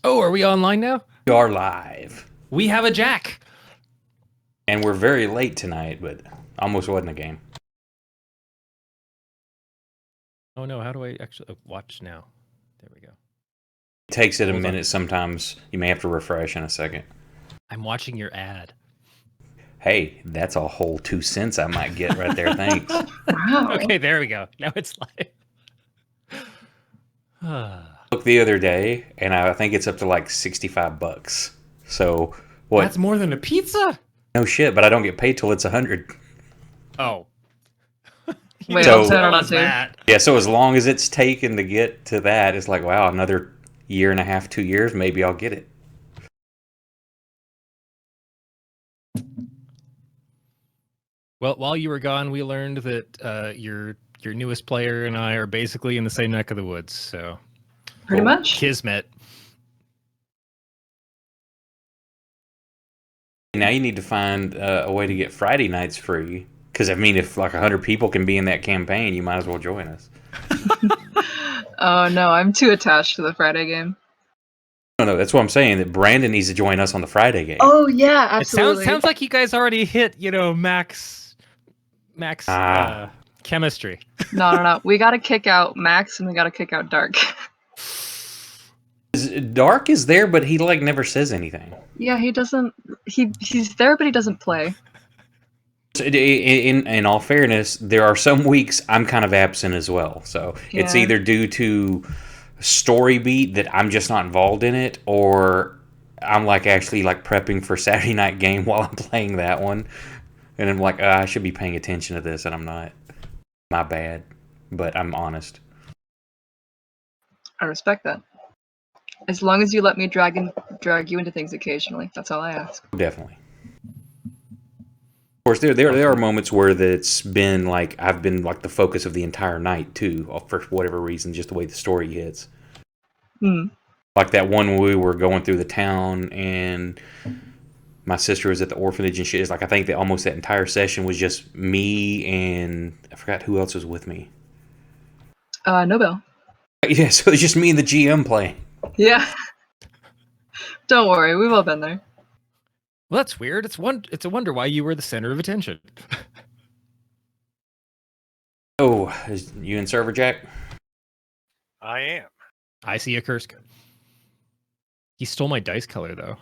Oh, are we online now? We are live. We have a Jack. And we're very late tonight, but almost wasn't a game. Oh no, how do I actually watch now? There we go. It takes it a Hold on. minute sometimes. You may have to refresh in a second. I'm watching your ad. Hey, that's a whole 2 cents I might get right there. Thanks. Wow. Okay, there we go. Now it's live. Look the other day, and I think it's up to like $65. So what? That's more than a pizza. No shit, but I don't get paid till it's 100. Oh. Wait, So- I'll turn on What was too. that? Yeah, so as long as it's taken to get to that, it's like, wow, another year and a half, 2 years, maybe I'll get it. Well, while you were gone, we learned that your newest player and I are basically in the same neck of the woods. So Pretty Cool. much. kismet. Now you need to find a way to get Friday nights free. Because, I mean, if like 100 people can be in that campaign, you might as well join us. Oh no, I'm too attached to the Friday game. No, that's what I'm saying. That Brandon needs to join us on the Friday game. Oh yeah, It absolutely. sounds like you guys already hit, max Ah. chemistry. No. We gotta kick out Max and we gotta kick out Dark. Dark is there, but he like never says anything. Yeah, he doesn't. He's there, but he doesn't play. So, in all fairness, there are some weeks I'm kind of absent as well. So it's Yeah. either due to story beat that I'm just not involved in it, or I'm like actually like prepping for Saturday night game while I'm playing that one, and I'm like, I should be paying attention to this, and I'm not. My bad, but I'm honest. I respect that. As long as you let me drag you into things occasionally, that's all I ask. Definitely. Of course, there are moments where it's been like I've been like the focus of the entire night too, for whatever reason, just the way the story hits. Hmm. Like that one where we were going through the town and my sister was at the orphanage and shit. It's like I think that almost that entire session was just me and I forgot who else was with me. Nobel. Yeah, so it's just me and the GM playing. Yeah. Don't worry, we've all been there. Well, that's weird. It's a wonder why you were the center of attention. Oh, is you in server, Jack? I am. I see a Kursk. He stole my dice color though.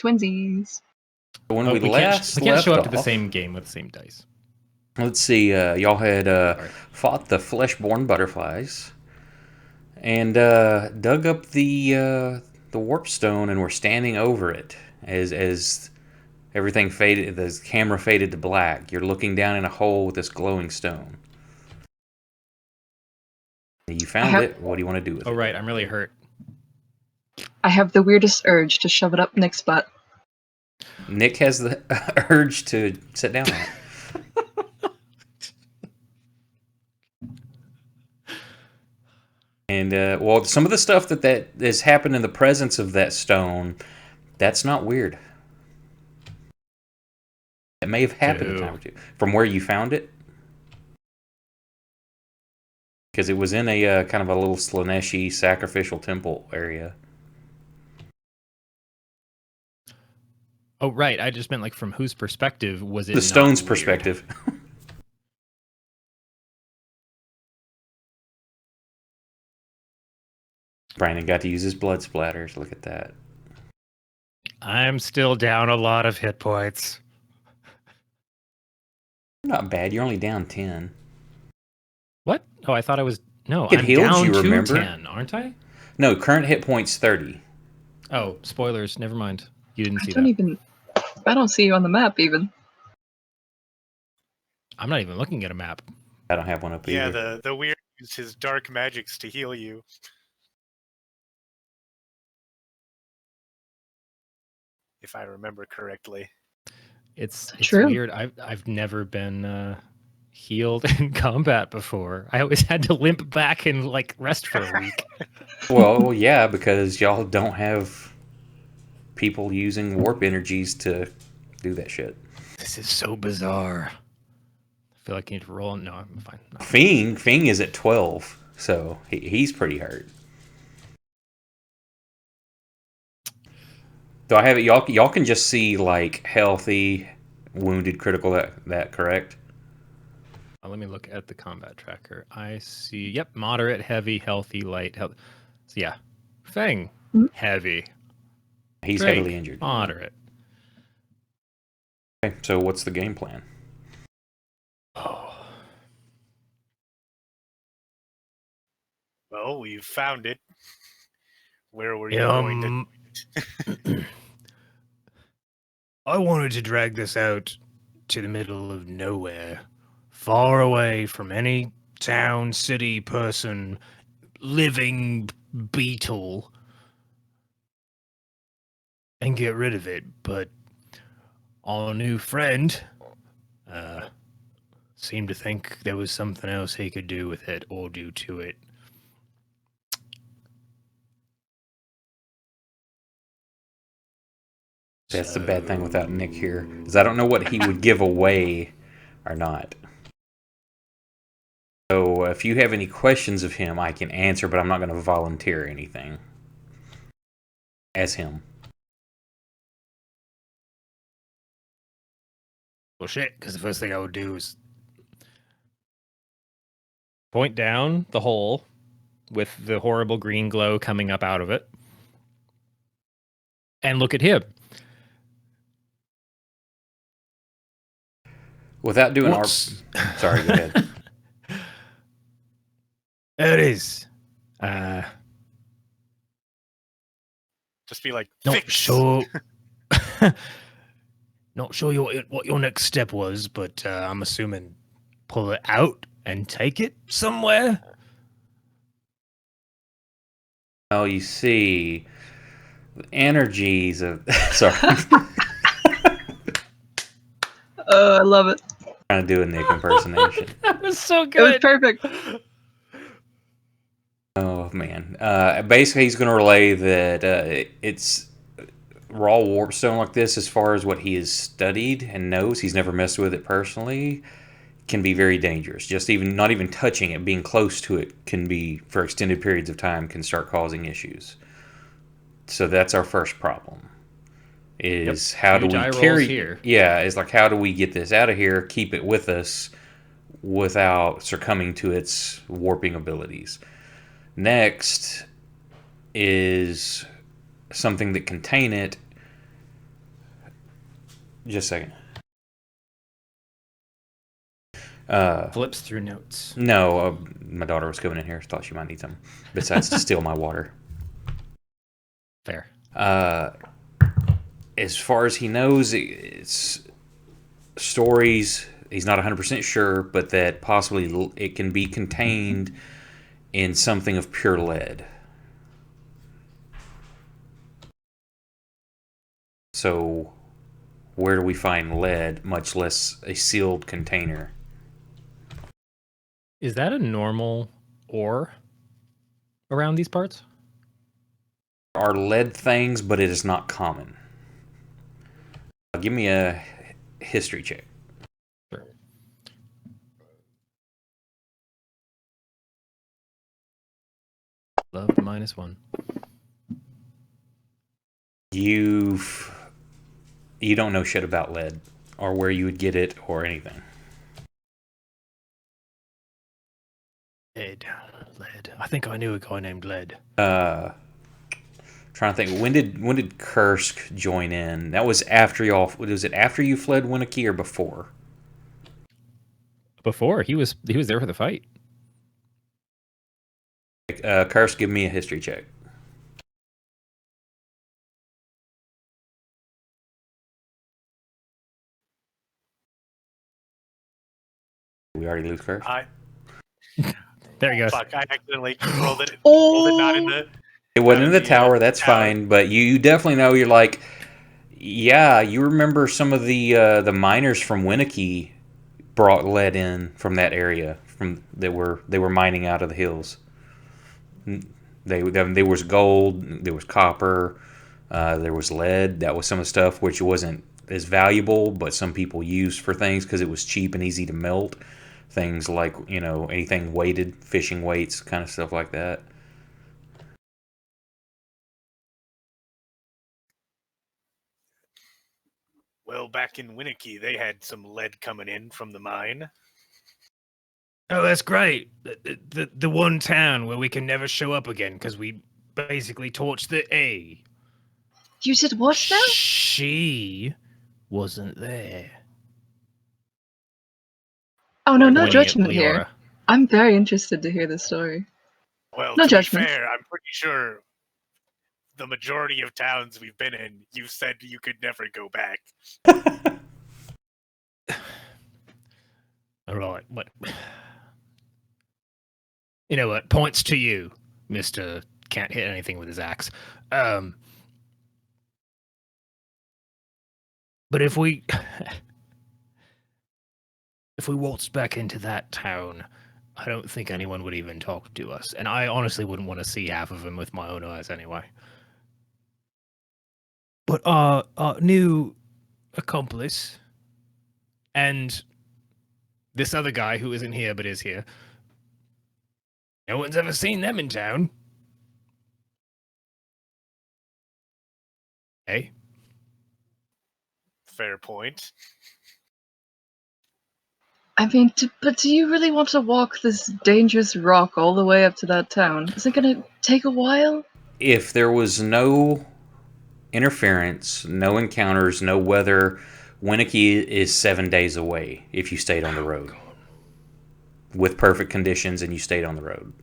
Twinsies. When Oh, we we last can't show left up to the off- same game with the same dice. Let's see. Y'all had Sorry. fought the flesh-born butterflies and dug up the warp stone, and were standing over it as everything faded. The camera faded to black. You're looking down in a hole with this glowing stone. You found have- it. What do you want to do with Oh it? right, I'm really hurt. I have the weirdest urge to shove it up Nick's butt. Nick has the urge to sit down on it. And well, some of the stuff that has happened in the presence of that stone, that's not weird. It may have happened a time or two from where you found it, because it was in a kind of a little Slaneshi sacrificial temple area. Oh right, I just meant like from whose perspective was it? The not stone's weird? perspective. Brandon got to use his blood splatters. Look at that. I'm still down a lot of hit points. Not bad. You're only down 10. What? Oh, I thought I was. No, It I'm healed down you, to remember? 10, aren't I? No, current hit points 30. Oh, spoilers. Never mind. You didn't I see don't that. even. I don't see you on the map even. I'm not even looking at a map. I don't have one up Yeah, either. the weird used his dark magics to heal you. If I remember correctly. It's True. weird. I've never been healed in combat before. I always had to limp back and like rest for a week. Well, yeah, because y'all don't have people using warp energies to do that shit. This is so bizarre. I feel like I need to roll. No, I'm fine. No. Fing is at 12, so he's pretty hurt. Do I have it? Y'all can just see like healthy, wounded, critical. That correct? Let me look at the combat tracker. I see. Yep, moderate, heavy, healthy, light. So yeah, Fang, Mhm. heavy. He's Drake, heavily injured. moderate. Okay, so what's the game plan? Oh, Well, we've found it. Where were you going to? I wanted to drag this out to the middle of nowhere, far away from any town, city, person, living beetle, and get rid of it. But our new friend seemed to think there was something else he could do with it or do to it. That's the bad thing without Nick here, is I don't know what he would give away or not. So if you have any questions of him, I can answer, but I'm not going to volunteer anything as him. Well, shit, because the first thing I would do is point down the hole with the horrible green glow coming up out of it and look at him. Without doing Sorry, go ahead. There it is. Just be like, Not fix. sure. Not sure what your next step was, but I'm assuming pull it out and take it somewhere. Oh, you see, the energies of sorry, Oh, I love it. trying to do a Nick impersonation. That was so It was good. perfect. Oh man! Basically, he's going to relay that it's raw warpstone like this, as far as what he has studied and knows. He's never messed with it personally. Can be very dangerous. Just even not even touching it, being close to it, can be for extended periods of time can start causing issues. So that's our first problem. Is how do Huge eye we rolls carry? here. Yeah, is like how do we get this out of here? Keep it with us without succumbing to its warping abilities. Next is something that contain it. Just a second. Flips through notes. No, my daughter was coming in here. Thought she might need something besides to steal my water. Fair. As far as he knows, it's stories. He's not 100% sure, but that possibly it can be contained in something of pure lead. So, where do we find lead, much less a sealed container? Is that a normal ore around these parts? There are lead things, but it is not common. Give me a history check. Sure. Love the -1. You don't know shit about lead or where you would get it or anything. Lead. I think I knew a guy named Lead. Trying to think, when did Kursk join in? That was after y'all. Was it after you fled Winnicky or before? Before he was there for the fight. Kursk, give me a history check. We already lose Kursk. There he goes. Fuck! I accidentally rolled it. Rolled it not in the. It wasn't in the tower. the That's tower. fine. But you definitely know. You're like, yeah. You remember some of the miners from Winnicky brought lead in from that area they were mining out of the hills. There was gold, there was copper, there was lead. That was some of the stuff which wasn't as valuable, but some people used for things because it was cheap and easy to melt. Things like anything weighted, fishing weights, kind of stuff like that. Well, back in Winnicky, they had some lead coming in from the mine. Oh, that's great. The one town where we can never show up again because we basically torched the A. You said what now? She wasn't there. Oh no, no Pointing at judgment here. Leora. I'm very interested to hear this story. Well, No to judgment. be fair, I'm pretty sure the majority of towns we've been in, you said you could never go back. All right, what? You know what? Points to you, Mister. Can't hit anything with his axe. But if we waltzed back into that town, I don't think anyone would even talk to us, and I honestly wouldn't want to see half of them with my own eyes anyway. But our new accomplice and this other guy who isn't here but is here, no one's ever seen them in town. Hey? Fair point. I mean, but do you really want to walk this dangerous rock all the way up to that town? Is it gonna take a while? If there was no interference, no encounters, no weather, Winnicky is 7 days away if you stayed on the road. With perfect conditions and you stayed on the road.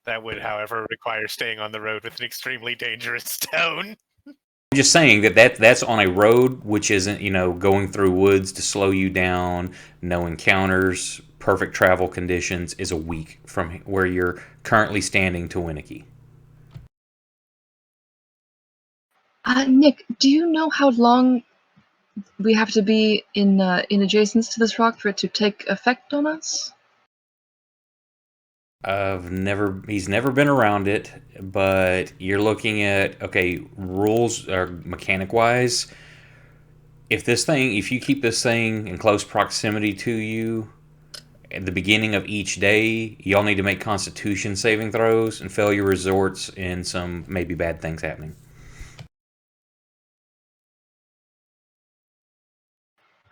That would, however, require staying on the road with an extremely dangerous stone. I'm just saying that's on a road which isn't, going through woods to slow you down, no encounters, perfect travel conditions, is a week from where you're currently standing to Winnicky. Nick, do you know how long we have to be in adjacence to this rock for it to take effect on us? He's never been around it, but you're looking at, okay, rules or mechanic wise. If you keep this thing in close proximity to you at the beginning of each day, y'all need to make Constitution saving throws, and failure results in some maybe bad things happening.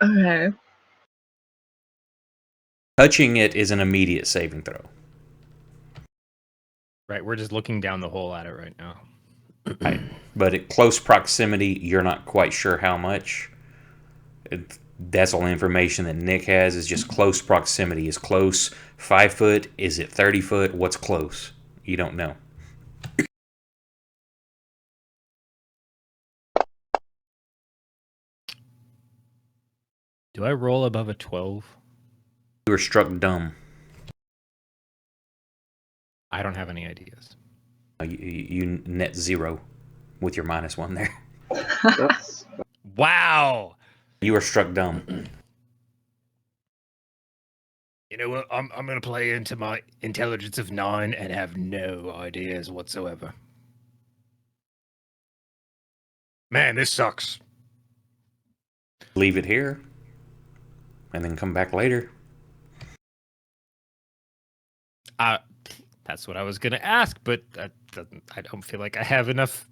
Okay. Touching it is an immediate saving throw. Right, we're just looking down the hole at it right now. Right. But at close proximity, you're not quite sure how much. That's all the information that Nick has is just close proximity. Is close 5 foot? Is it 30 foot? What's close? You don't know. Do I roll above a 12? You were struck dumb. I don't have any ideas. You net 0 with your -1 there. Wow! You were struck dumb. You know what? I'm gonna play into my intelligence of 9 and have no ideas whatsoever. Man, this sucks. Leave it here, and then come back later. That's what I was gonna ask, but I don't feel like I have enough.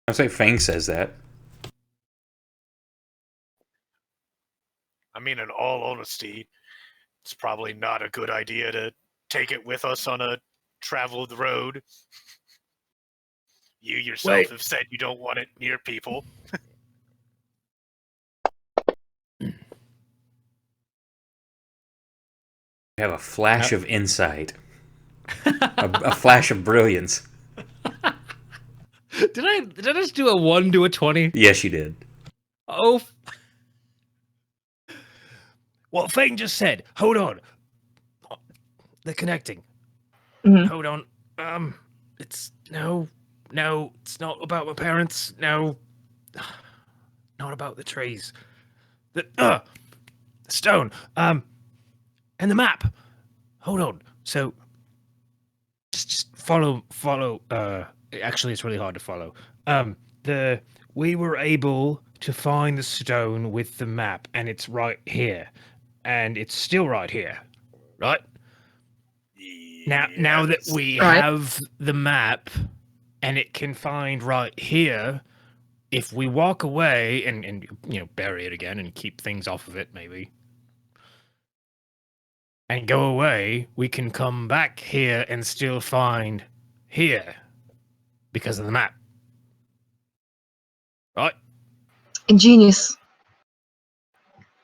I say Fang says that. I mean, in all honesty, it's probably not a good idea to take it with us on a traveled road. You yourself have said you don't want it near people. You have a flash of insight. a flash of brilliance. Did I just do a 1 to a 20? Yes, you did. Oh. Well, Fang just said, hold on. They're connecting. Mhm. Hold on. It's no, it's not about my parents. No. Not about the trees. The stone. And the map. Hold on. So just follow actually it's really hard to follow. We were able to find the stone with the map, and it's right here. And it's still right here. Right? Now that we Right. have the map and it can find right here, if we walk away and bury it again and keep things off of it, maybe, and go away, we can come back here and still find here because of the map. Right? Ingenious.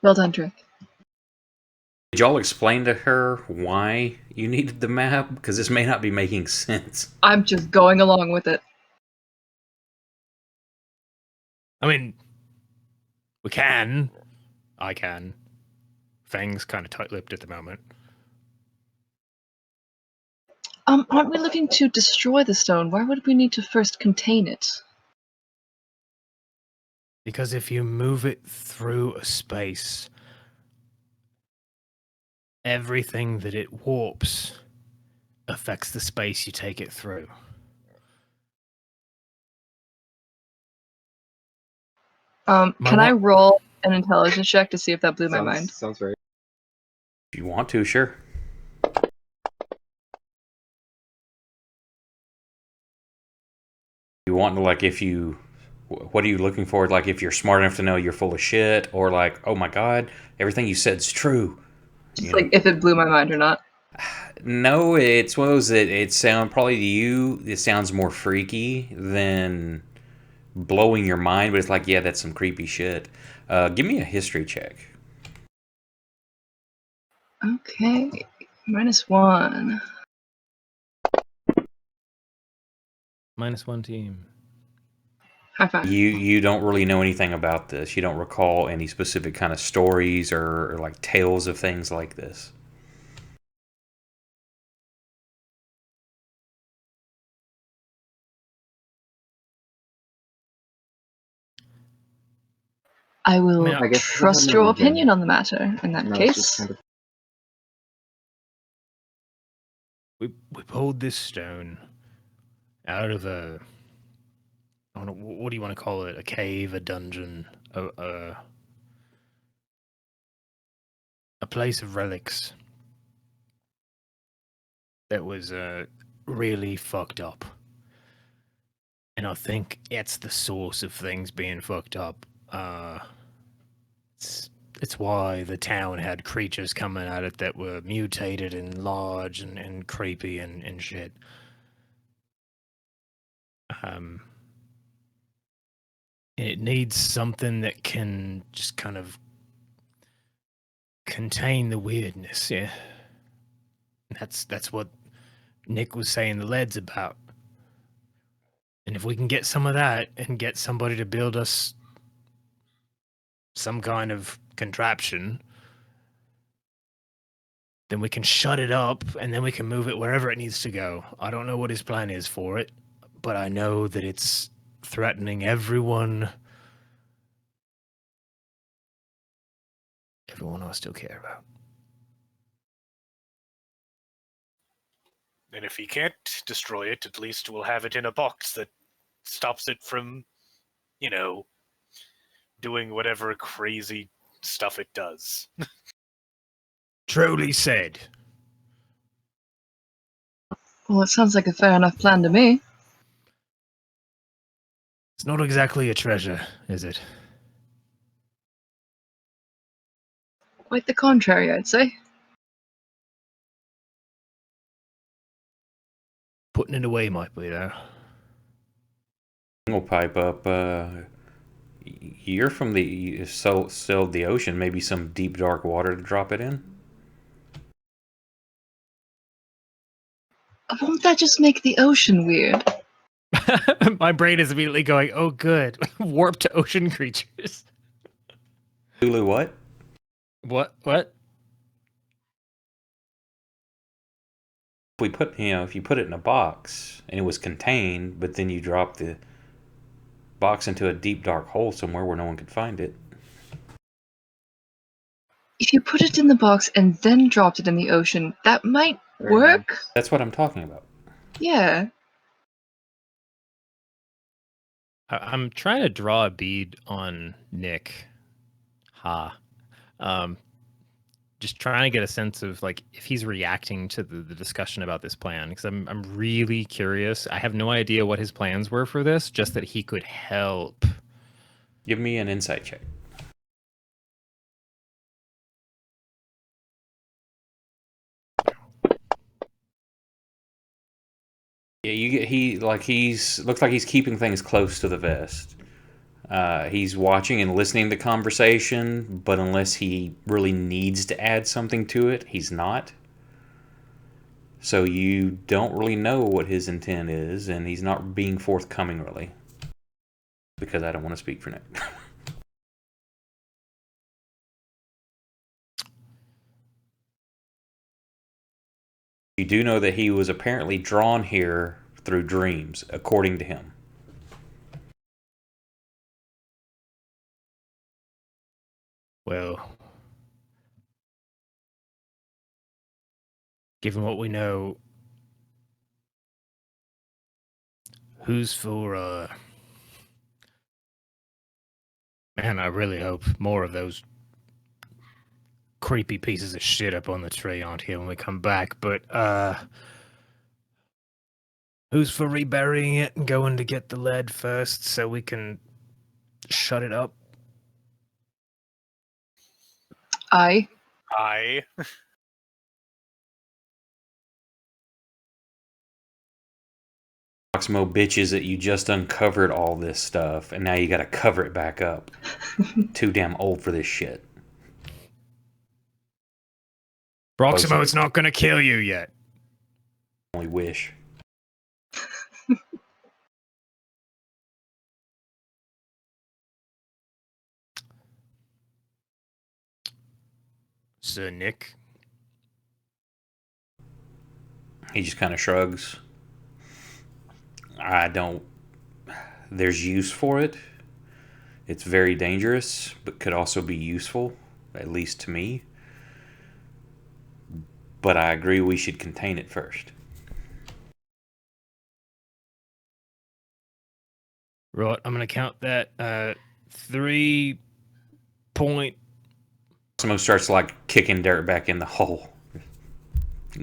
Well done, Drake. Did y'all explain to her why you needed the map? Because this may not be making sense. I'm just going along with it. I mean, we can. I can. Fang's kind of tight-lipped at the moment. Aren't we looking to destroy the stone? Why would we need to first contain it? Because if you move it through a space, everything that it warps affects the space you take it through. Can I roll an intelligence check to see if that blew my mind? Sounds right. If you want to, sure. You want to, like, if you... What are you looking for? Like, if you're smart enough to know you're full of shit, or like, oh my god, everything you said's true. Just like if it blew my mind or not. No, it's one of those that it sound probably to you. It sounds more freaky than blowing your mind, but it's like, yeah, that's some creepy shit. Give me a history check. Okay, -1. -1 team. High five. You don't really know anything about this. You don't recall any specific kind of stories or like tales of things like this. I will I guess trust I your have no opinion on the matter in that No, it's just case. kind of We pulled this stone out of a... I don't know, what do you want to call it? A cave, a dungeon, a place of relics that was really fucked up. And I think it's the source of things being fucked up. It's why the town had creatures coming at it that were mutated and large and creepy and shit. It needs something that can just kind of contain the weirdness, yeah. That's what Nick was saying the lead's about. And if we can get some of that and get somebody to build us some kind of contraption, then we can shut it up and then we can move it wherever it needs to go. I don't know what his plan is for it, but I know that it's threatening everyone I still care about. And if he can't destroy it, at least we'll have it in a box that stops it from, doing whatever crazy stuff it does. Truly said. Well, it sounds like a fair enough plan to me. It's not exactly a treasure, is it? Quite the contrary, I'd say. Putting it away might be, though. We'll pipe up. You're from the still the ocean. Maybe some deep dark water to drop it in. Won't that just make the ocean weird? My brain is immediately going, oh, good. Warped ocean creatures. Hulu, what? What? If you put it in a box and it was contained, but then you drop the box into a deep dark hole somewhere where no one could find it. If you put it in the box and then dropped it in the ocean, that might work? That's what I'm talking about. Yeah. I'm trying to draw a bead on Nick. Just trying to get a sense of like if he's reacting to the discussion about this plan, because I'm really curious. I have no idea what his plans were for this, just that he could help Give me an insight check. Yeah, you get looks like he's keeping things close to the vest. He's watching and listening to the conversation, but unless he really needs to add something to it, he's not. So you don't really know what his intent is, and he's not being forthcoming really. Because I don't want to speak for Nick. You do know that he was apparently drawn here through dreams, according to him. Well, given what we know, who's for, man, I really hope more of those creepy pieces of shit up on the tree aren't here when we come back, but, who's for reburying it and going to get the lead first so we can shut it up? I. Proximo bitches that you just uncovered all this stuff, and now you gotta cover it back up. Too damn old for this shit. Proximo's not gonna kill you yet. Only wish. Sir Nick? He just kind of shrugs. I don't... There's use for it. It's very dangerous, but could also be useful, at least to me. But I agree we should contain it first. Right, I'm gonna count that 3 point. Proximo starts like kicking dirt back in the hole.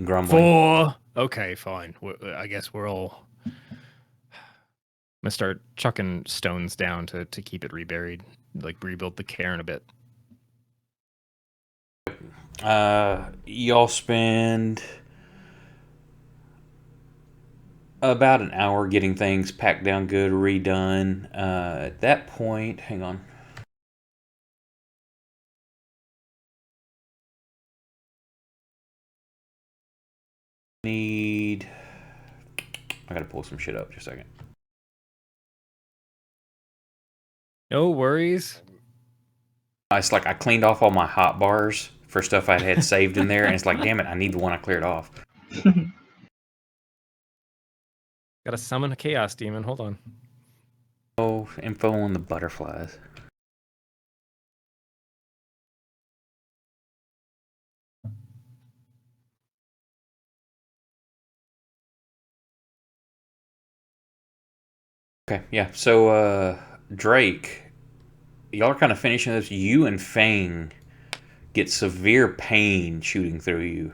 Grumbling. 4. Okay, fine. I guess we're all... I'm gonna start chucking stones down to keep it reburied, like rebuild the cairn a bit. Y'all spend about an hour getting things packed down good, redone. At that point, hang on. I gotta pull some shit up just a second. No worries. It's like I cleaned off all my hot bars for stuff I had saved in there, and it's like, damn it, I need the one I cleared off. Gotta summon a chaos demon. Hold on. Oh, info on the butterflies. Okay, yeah. So, Drake, y'all are kind of finishing this. You and Fang get severe pain shooting through you.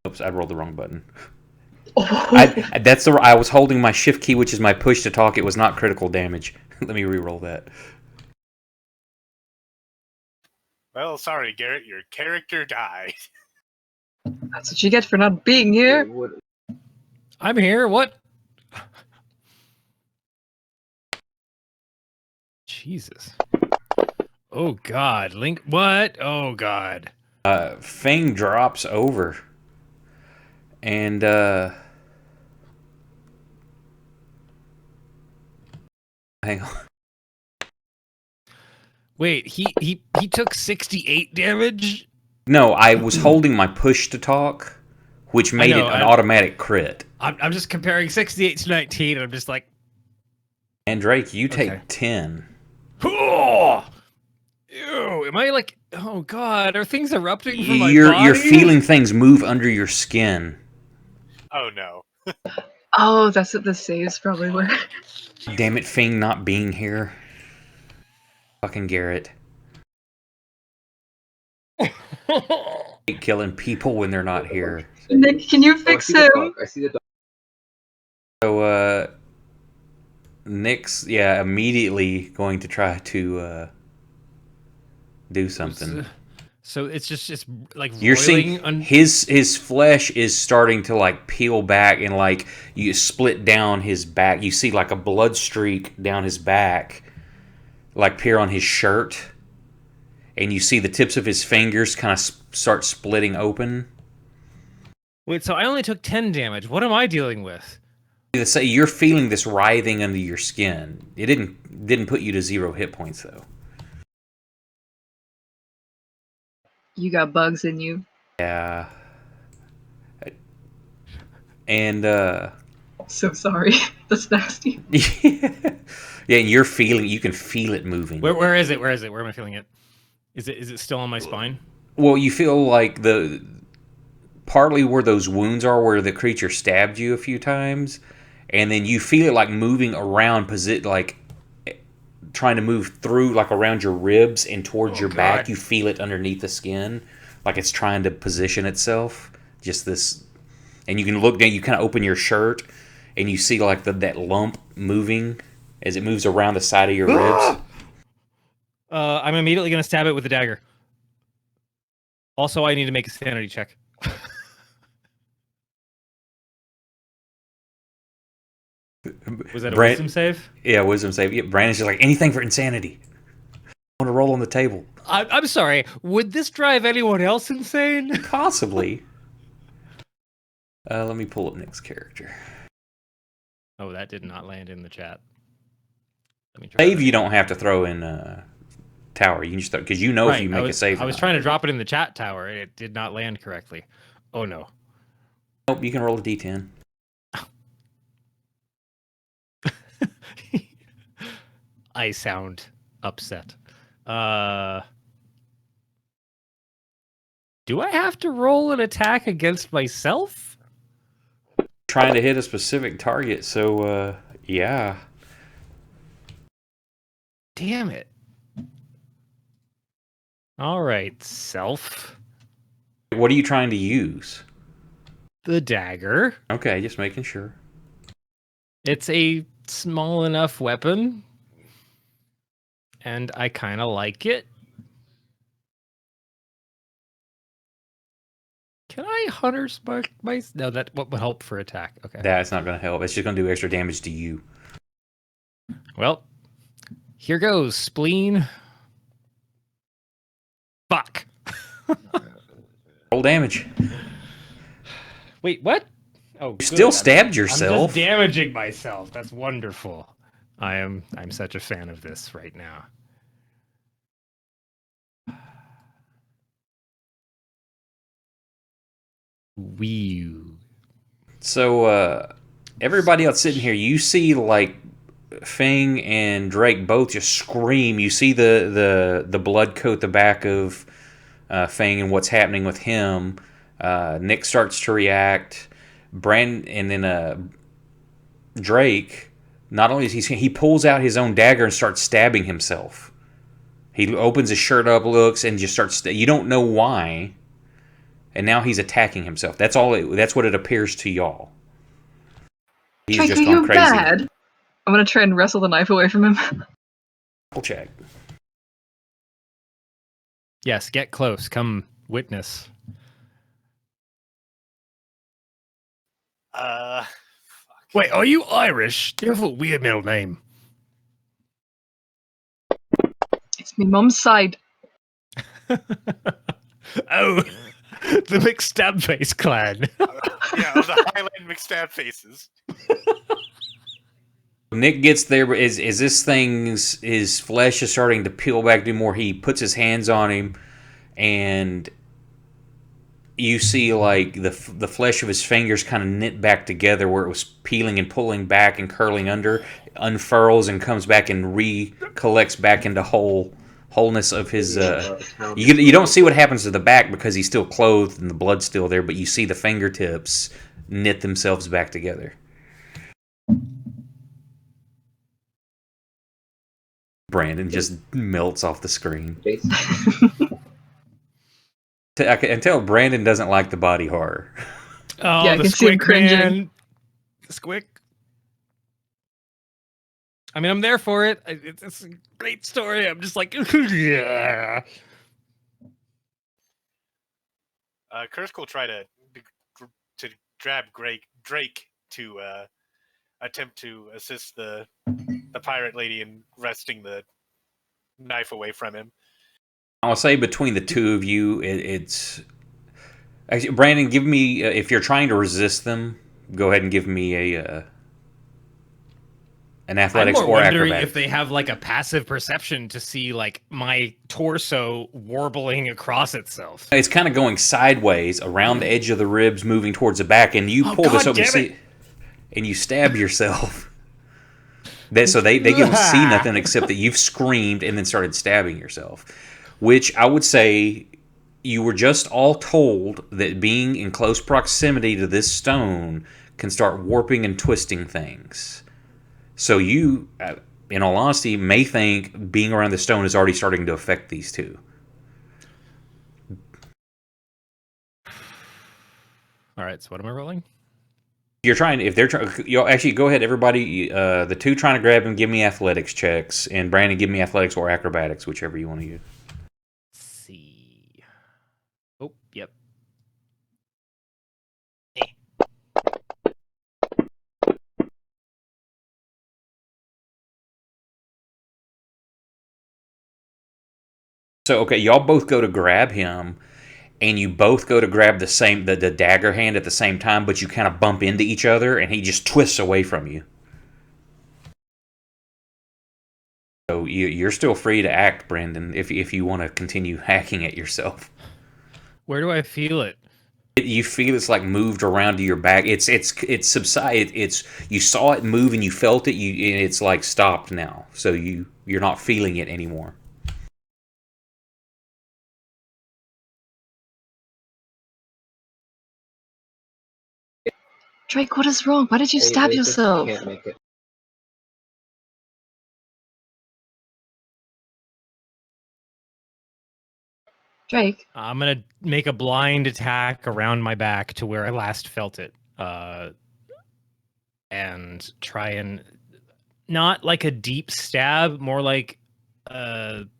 Oops, I rolled the wrong button. I was holding my shift key, which is my push to talk. It was not critical damage. Let me re-roll that. Well, sorry, Garrett, your character died. That's what you get for not being here. I'm here. What? Jesus. Oh God, Link. What? Oh God. Fang drops over, and hang on. Wait, he took 68 damage. No, I was holding my push to talk, which made it an automatic crit. I'm just comparing 68 to 19, and I'm just like. And Drake, you take 10. Oh! Ew, am I like? Oh God, are things erupting from my body? You're feeling things move under your skin. Oh no. Oh, that's what the saves probably were. Damn it, Fang not being here. Fucking Garrett. Killing people when they're not here. Nick, can you fix him? So, Nick's immediately going to try to do something. So it's just like You're roiling seeing his flesh is starting to like peel back, and like you split down his back. You see like a blood streak down his back, like appear on his shirt, and you see the tips of his fingers kind of start splitting open. Wait, so I only took 10 damage. What am I dealing with? Say you're feeling this writhing under your skin. It didn't put you to 0 hit points though. You got bugs in you. Yeah. And So sorry. That's nasty. yeah, and you can feel it moving. Where is it? Where is it? Where am I feeling it? Is it still on my spine? Well, you feel like partly where those wounds are, where the creature stabbed you a few times, and then you feel it like moving around, like trying to move through, like around your ribs and towards your back. You feel it underneath the skin, like it's trying to position itself. Just this, and you can look down. You kind of open your shirt, and you see like that lump moving as it moves around the side of your ribs. I'm immediately going to stab it with the dagger. Also, I need to make a sanity check. Was that a wisdom save? Yeah, wisdom save. Yeah, Brandon's just like, anything for insanity. I want to roll on the table. I'm sorry. Would this drive anyone else insane? Possibly. Let me pull up Nick's character. Oh, that did not land in the chat. Let me try Save that. you don't have to throw in tower. You can just because you know Right, if you make a save. I was trying to drop it in the chat tower. It did not land correctly. Oh no. Nope, you can roll a d10. I sound upset. Do I have to roll an attack against myself? Trying to hit a specific target, so yeah. Damn it. All right, self. What are you trying to use? The dagger. Okay, just making sure. It's a small enough weapon, and I kind of like it. Can I hunter's mark my? No, that would help for attack. Okay. That's not going to help. It's just going to do extra damage to you. Well, here goes, spleen. Fuck. Roll damage. Wait, what? Oh, You still stabbed yourself. I'm just damaging myself. That's wonderful. I'm such a fan of this right now. Wee. So everybody else sitting here, you see like Fang and Drake both just scream. You see the blood coat the back of Fang and what's happening with him. Nick starts to react. And then Drake, not only is he pulls out his own dagger and starts stabbing himself. He opens his shirt up, looks, and just starts. You don't know why. And now he's attacking himself. That's all. That's what it appears to y'all. He's Drake, just are gone you crazy. bad? I'm gonna try and wrestle the knife away from him. We'll check. Yes, get close. Come witness. Wait, are you Irish? You have a weird middle name. It's me mum's side. Oh, the McStabface clan. Yeah, the Highland McStab faces. Nick gets there, but is this thing's his flesh is starting to peel back, do more. He puts his hands on him, and you see like the flesh of his fingers kind of knit back together where it was peeling and pulling back and curling under, unfurls and comes back and recollects back into wholeness of his. You don't see what happens to the back because he's still clothed and the blood's still there, but you see the fingertips knit themselves back together. Brandon just melts off the screen. I can tell Brandon doesn't like the body horror. Oh, Yeah, I the can see him squick cringing. man. The squick. I mean, I'm there for it. It's a great story. I'm just like, yeah. Kursk will try to grab Drake to attempt to assist the pirate lady in wresting the knife away from him. I'll say between the two of you, it's actually, Brandon. Give me if you're trying to resist them, go ahead and give me a an I'm athletics more or wondering acrobatics. if they have like a passive perception to see like my torso warbling across itself. It's kind of going sideways around the edge of the ribs, moving towards the back, and you Oh, pull this God open, damn it. and you stab yourself. So they can see nothing except that you've screamed and then started stabbing yourself, which I would say you were just all told that being in close proximity to this stone can start warping and twisting things. So you, in all honesty, may think being around the stone is already starting to affect these two. All right, so what am I rolling? You're trying. If they're trying, you'll actually go ahead. Everybody, the two trying to grab him, give me athletics checks, and Brandon, give me athletics or acrobatics, whichever you want to use. Let's see. Oh, yep. So okay, y'all both go to grab him, and you both go to grab the dagger hand at the same time, but you kind of bump into each other, and he just twists away from you. So you're still free to act, Brendan, if you want to continue hacking at yourself. Where do I feel it? You feel it's like moved around to your back. It's subsided. It's you saw it move and you felt it. It's like stopped now. So you're not feeling it anymore. Drake, what is wrong? Why did you stab yourself? Can't make it. Drake, I'm gonna make a blind attack around my back to where I last felt it, and try and not like a deep stab, more like I'm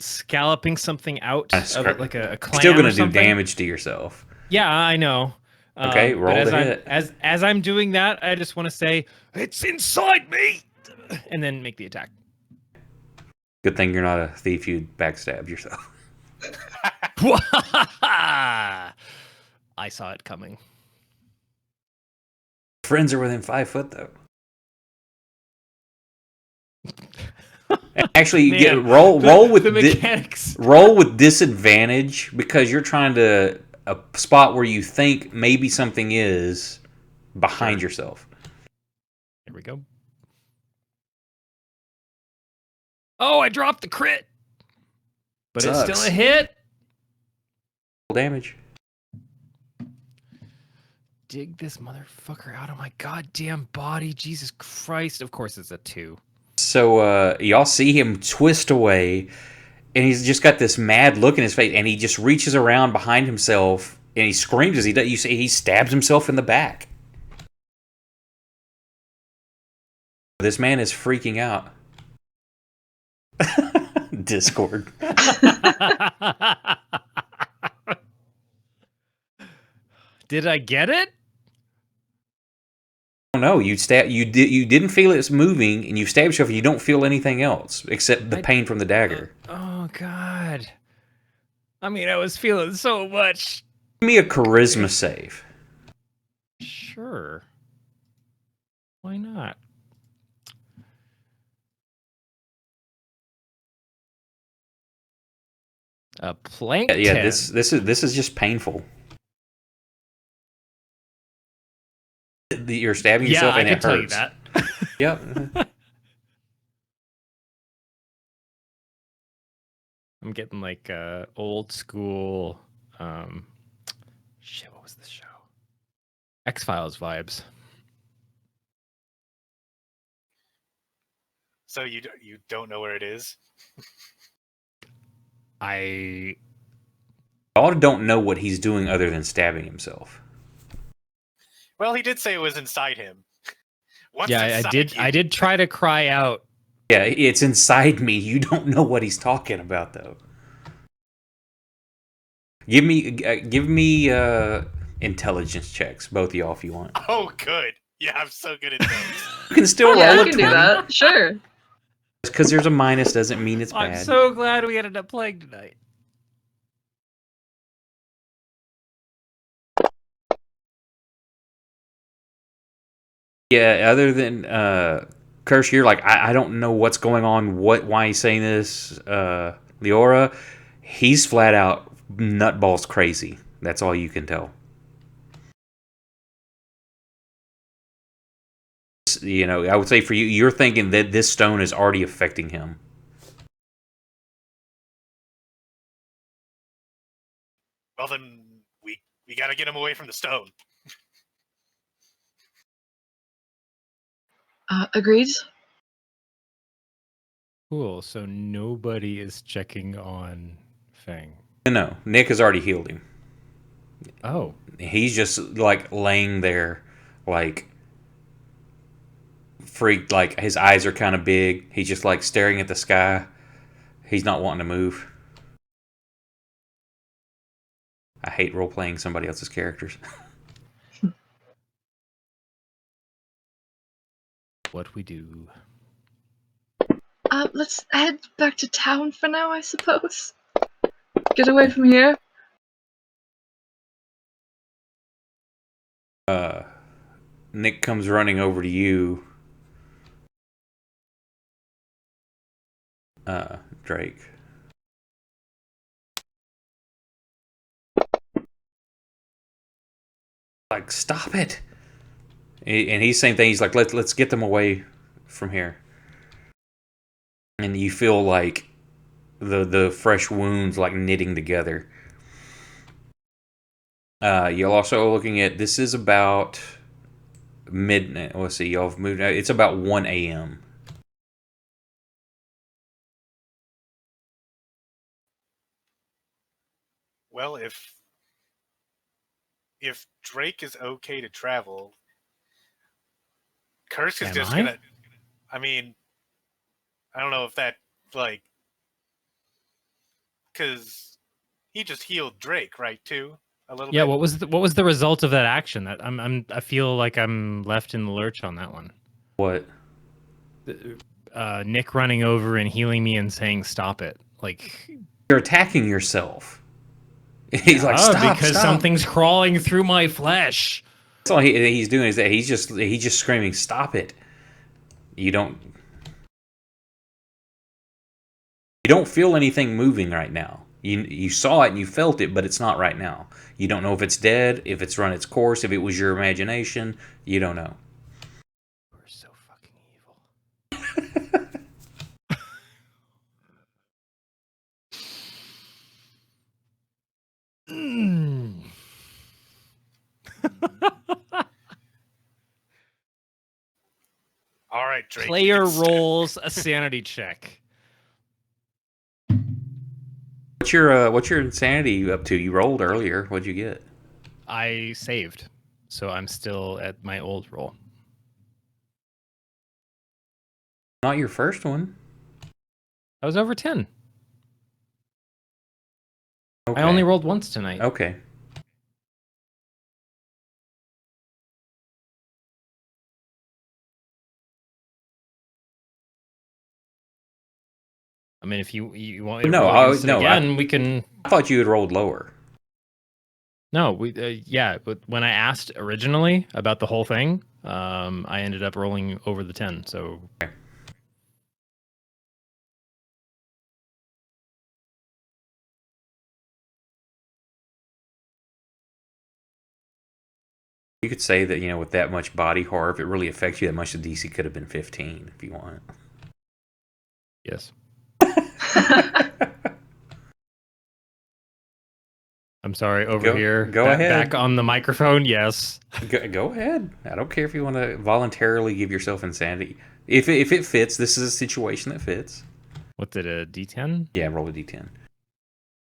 scalloping something out of it, like a clam. Still going or to do something. damage to yourself. Yeah, I know. Okay, roll but as to I'm hit. as I'm doing that, I just want to say it's inside me, and then make the attack. Good thing you're not a thief. You'd backstab yourself. I saw it coming. Friends are within 5 foot, though. Actually, Man, roll with the mechanics. roll with disadvantage because you're trying to a spot where you think maybe something is behind yourself. There we go. Oh, I dropped the crit, but Sucks. it's still a hit. Damage. Dig this motherfucker out of my goddamn body. Jesus Christ. Of course it's a 2. So y'all see him twist away, and he's just got this mad look in his face, and he just reaches around behind himself, and he screams as he does. You see, he stabs himself in the back. This man is freaking out. Discord. Did I get it? No, you didn't feel it's moving, and you stab yourself, and you don't feel anything else except the pain from the dagger. Oh God. I mean, I was feeling so much. Give me a charisma save. Sure. Why not? A plank. Yeah, this is just painful. You're stabbing yourself, and I it can hurts. tell you that. Yep. I'm getting like old school. Shit, what was this show? X-Files vibes. So you don't know where it is? I Y'all don't know what he's doing other than stabbing himself. Well, he did say it was inside him. Once Yeah, inside I you- did try to cry out. Yeah, it's inside me. You don't know what he's talking about, though. Give me intelligence checks, both of y'all, if you want. Oh, good. Yeah, I'm so good at those. You can still Yeah, roll I a can 20. do that. Sure. Because there's a minus doesn't mean it's I'm bad. so glad we ended up playing tonight. Yeah, other than Curse, you're like, I don't know what's going on, why he's saying this. Leora, he's flat out nutballs crazy. That's all you can tell. You know, I would say for you, you're thinking that this stone is already affecting him. Well, then we gotta get him away from the stone. Agreed. Cool. So nobody is checking on Fang. No, Nick has already healed him. Oh. He's just like laying there, like freaked. Like his eyes are kind of big. He's just like staring at the sky. He's not wanting to move. I hate role playing somebody else's characters. What we do. Let's head back to town for now, I suppose. Get away from here. Nick comes running over to you, Drake. Like, stop it! And he's same thing. He's like, let's get them away from here. And you feel like the fresh wounds like knitting together. You're also looking at, this is about midnight. Let's see, y'all have moved. It's about 1 a.m. Well, if Drake is okay to travel, Curse is Am just I? gonna. I mean, I don't know if that like, because he just healed Drake, right? Too a little Yeah, bit. what was the result of that action? That I feel like I'm left in the lurch on that one. What? Nick running over and healing me and saying stop it. Like, You're attacking yourself. He's like, stop, because stop. something's crawling through my flesh. That's all he's doing is that he's just screaming, stop it. You don't feel anything moving right now. You saw it and you felt it, but it's not right now. You don't know if it's dead, if it's run its course, if it was your imagination. You don't know. We're so fucking evil. Mm. All right, Drake. Player it's- rolls a sanity check. What's your insanity up to? You rolled earlier. What'd you get? I saved, so I'm still at my old roll. Not your first one. I was over 10. Okay. I only rolled once tonight. Okay. I mean, if you want me to No, roll against it no, again, we can. I thought you had rolled lower. No, yeah, but when I asked originally about the whole thing, I ended up rolling over the 10. So Okay. You could say that, with that much body horror, if it really affects you that much, the DC could have been 15 if you want. yes, I'm sorry. Over Go- here, go ahead. Back on the microphone. Yes. Go ahead. I don't care if you want to voluntarily give yourself insanity. If it fits, this is a situation that fits. What did a D10? Yeah, roll a d10.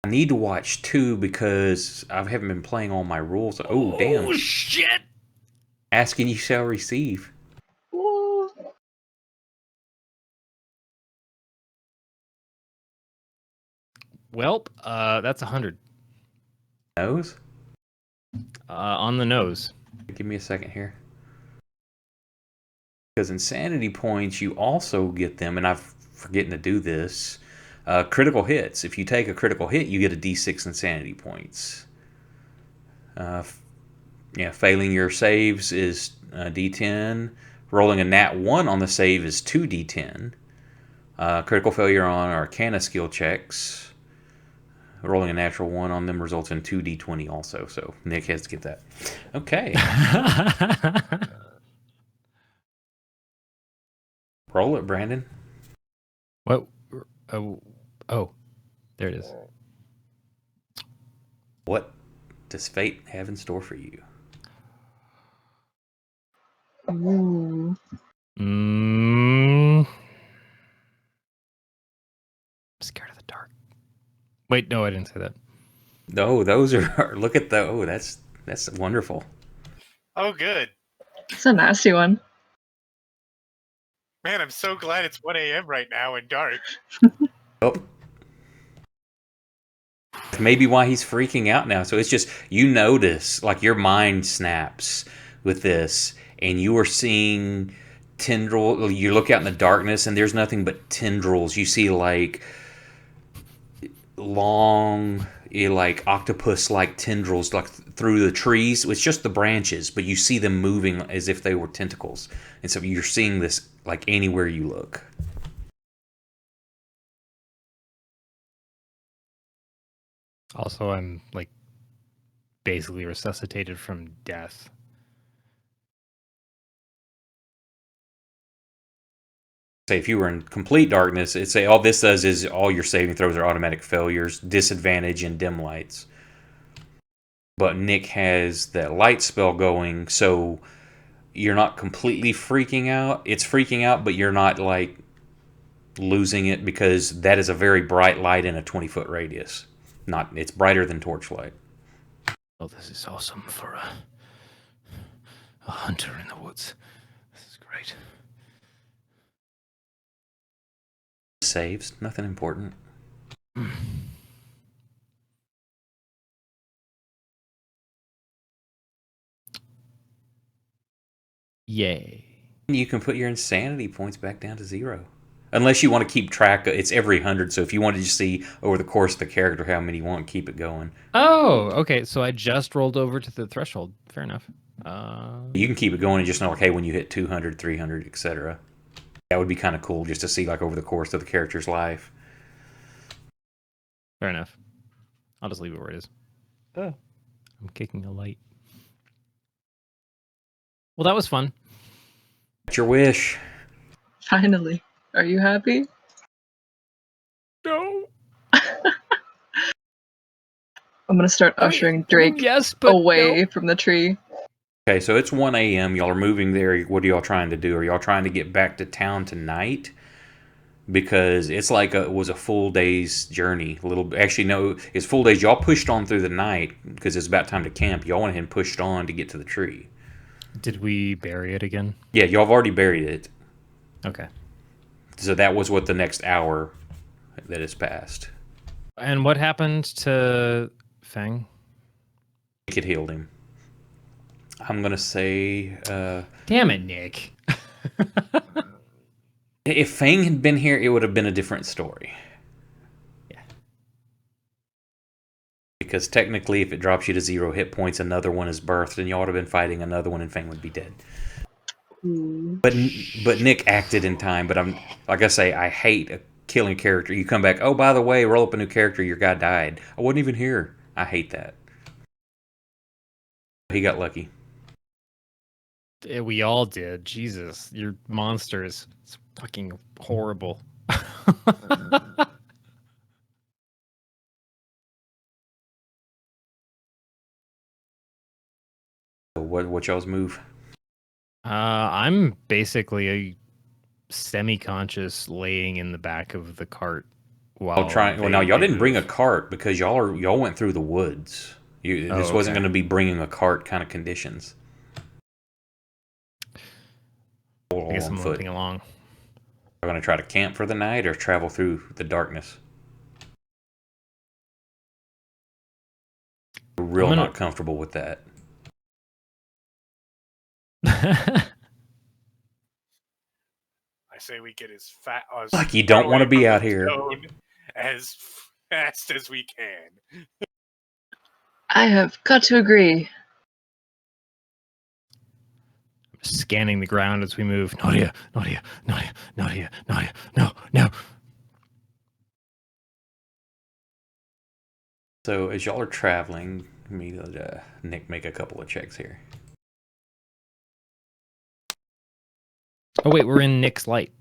I need to watch 2 because I haven't been playing all my rules. Oh, damn. shit! Asking you shall receive. Ooh. Welp, that's 100. Nose? On the nose. Give me a second here. Because insanity points, you also get them, and I'm forgetting to do this. Critical hits. If you take a critical hit, you get a D6 insanity points. Failing your saves is D10. Rolling a nat 1 on the save is 2D10. Critical failure on Arcana skill checks. Rolling a natural 1 on them results in 2D20 also. So Nick has to get that. Okay. Roll it, Brandon. What? Oh, there it is. What does fate have in store for you? Ooh. I'm scared of the dark. Wait, no, I didn't say that. No, those are. Look at the. Oh, that's wonderful. Oh, good. It's a nasty one. Man, I'm so glad it's 1 a.m. right now and dark. Oh. Maybe why he's freaking out now. So it's just, you notice, like your mind snaps with this, and you are seeing tendril. You look out in the darkness, and there's nothing but tendrils. You see like long, like octopus-like tendrils, like through the trees. It's just the branches, but you see them moving as if they were tentacles. And so you're seeing this like anywhere you look. Also, I'm like basically resuscitated from death. Say if you were in complete darkness, it'd say all this does is all your saving throws are automatic failures, disadvantage, and dim lights. But Nick has that light spell going, so you're not completely freaking out. It's freaking out, but you're not like losing it because that is a very bright light in a 20-foot radius. It's brighter than torchlight. Oh, this is awesome for a hunter in the woods. This is great. Saves, nothing important. Yay. You can put your insanity points back down to 0. Unless you want to keep track, it's every 100. So if you wanted to see over the course of the character how many you want, keep it going. Oh, okay. So I just rolled over to the threshold. Fair enough. You can keep it going and just know, like, hey, when you hit 200, 300, etc. That would be kind of cool just to see, like, over the course of the character's life. Fair enough. I'll just leave it where it is. I'm kicking a light. Well, that was fun. That's your wish. Finally. Are you happy? No. I'm gonna start ushering Drake Yes, but away no. from the tree. Okay, so it's 1 a.m. Y'all are moving there. What are y'all trying to do? Are y'all trying to get back to town tonight? Because it's like it was a full day's journey. Actually, no, it's full days. Y'all pushed on through the night because it's about time to camp. Y'all went ahead and pushed on to get to the tree. Did we bury it again? Yeah, y'all have already buried it. Okay. So that was what the next hour that has passed. And what happened to Fang? It healed him. I'm gonna say, Damn it, Nick. if Fang had been here, it would have been a different story. Yeah. Because technically, if it drops you to 0 hit points, another one is birthed, and y'all would have been fighting another one, and Fang would be dead. Ooh. But Nick acted in time. But I'm like I say, I hate killing a character. You come back. Oh, by the way, roll up a new character. Your guy died. I wasn't even here. I hate that. He got lucky. We all did. Jesus, you're monsters. It's fucking horrible. So what y'all's move? I'm basically a semi-conscious laying in the back of the cart while Well, now y'all they didn't bring a move. cart because y'all went through the woods. This wasn't okay. going to be bringing a cart kind of conditions. I guess On I'm foot. limping along. Are going to try to camp for the night or travel through the darkness? real gonna- not comfortable with that. I say we get as fat as Like, you don't far wanna away be from out the here. stone as fast as we can. I have got to agree. Scanning the ground as we move. Not here, not here, not here, not here, not here. No, no. So as y'all are traveling, let me let Nick make a couple of checks here. Oh wait, we're in Nick's light.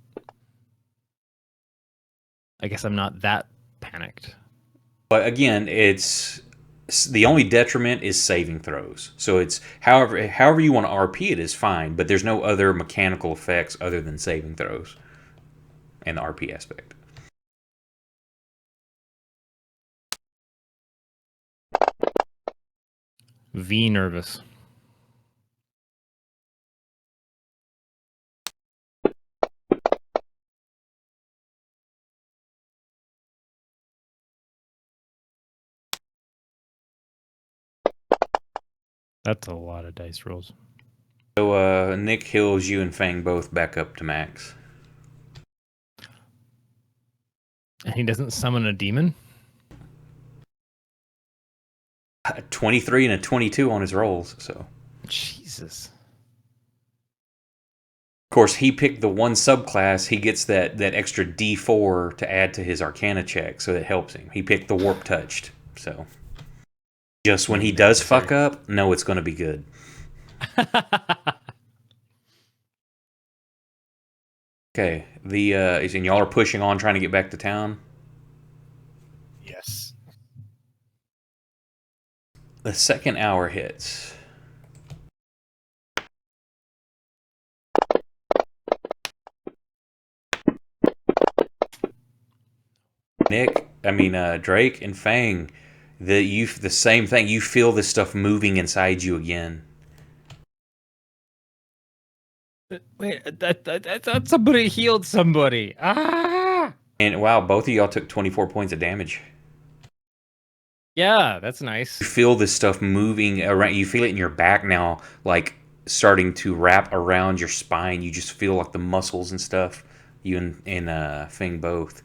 I guess I'm not that panicked. But again, it's the only detriment is saving throws. So it's however you want to RP it is fine, but there's no other mechanical effects other than saving throws and the RP aspect. V nervous. That's a lot of dice rolls. So Nick heals you and Fang both back up to max. And he doesn't summon a demon? A 23 and a 22 on his rolls, so. Jesus. Of course, he picked the one subclass. He gets that extra D4 to add to his Arcana check, so it helps him. He picked the Warp Touched, so just when he does fuck up, know it's going to be good. Okay, and y'all are pushing on, trying to get back to town. Yes. The second hour hits. Drake and Fang, the same thing. You feel this stuff moving inside you again. Wait, that thought somebody healed somebody. Ah! And wow, both of y'all took 24 points of damage. Yeah, that's nice. You feel this stuff moving around. You feel it in your back now, like starting to wrap around your spine. You just feel like the muscles and stuff. You and Fang both.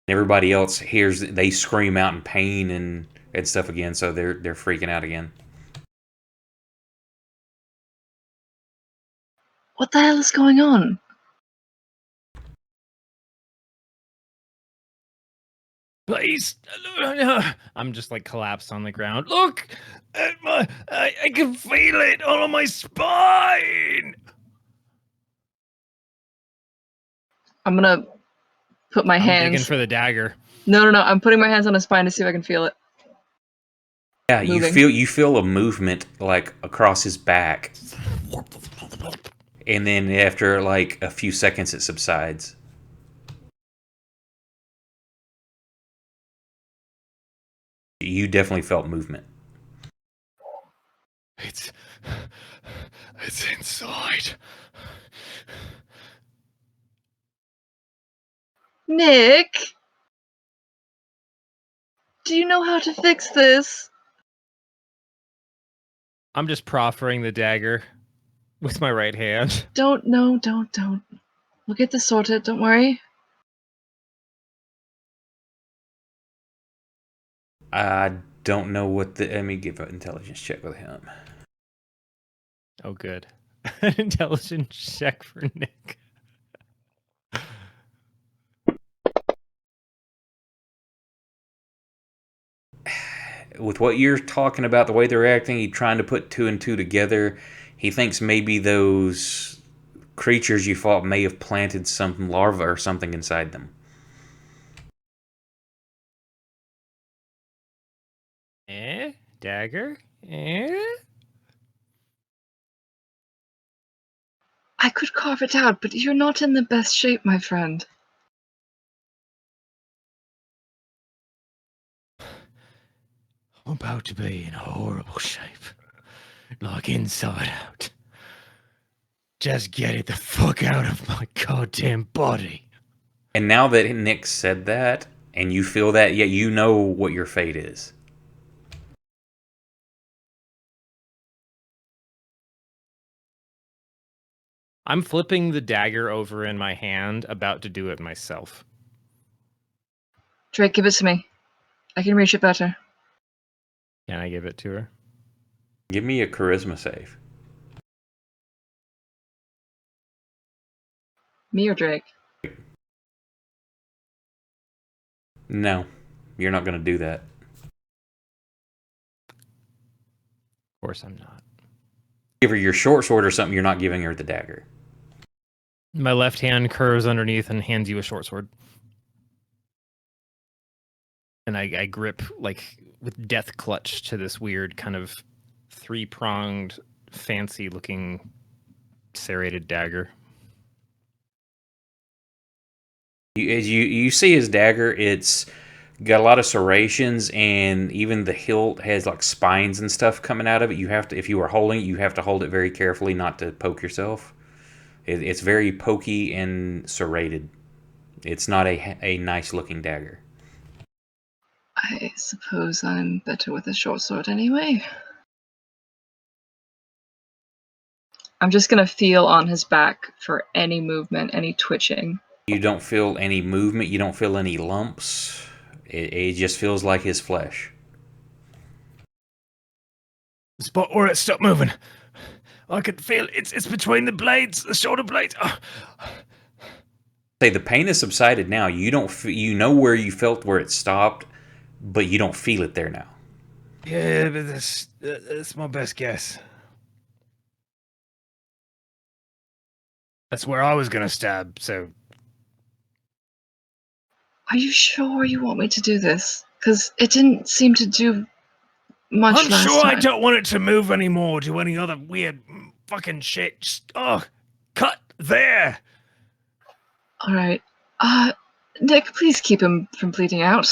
Everybody else hears, they scream out in pain and stuff again, so they're freaking out again. What the hell is going on? Please. I'm just like collapsed on the ground. Look at I can feel it all on my spine. I'm gonna put my I'm digging hands. for the dagger. No. I'm putting my hands on his spine to see if I can feel it. Yeah, Moving. you feel a movement like across his back, and then after like a few seconds, it subsides. You definitely felt movement. It's inside. Nick! Do you know how to fix this? I'm just proffering the dagger with my right hand. Don't. We'll get this sorted, don't worry. I don't know what let me give an intelligence check with him. Oh, good. An intelligence check for Nick. With what you're talking about, the way they're acting, he's trying to put two and two together. He thinks maybe those creatures you fought may have planted some larva or something inside them. Dagger? I could carve it out, but you're not in the best shape, my friend. I'm about to be in a horrible shape. Like inside out. Just get it the fuck out of my goddamn body. And now that Nick said that, and you feel that, yet you know what your fate is. I'm flipping the dagger over in my hand, about to do it myself. Drake, give it to me. I can reach it better. Can I give it to her? Give me a charisma save. Me or Drake? No, you're not going to do that. Of course I'm not. Give her your short sword or something, you're not giving her the dagger. My left hand curves underneath and hands you a short sword. And I grip, like, with death clutch to this weird kind of three-pronged, fancy-looking serrated dagger. You see his dagger, it's got a lot of serrations, and even the hilt has like spines and stuff coming out of it. You have to, if you are holding it, you have to hold it very carefully not to poke yourself. It's very pokey and serrated. It's not a nice looking dagger. I suppose I'm better with a short sword anyway. I'm just gonna feel on his back for any movement, any twitching. You don't feel any movement. You don't feel any lumps. It just feels like his flesh. The spot where it stopped moving. I can feel it's between the blades, the shoulder blades. Oh. Say the pain has subsided now. You don't. You know where you felt where it stopped, but you don't feel it there now. Yeah, but that's my best guess. That's where I was gonna stab, so... Are you sure you want me to do this? Because it didn't seem to do much I'm last sure time. I don't want it to move anymore, do any other weird fucking shit. Just, cut there! Alright. Nick, please keep him from bleeding out.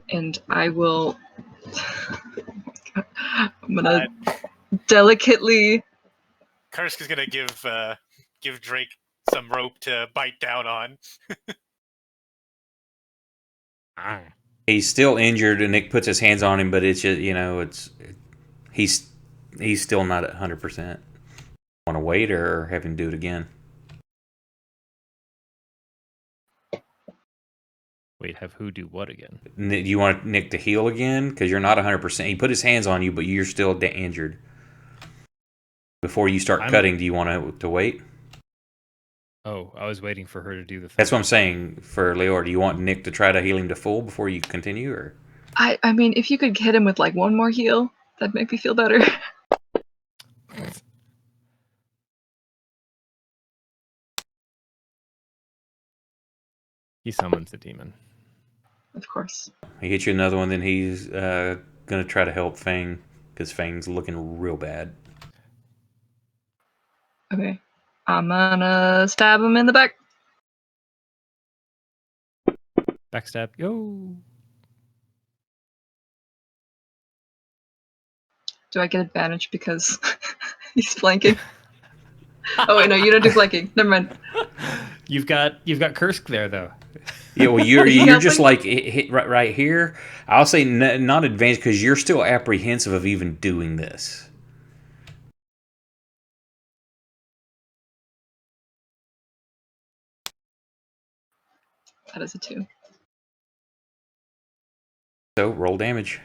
And I will... I'm gonna delicately... Kursk is gonna give Drake some rope to bite down on. He's still injured, and Nick puts his hands on him, but it's just, he's still not at 100%. Want to wait or have him do it again? Wait, have who do what again? Do you want Nick to heal again? Because you're not 100%. He put his hands on you, but you're still injured. Before you start cutting, do you want to wait? Oh, I was waiting for her to do the thing. That's what I'm saying for Leor. Do you want Nick to try to heal him to full before you continue, or? I mean, if you could hit him with like one more heal, that'd make me feel better. He summons the demon. Of course. He hits you another one, then he's gonna try to help Fang, because Fang's looking real bad. Okay. I'm gonna stab him in the back. Backstab. Yo! Do I get advantage because he's flanking? Oh wait, no, you don't do flanking. Never mind. You've got Kursk there, though. Yeah, well, you you're just helping? like hit right here. I'll say not advanced because you're still apprehensive of even doing this. That is a 2. So roll damage.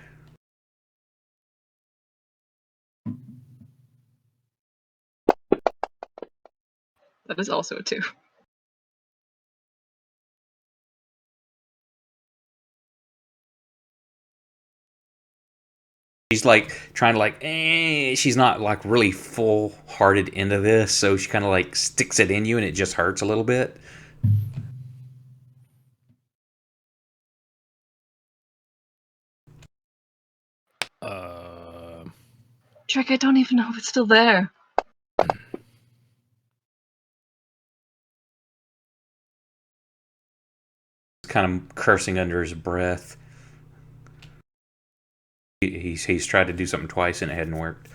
That is also a 2. She's like trying to she's not like really full hearted into this, so she kind of like sticks it in you and it just hurts a little bit. Drake, I don't even know if it's still there. Kind of cursing under his breath. He's tried to do something twice and it hadn't worked.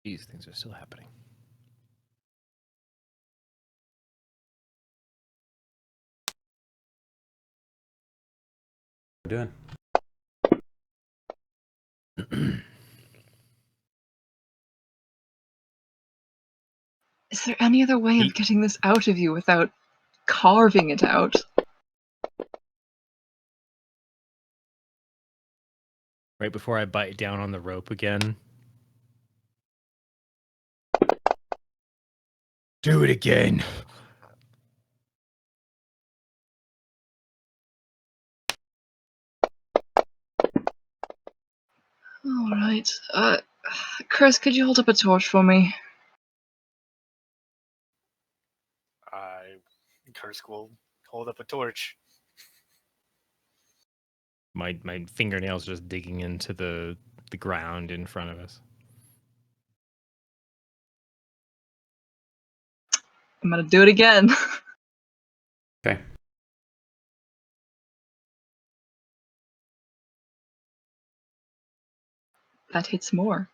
These things are still happening. Doing? Is there any other way of getting this out of you without carving it out? Right before I bite down on the rope again. Do it again. All right. Chris, could you hold up a torch for me? Kursk will hold up a torch. My fingernails just digging into the ground in front of us. I'm gonna do it again. Okay. That hits more.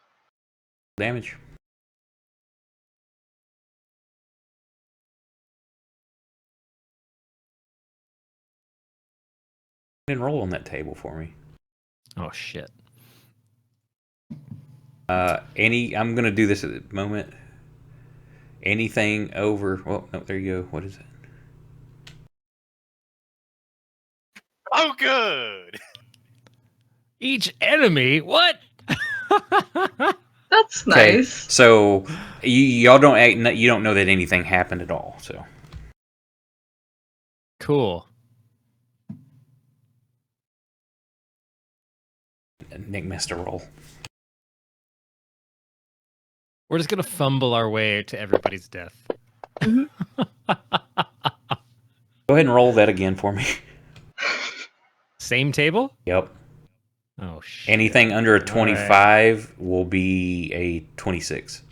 Damage. Didn't roll on that table for me. Oh shit. I'm gonna do this at the moment. Anything over? Well, no, there you go. What is it? Oh, good. Each enemy? What? That's Okay, nice. so y'all you don't know that anything happened at all. So Cool. Nick missed a roll. We're just gonna fumble our way to everybody's death. Mhm. Go ahead and roll that again for me. Same table? Yep. Oh shit. Anything under a All 25 will be a 26.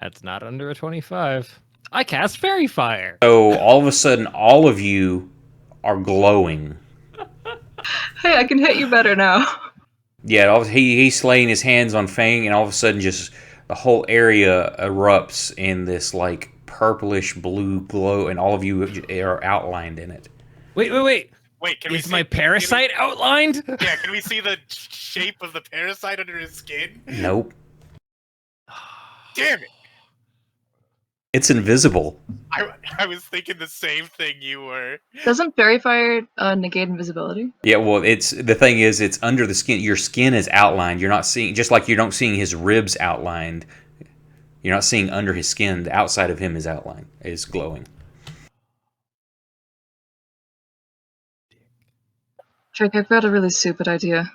That's not under a 25. I cast Fairy Fire. So all of a sudden, all of you are glowing. Hey, I can hit you better now. Yeah, he's laying his hands on Fang, and all of a sudden, just the whole area erupts in this like purplish blue glow, and all of you are outlined in it. Wait. Wait, can we Is see my parasite outlined? Yeah, can we see the shape of the parasite under his skin? Nope, Damn it! it's invisible. I was thinking the same thing you were. Doesn't Fairy Fire negate invisibility? Yeah, well, the thing is, it's under the skin. Your skin is outlined. You're not seeing, just like you don't seeing his ribs outlined. You're not seeing under his skin. The outside of him is outlined, is glowing. Drake, I've got a really stupid idea.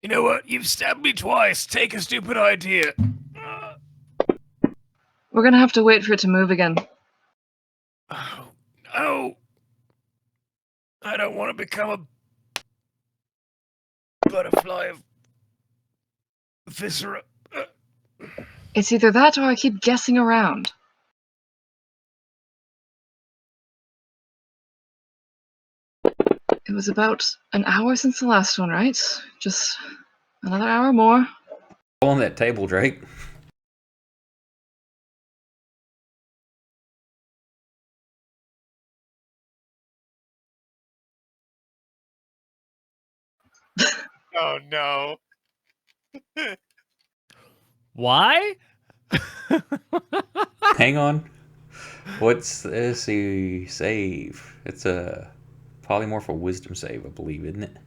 You know what? You've stabbed me twice. Take a stupid idea. We're gonna have to wait for it to move again. Oh, no. I don't want to become a butterfly of viscera. It's either that or I keep guessing around. It was about an hour since the last one, right? Just another hour more. Roll on that table, Drake. Oh no. Why? Hang on. What's this? Save. It's a polymorph wisdom save, I believe, isn't it?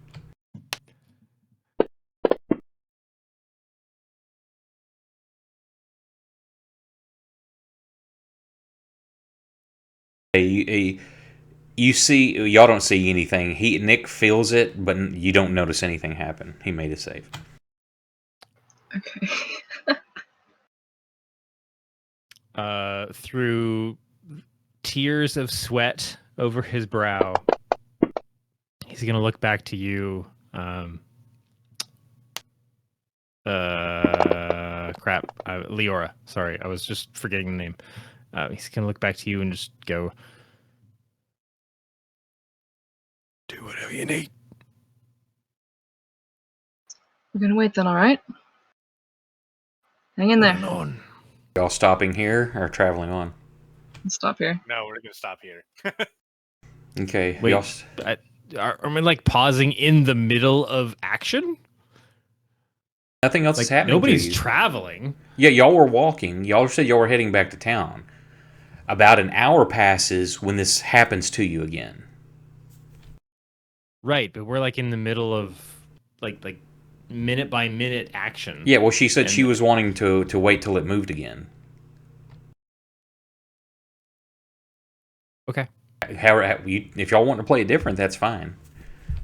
You see, y'all don't see anything. Nick feels it, but you don't notice anything happen. He made a save. Okay. Through tears of sweat over his brow, he's gonna look back to you. Crap. Leora. Sorry, I was just forgetting the name. He's gonna look back to you and just go, "Do whatever you need." We're gonna wait then, alright? Hang in there. On. Y'all stopping here or traveling on? Let's stop here. No, we're gonna stop here. Okay. Wait, Y'all, are we like pausing in the middle of action? nothing else Like is happening nobody's to you. traveling. Yeah, y'all were walking. Y'all said y'all were heading back to town. About an hour passes when this happens to you again. Right, but we're like in the middle of like minute by minute action. Yeah, well, she said And- she was wanting to wait till it moved again. Okay. If y'all want to play it different, that's fine.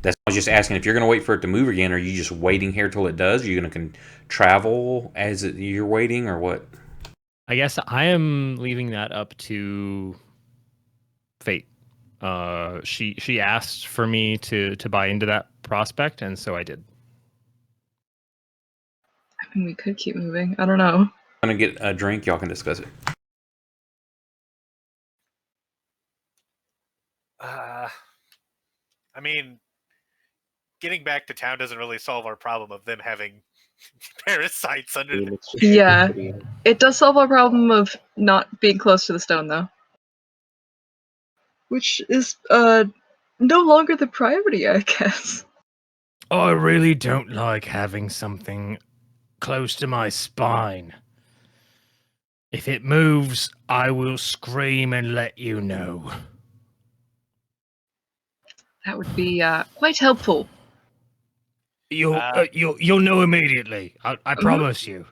I was just asking if you're going to wait for it to move again. Are you just waiting here till it does? Are you going to travel as you're waiting, or what? I guess I am leaving that up to fate. She asked for me to buy into that prospect, and so I did. I mean, we could keep moving. I don't know. I'm going to get a drink. Y'all can discuss it. I mean, getting back to town doesn't really solve our problem of them having parasites under the... Yeah. It does solve our problem of not being close to the stone, though. Which is, no longer the priority, I guess. I really don't like having something close to my spine. If it moves, I will scream and let you know. That would be, quite helpful. You'll know immediately. I promise you.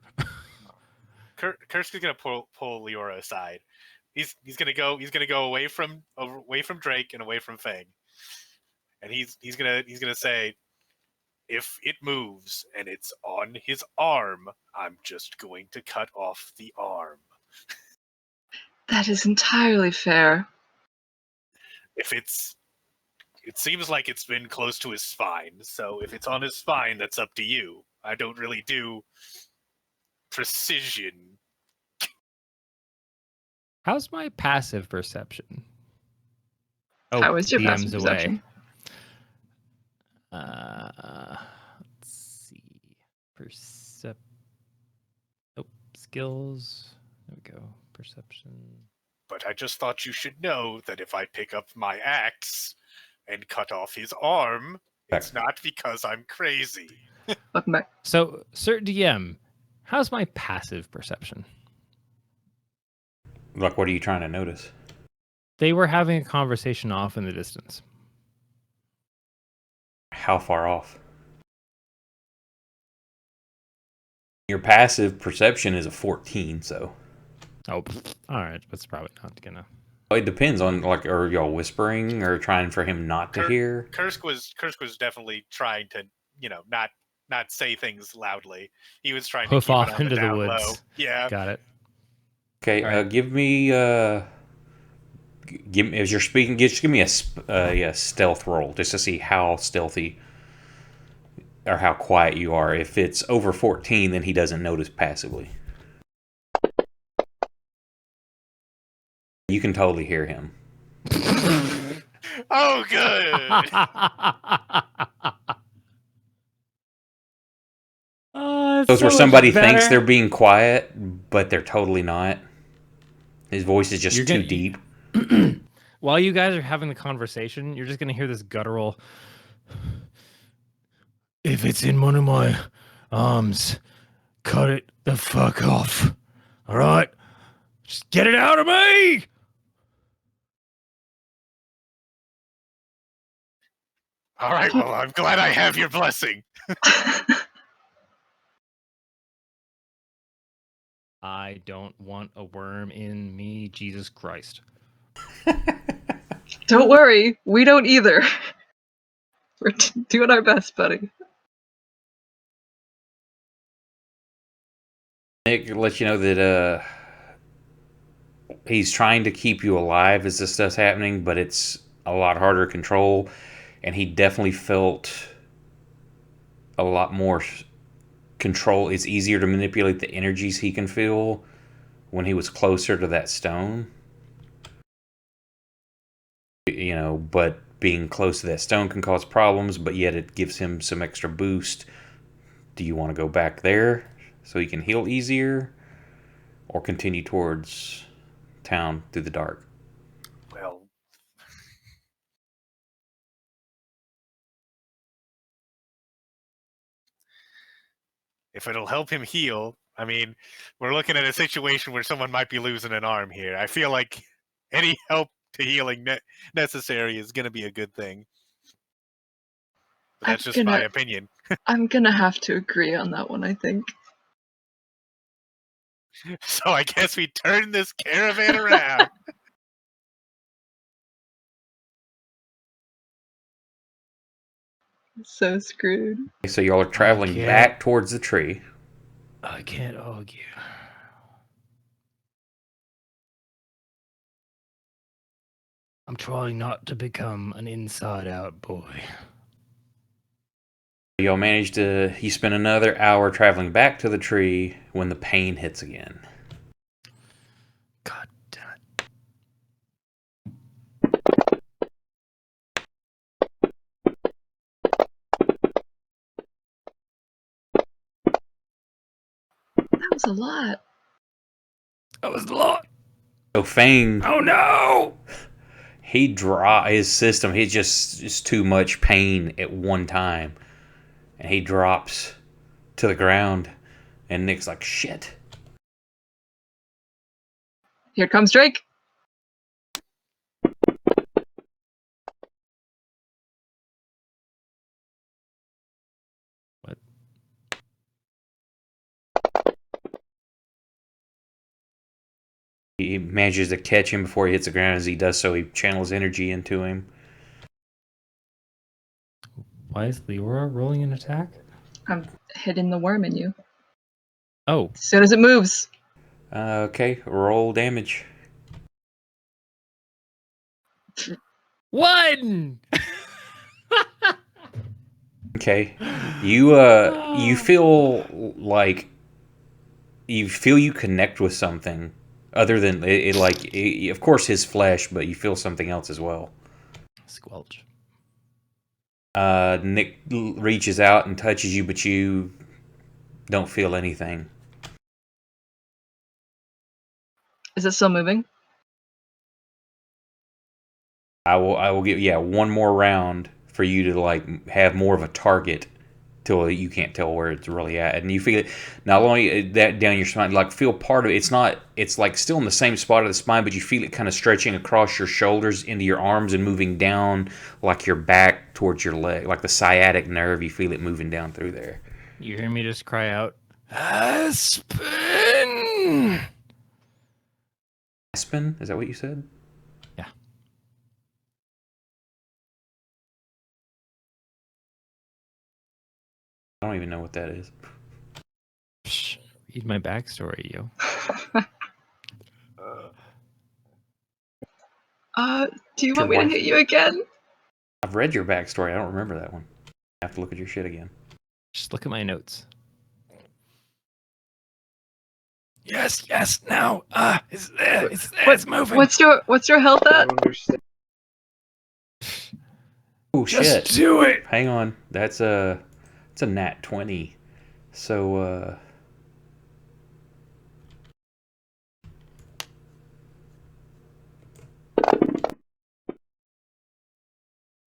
Kursk is gonna pull Leora aside. He's gonna go away from Drake and away from Fang, and he's gonna say, if it moves and it's on his arm, I'm just going to cut off the arm. That is entirely fair. If it seems like it's been close to his spine, so if it's on his spine, that's up to you. I don't really do precision. How's my passive perception? Oh, How is your DM's passive away. perception? Let's see. Skills. There we go. Perception. But I just thought you should know that if I pick up my axe and cut off his arm, it's not because I'm crazy. Welcome back. So, Sir DM, how's my passive perception? Like, what are you trying to notice? They were having a conversation off in the distance. How far off? Your passive perception is a 14, so Oh, all right. That's probably not gonna. it depends on, like, are y'all whispering or trying for him not to hear? Kursk was definitely trying to, not say things loudly. He was trying to Hoof keep it off on into the down woods. low. Yeah. Got it. Okay, All right. give me as you're speaking, just give me a stealth roll just to see how stealthy or how quiet you are. If it's over 14, then he doesn't notice passively. You can totally hear him. Oh, good. Those where somebody thinks they're being quiet, but they're totally not. His voice is just too deep. While you guys are having the conversation, you're just gonna hear this guttural. If it's in one of my arms, cut it the fuck off. All right, just get it out of me. All right, well, I'm glad I have your blessing. I don't want a worm in me, Jesus Christ. Don't worry, we don't either. We're doing our best, buddy. Nick lets you know that he's trying to keep you alive as this stuff's happening, but it's a lot harder to control, and he definitely felt a lot more control. It's easier to manipulate the energies he can feel when he was closer to that stone. But being close to that stone can cause problems, but yet it gives him some extra boost Do you want to go back there so you can heal easier, or continue towards town through the dark? Well, if it'll help him heal, I mean, we're looking at a situation where someone might be losing an arm here. I feel like any help to healing necessary is going to be a good thing. But that's just my opinion. I'm gonna have to agree on that one, I think. So I guess we turn this caravan around. So screwed. So y'all are traveling Okay. back towards the tree. I can't argue. I'm trying not to become an inside-out boy. Y'all manage to. You spend another hour traveling back to the tree when the pain hits again. God damn it. That was a lot. That was a lot. So Fang, Oh no! his system. He just too much pain at one time, and he drops to the ground. And Nick's like, "Shit." Here comes Drake. What? He manages to catch him before he hits the ground. As he does so, he channels energy into him. Why is Leora rolling an attack? I'm hitting the worm in you. Oh. As soon as it moves. Okay, roll damage. 1! Okay, you feel like you connect with something other than of course his flesh, but you feel something else as well. Squelch. Nick reaches out and touches you, but you don't feel anything. Is it still moving? I will give one more round for you to like have more of a target till you can't tell where it's really at, and you feel it not only that down your spine, like feel part of it. It's like still in the same spot of the spine, but you feel it kind of stretching across your shoulders into your arms and moving down like your back towards your leg, like the sciatic nerve. You feel it moving down through there. You hear me just cry out, Aspen! Aspen, is that what you said? Yeah. I don't even know what that is. Psh, read my backstory, yo. Do you want me to hit you again? I've read your backstory. I don't remember that one. I have to look at your shit again. Just look at my notes. Yes, now. It's there. It's there. It's moving. What's your health at? Oh shit! Just do it. Hang on. It's a nat 20. So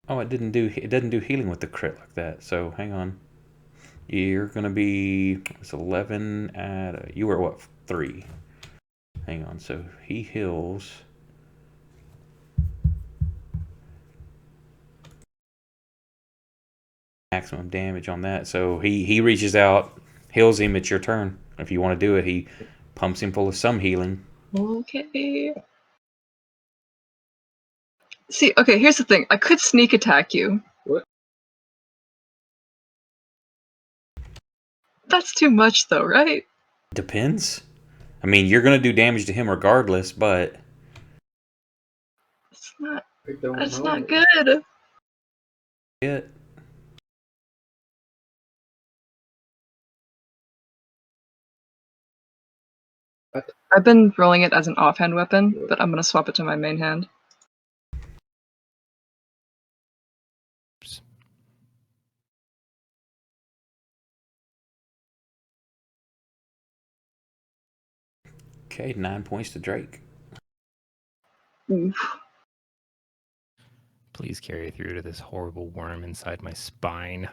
oh, it doesn't do healing with the crit like that. So hang on. You're gonna be it's 11 at you were what 3. Hang on. So he heals. Maximum damage on that. So he reaches out, heals him. It's your turn. If you want to do it, he pumps him full of some healing. Okay. See, okay, here's the thing. I could sneak attack you. What? That's too much though, right? Depends. I mean, you're gonna do damage to him regardless, but That's not good. it. I've been rolling it as an offhand weapon, but I'm gonna swap it to my main hand. Okay, 9 points to Drake. Oof. Please carry through to this horrible worm inside my spine.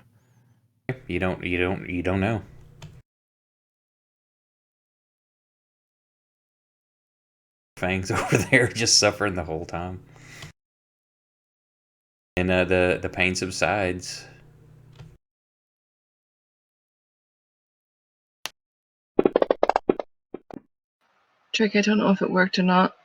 You don't know. Fang's over there just suffering the whole time. And the pain subsides. Drake, I don't know if it worked or not.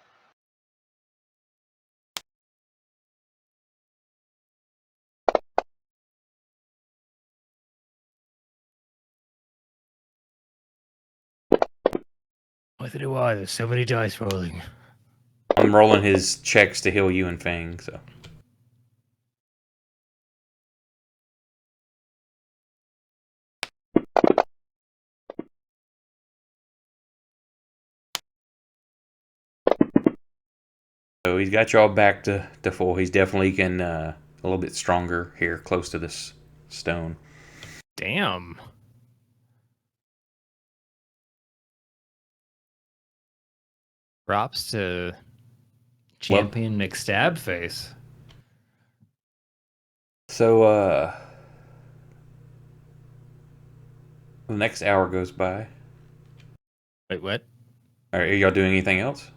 Neither do I. There's so many dice rolling. I'm rolling his checks to heal you and Fang, so. So he's got y'all back to full. He's definitely getting a little bit stronger here, close to this stone. Damn. Props to Champion McStabface. So, the next hour goes by. Wait, what? Are y'all doing anything else?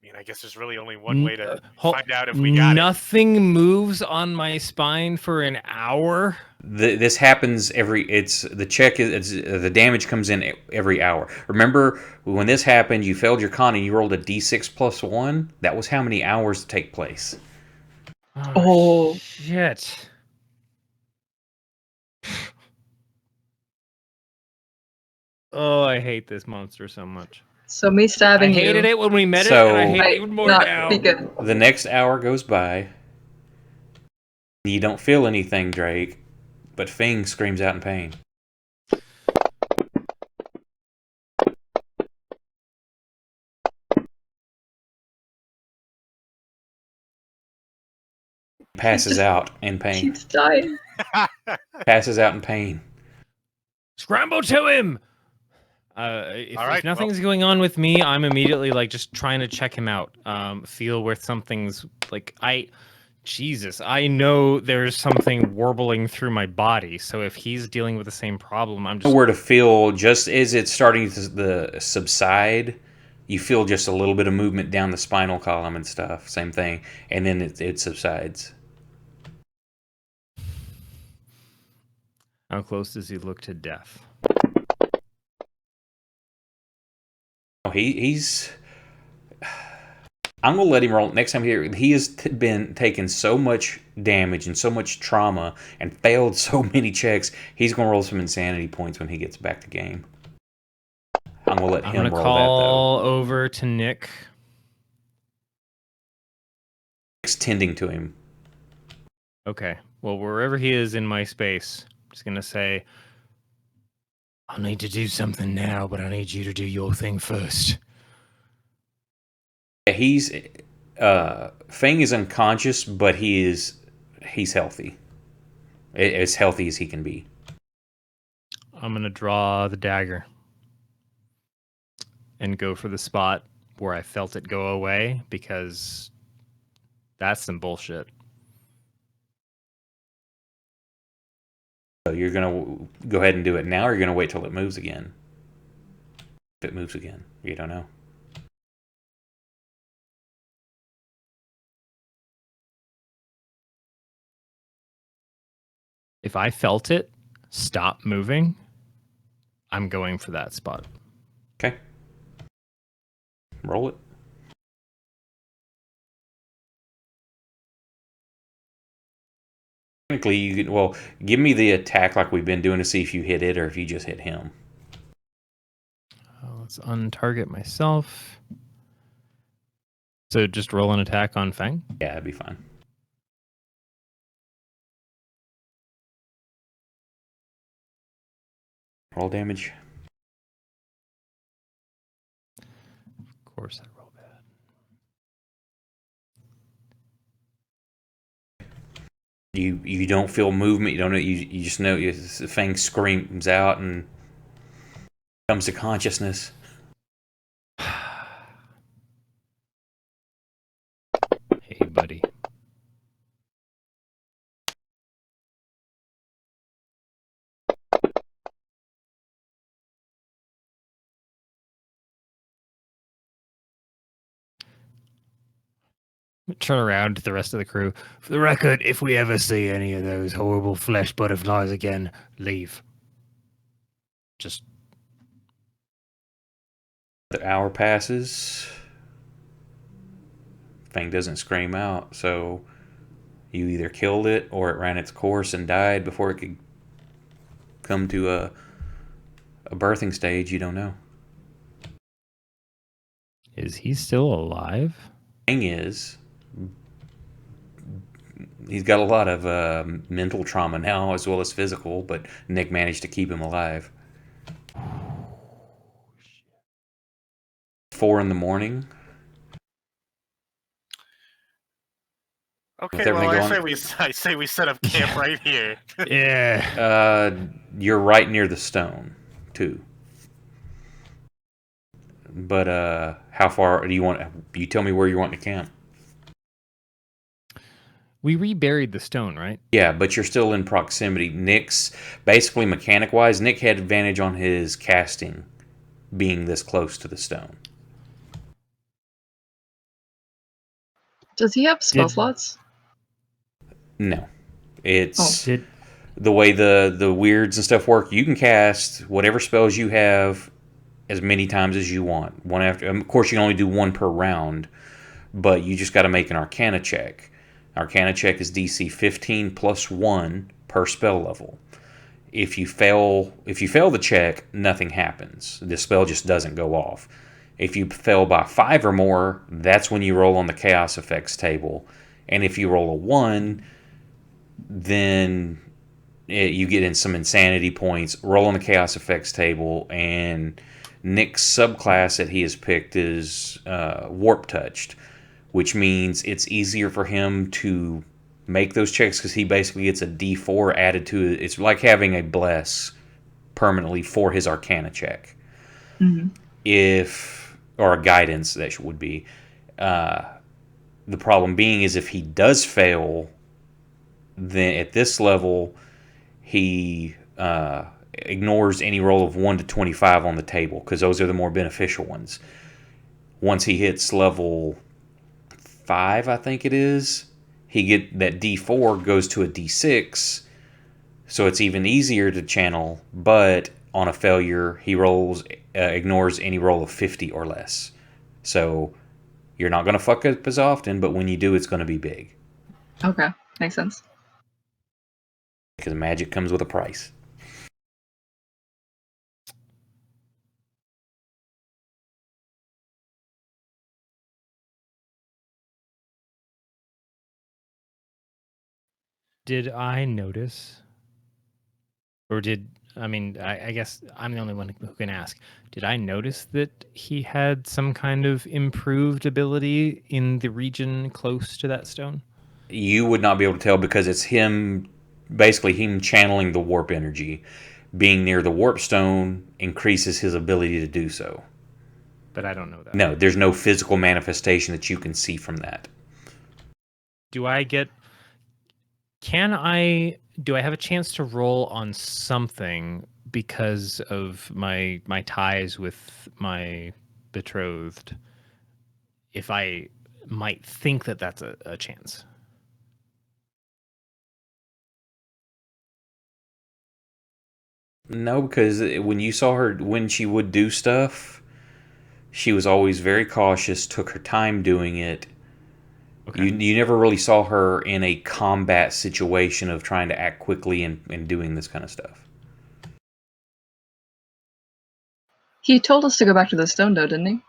I mean, I guess there's really only one way to Ho- find out if we got it. Nothing moves on my spine for an hour. This happens the damage comes in every hour. Remember when this happened, you failed your con and you rolled a d6 plus 1? That was how many hours to take place. Oh. Shit. Oh, I hate this monster so much. So me I stabbing you. hated it when we met So- it, and I hate it Might even more not now. be good. The next hour goes by. You don't feel anything, Drake, but Fing screams out in pain. Passes just out in pain. Keeps dying. Passes out in pain. Scramble to him! If, All right, if nothing's going on with me, I'm immediately like just trying to check him out. Feel where something's like Jesus, I know there's something warbling through my body. So if he's dealing with the same problem, I'm just Where to feel just as it's starting to subside, you feel just a little bit of movement down the spinal column and stuff. Same thing, and then it subsides. How close does he look to death? Oh, he's. I'm gonna let him roll next time here. He has been taking so much damage and so much trauma and failed so many checks. He's gonna roll some insanity points when he gets back to game. I'm gonna let I'm him gonna roll call over to Nick. that though. Nick's tending to him. Okay. Well, wherever he is in my space, I'm just gonna say, I'll need to do something now, but I need you to do your thing first. He's Fang is unconscious, but he's healthy. As healthy as he can be. I'm gonna draw the dagger and go for the spot where I felt it go away, because that's some bullshit. So you're gonna go ahead and do it now, or you're gonna wait till it moves again? If it moves again, you don't know. If I felt it stop moving, I'm going for that spot. Okay. Roll it. Technically, you could, well, give me the attack like we've been doing to see if you hit it or if you just hit him. Let's untarget myself. So just roll an attack on Fang. Yeah, that'd be fine. Roll damage. Of course, I roll bad. You don't feel movement. You don't know. You just know the Fang screams out and Comes to consciousness. Hey, buddy. Turn around to the rest of the crew. For the record, if we ever see any of those horrible flesh butterflies again, leave. Just The hour passes. Thing doesn't scream out, so you either killed it or it ran its course and died before it could come to a birthing stage. You don't know. is he still alive? Thing is, he's got a lot of mental trauma now as well as physical, but Nick managed to keep him alive. 4 in the morning. Okay, With well, everything I say we set up camp right here. Yeah. You're right near the stone, too. But how far do you want? You tell me where you want to camp. We reburied the stone, right? Yeah, but you're still in proximity. Nick's basically mechanic wise, Nick had advantage on his casting being this close to the stone. Does he have spell Did- slots? No. It's Did the way the weirds and stuff work. You can cast whatever spells you have as many times as you want. One after, of course, you can only do one per round, but you just got to make an Arcana check. Arcana check is DC 15 plus 1 per spell level. If you fail the check, nothing happens. The spell just doesn't go off. If you fail by 5 or more, that's when you roll on the chaos effects table. And if you roll a 1, then you get in some insanity points. Roll on the chaos effects table, and Nick's subclass that he has picked is warp touched, which means it's easier for him to make those checks because he basically gets a D4 added to it. It's like having a bless permanently for his Arcana check. Mm-hmm. Or a guidance, that would be. The problem being is if he does fail, then at this level, he ignores any roll of 1 to 25 on the table because those are the more beneficial ones. Once he hits level 5, I think it is, he get that D4 goes to a D6, so it's even easier to channel. But on a failure, he ignores any roll of 50 or less. So you're not going to fuck up as often, but when you do, it's going to be big Okay, makes sense. because magic comes with a price. Did I notice, or I guess I'm the only one who can ask. Did I notice that he had some kind of improved ability in the region close to that stone? You would not be able to tell because it's him, basically him channeling the warp energy. Being near the warp stone increases his ability to do so. But I don't know that. No, there's no physical manifestation that you can see from that. Do I have a chance to roll on something because of my ties with my betrothed? If I might think that that's a chance. No, because when you saw her, when she would do stuff, she was always very cautious, took her time doing it. Okay. You never really saw her in a combat situation of trying to act quickly and doing this kind of stuff. He told us to go back to the stone, though, didn't he?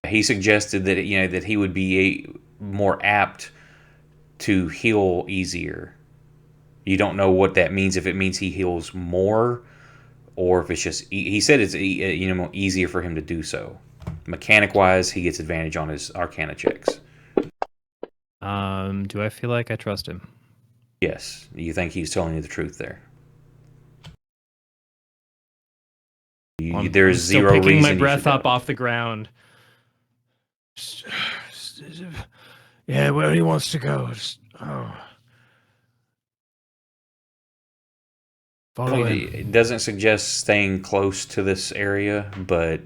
He suggested that that he would be more apt to heal easier. You don't know what that means. If it means he heals more, or if it's just he said it's easier for him to do so. Mechanic wise, he gets advantage on his Arcana checks. Do I feel like I trust him? Yes, you think he's telling you the truth there. I'm There's still zero picking reason my you breath should up doubt off the ground. Yeah, where he wants to go. Follow him. it doesn't suggest staying close to this area, but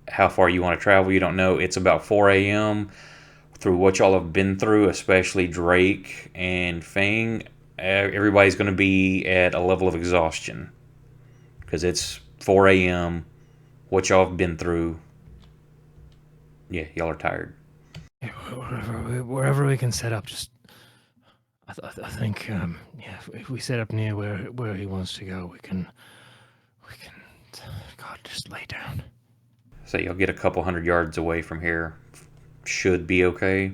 how far you want to travel, you don't know. It's about 4 a.m. Through what y'all have been through, especially Drake and Fang, everybody's going to be at a level of exhaustion because it's 4 a.m. What y'all have been through, yeah, y'all are tired. Yeah, wherever we can set up, just I think yeah, if we set up near where he wants to go, we can God, just lay down. So you'll get a couple hundred yards away from here. Should be okay.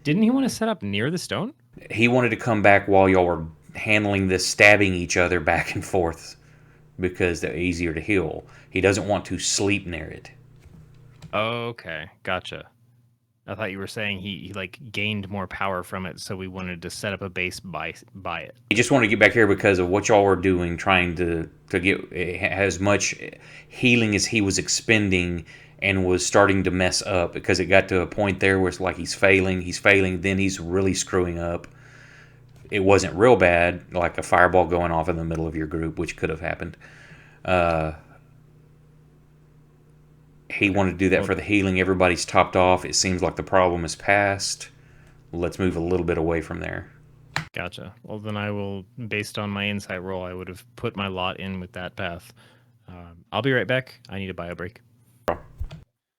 Didn't he want to set up near the stone? He wanted to come back while y'all were handling this, stabbing each other back and forth because they're easier to heal. He doesn't want to sleep near it. Okay, gotcha. I thought you were saying he like gained more power from it, so we wanted to set up a base by it. He just wanted to get back here because of what y'all were doing, trying to get as much healing as he was expending, and was starting to mess up because it got to a point there where it's like he's failing, then he's really screwing up. It wasn't real bad, like a fireball going off in the middle of your group, which could have happened. He wanted to do that for the healing. Everybody's topped off. It seems like the problem is past. Let's move a little bit away from there. Gotcha. Well, then I will, based on my insight roll, I would have put my lot in with that path. I'll be right back. I need a bio break.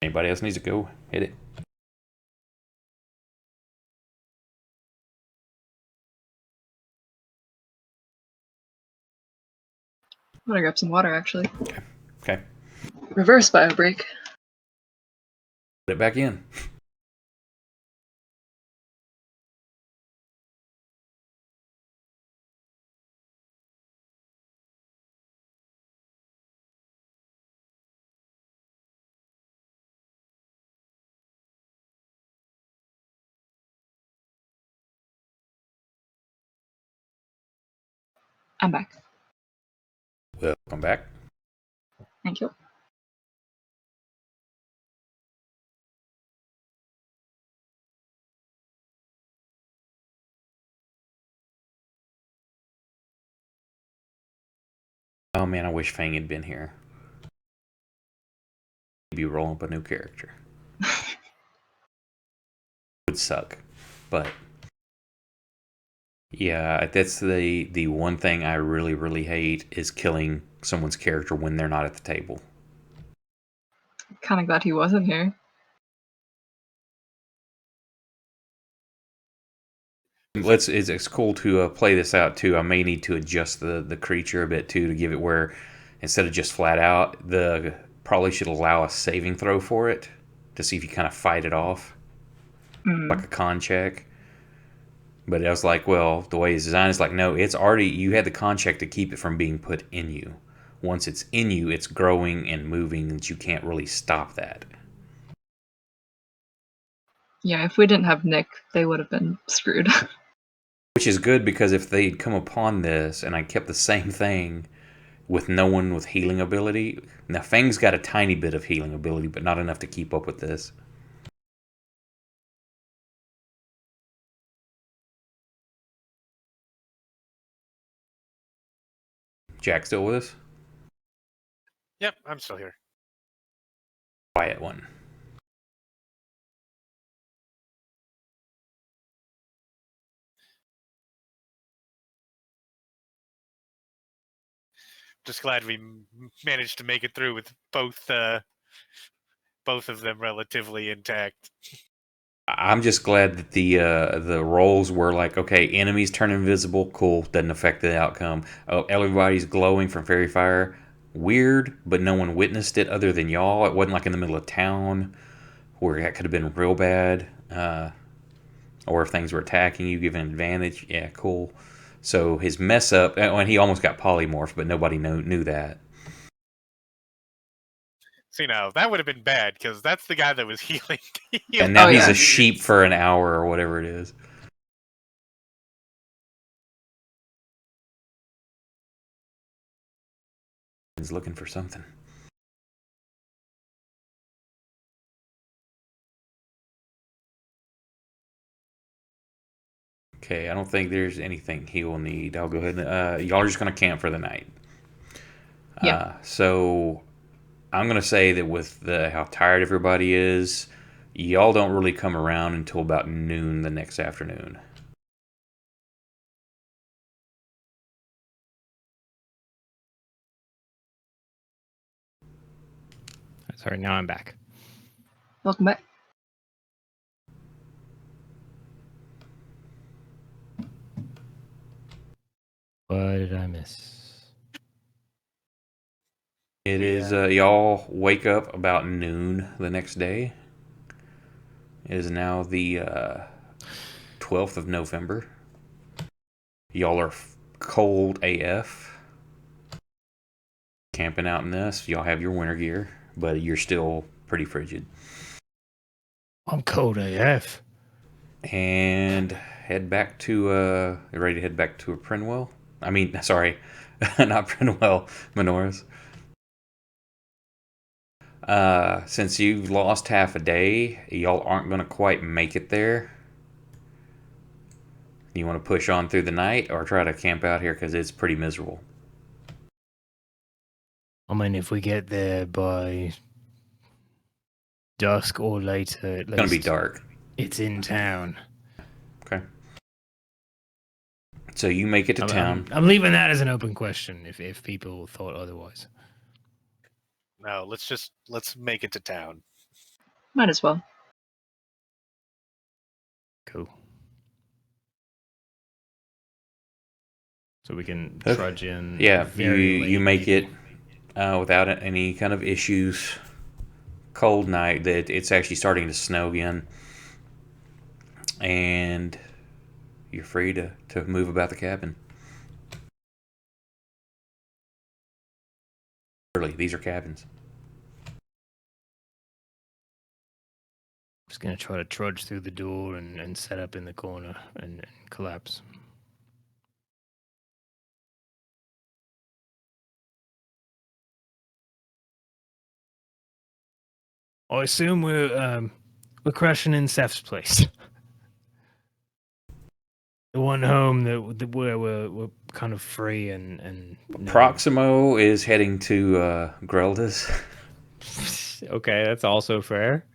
Anybody else needs to go? Hit it. I'm gonna grab some water, actually. Okay. Reverse bio break. Put it back in. I'm back. Welcome back. Thank you. Oh man, I wish Fang had been here. He'd be rolling up a new character. Would suck, but yeah, that's the one thing I really hate is killing someone's character when they're not at the table. Kind of glad he wasn't here. It's cool to play this out too. I may need to adjust the creature a bit too to give it where instead of just flat out, the probably should allow a saving throw for it to see if you kind of fight it off, like a con check. But I was like, well, the way it's designed is like, no, it's already, you had the con check to keep it from being put in you. Once it's in you, it's growing and moving, and you can't really stop that. Yeah, if we didn't have Nick, they would have been screwed. Which is good because if they'd come upon this and I kept the same thing with no one with healing ability, now Fang's got a tiny bit of healing ability, but not enough to keep up with this. Jack still with us? Yep, I'm still here. Quiet one. Just glad we managed to make it through with both of them relatively intact. I'm just glad that the rolls were like, okay, enemies turn invisible, cool, doesn't affect the outcome. Oh, everybody's glowing from fairy fire, weird, but no one witnessed it other than y'all. It wasn't like in the middle of town where that could have been real bad, or if things were attacking you, giving advantage. Yeah, cool. So his mess up, and he almost got polymorphed, but nobody knew that. See, now that would have been bad because that's the guy that was healing. And now he's yeah. a sheep for an hour or whatever it is. He's looking for something. Okay, I don't think there's anything he will need. I'll go ahead and y'all are just gonna camp for the night. Yeah. So I'm gonna say that with how tired everybody is, y'all don't really come around until about noon the next afternoon. Sorry, now I'm back. Welcome back. What did I miss? It is y'all wake up about noon the next day. It is now the 12th of November. Y'all are cold AF. Camping out in this. Y'all have your winter gear, but you're still pretty frigid. I'm cold AF. And head back to you ready to head back to Prinwell? I mean, sorry, not Prinwell, Menorahs. Since you've lost half a day, y'all aren't going to quite make it there. You want to push on through the night or try to camp out here because it's pretty miserable? I mean, if we get there by dusk or later, at It's going to be least dark. it's in town. Okay. So you make it to town. I'm leaving that as an open question if people thought otherwise. No, let's make it to town. Might as well. Cool. So we can Okay. trudge in. Yeah, very you late, make maybe. it without any kind of issues. Cold night. That it's actually starting to snow again, and you're free to move about the cabin. Really, these are cabins. Just gonna try to trudge through the door and set up in the corner and collapse. I assume we're crashing in Seth's place. The one home where we're kind of free and no. Proximo is heading to Grelda's. Okay, that's also fair.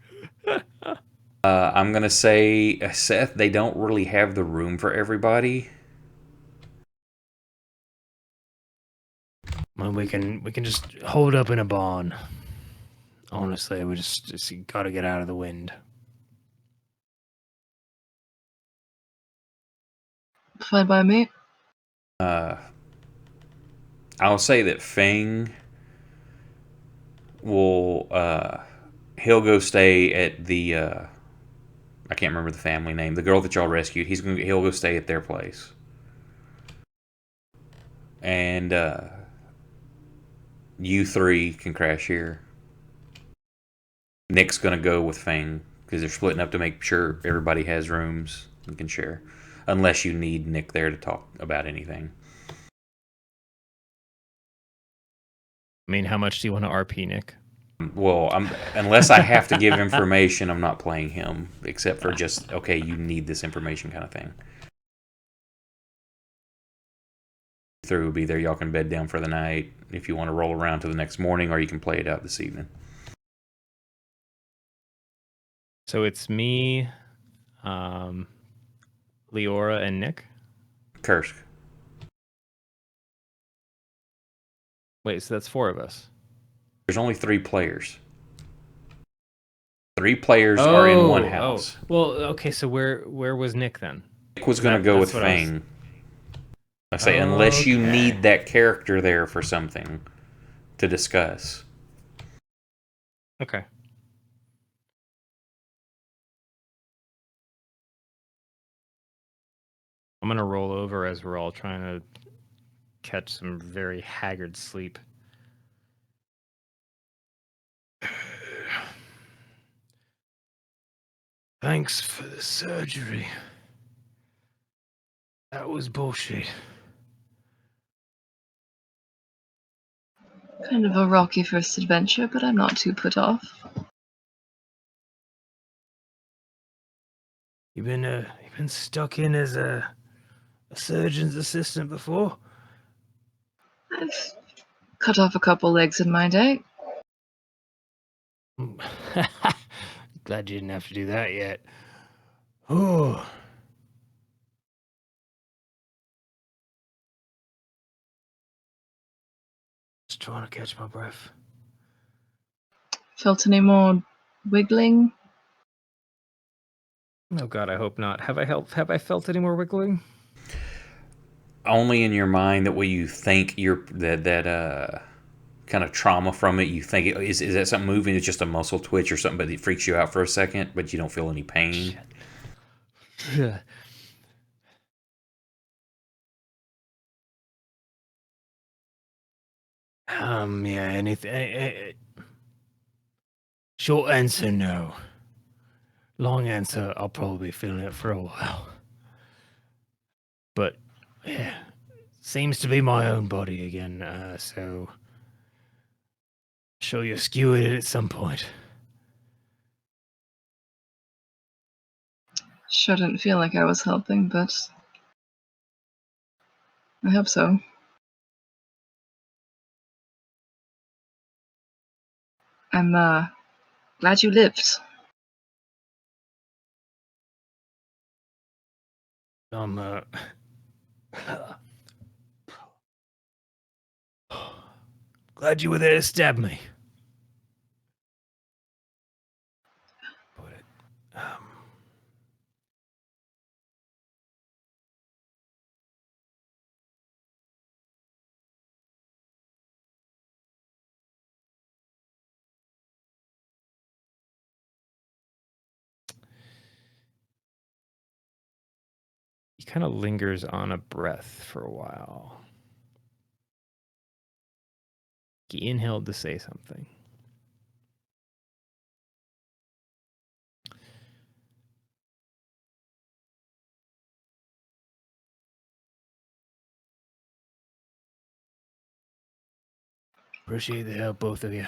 I'm gonna say Seth. They don't really have the room for everybody. Well, we can just hold up in a barn. Honestly, we just gotta get out of the wind. Fine by me. I'll say that Fang will he'll go stay at the I can't remember the family name. The girl that y'all rescued. He'll go stay at their place. And you three can crash here. Nick's gonna go with Fang because they're splitting up to make sure everybody has rooms and can share, unless you need Nick there to talk about anything. I mean, how much do you want to RP, Nick? Well, unless I have to give information, I'm not playing him, except for just, okay, you need this information kind of thing. Through will be there. Y'all can bed down for the night if you want to roll around to the next morning, or you can play it out this evening. So it's me, Leora, and Nick. Kursk. Wait, so that's 4 of us. There's only 3 players. 3 players are in one house. Oh. Well, okay, so where was Nick then? Nick was going to go with Fang. I say, unless you need that character there for something to discuss. Okay. I'm going to roll over as we're all trying to catch some very haggard sleep. Thanks for the surgery. That was bullshit. Kind of a rocky first adventure, but I'm not too put off. You've been stuck in as a surgeon's assistant before? I've cut off a couple legs in my day. Glad you didn't have to do that yet. Oh. Just trying to catch my breath. Felt any more wiggling? Oh God, I hope not. Have I felt any more wiggling? Only in your mind that way you think that kind of trauma from it. You think is that something moving? It's just a muscle twitch or something, but it freaks you out for a second, but you don't feel any pain. Shit. Yeah, anything. Short answer, no. Long answer, I'll probably be feeling it for a while. But, yeah, seems to be my own body again, so... Sure you're skewered at some point. Sure didn't feel like I was helping, but I hope so. I'm glad you lived. I'm, glad you were there to stab me. But, he kind of lingers on a breath for a while. He inhaled to say something. Appreciate the help, both of you.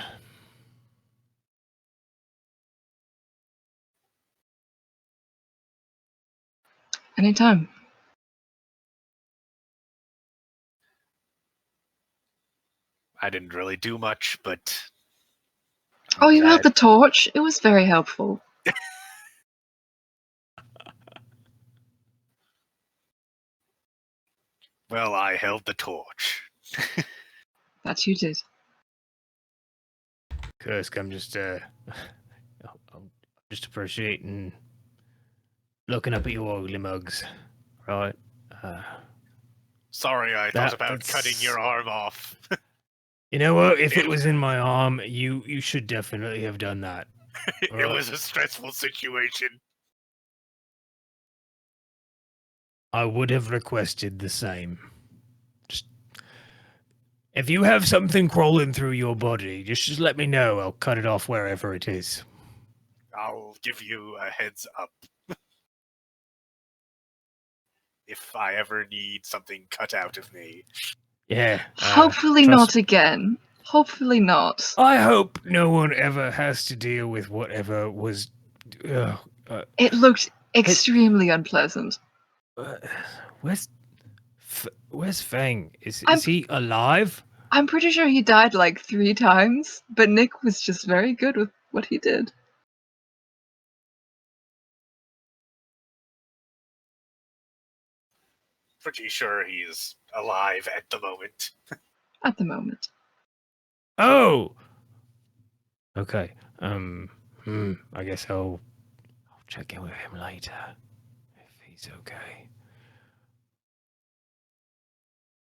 Anytime. I didn't really do much, but Oh, you held glad. the torch? It was very helpful. Well, I held the torch. That you did. Kursk, I'm just appreciating looking up at your ugly mugs, right? Sorry, I thought about cutting your arm off. You know what? If it was in my arm, you should definitely have done that. It was a stressful situation. I would have requested the same. Just if you have something crawling through your body, just let me know. I'll cut it off wherever it is. I'll give you a heads up. If I ever need something cut out of me. Yeah. Hopefully not again. Hopefully not. I hope no one ever has to deal with whatever was. It looked extremely unpleasant. Where's Fang? Is I'm- he alive? I'm pretty sure he died like 3 times, but Nick was just very good with what he did. Pretty sure he's alive at the moment. At the moment. Oh. Okay. I guess I'll check in with him later if he's okay.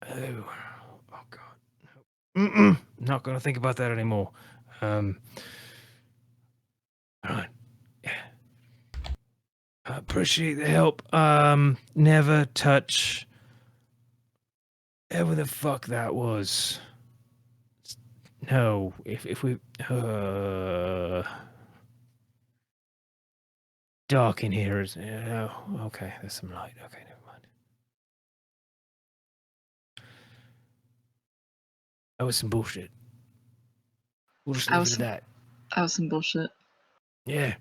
Oh God. Not gonna think about that anymore. All right. Yeah. I appreciate the help. Never touch. Whatever the fuck that was. No, if we dark in here is oh, okay, there's some light. Okay, never mind. That was some bullshit. We'll just I leave it was- at that. That was some bullshit. Yeah.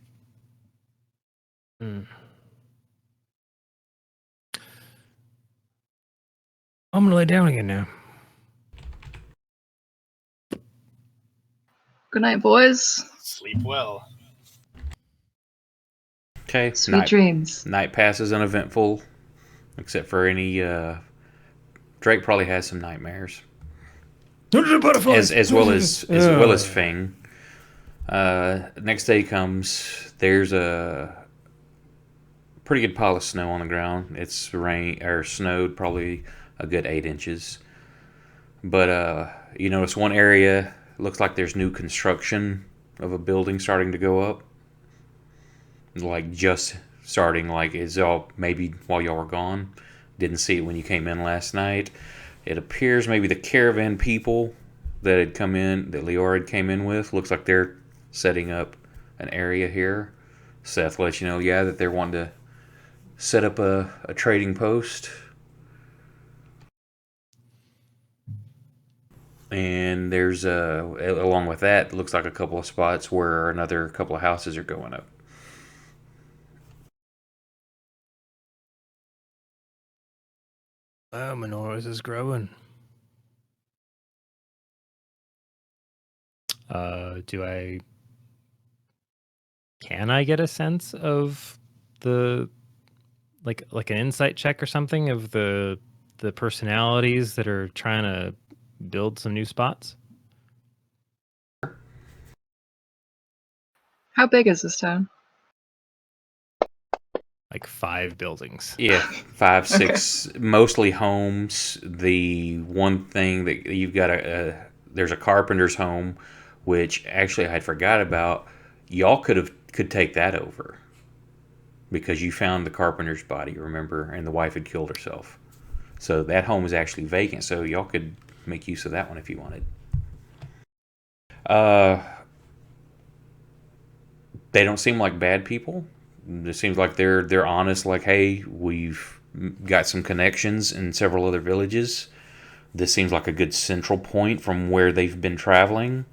Hmm. I'm gonna lay down again now. Good night, boys. Sleep well. Okay. Sweet dreams. Night passes uneventful, except for any. Drake probably has some nightmares, Butterflies. as well as Fing. Next day comes. There's a pretty good pile of snow on the ground. It's snowed probably a good 8 inches. But you notice one area looks like there's new construction of a building starting to go up. Like just starting, like it's all maybe while y'all were gone. Didn't see it when you came in last night. It appears maybe the caravan people that had come in, that Leora had came in with, looks like they're setting up an area here. Seth lets you know, yeah, that they're wanting to set up a trading post. And there's along with that, looks like a couple of spots where another couple of houses are going up. Wow, Menora's is growing. Can I get a sense of the like an insight check or something of the personalities that are trying to build some new spots? How big is this town? Like 5 buildings. Yeah, 5, 6, mostly homes. The one thing that you've got there's a carpenter's home, which actually I had forgot about. Y'all could take that over because you found the carpenter's body, remember, and the wife had killed herself. So that home is actually vacant. So y'all could make use of that one if you wanted. They don't seem like bad people. It seems like they're honest. Like, hey, we've got some connections in several other villages. This seems like a good central point from where they've been traveling.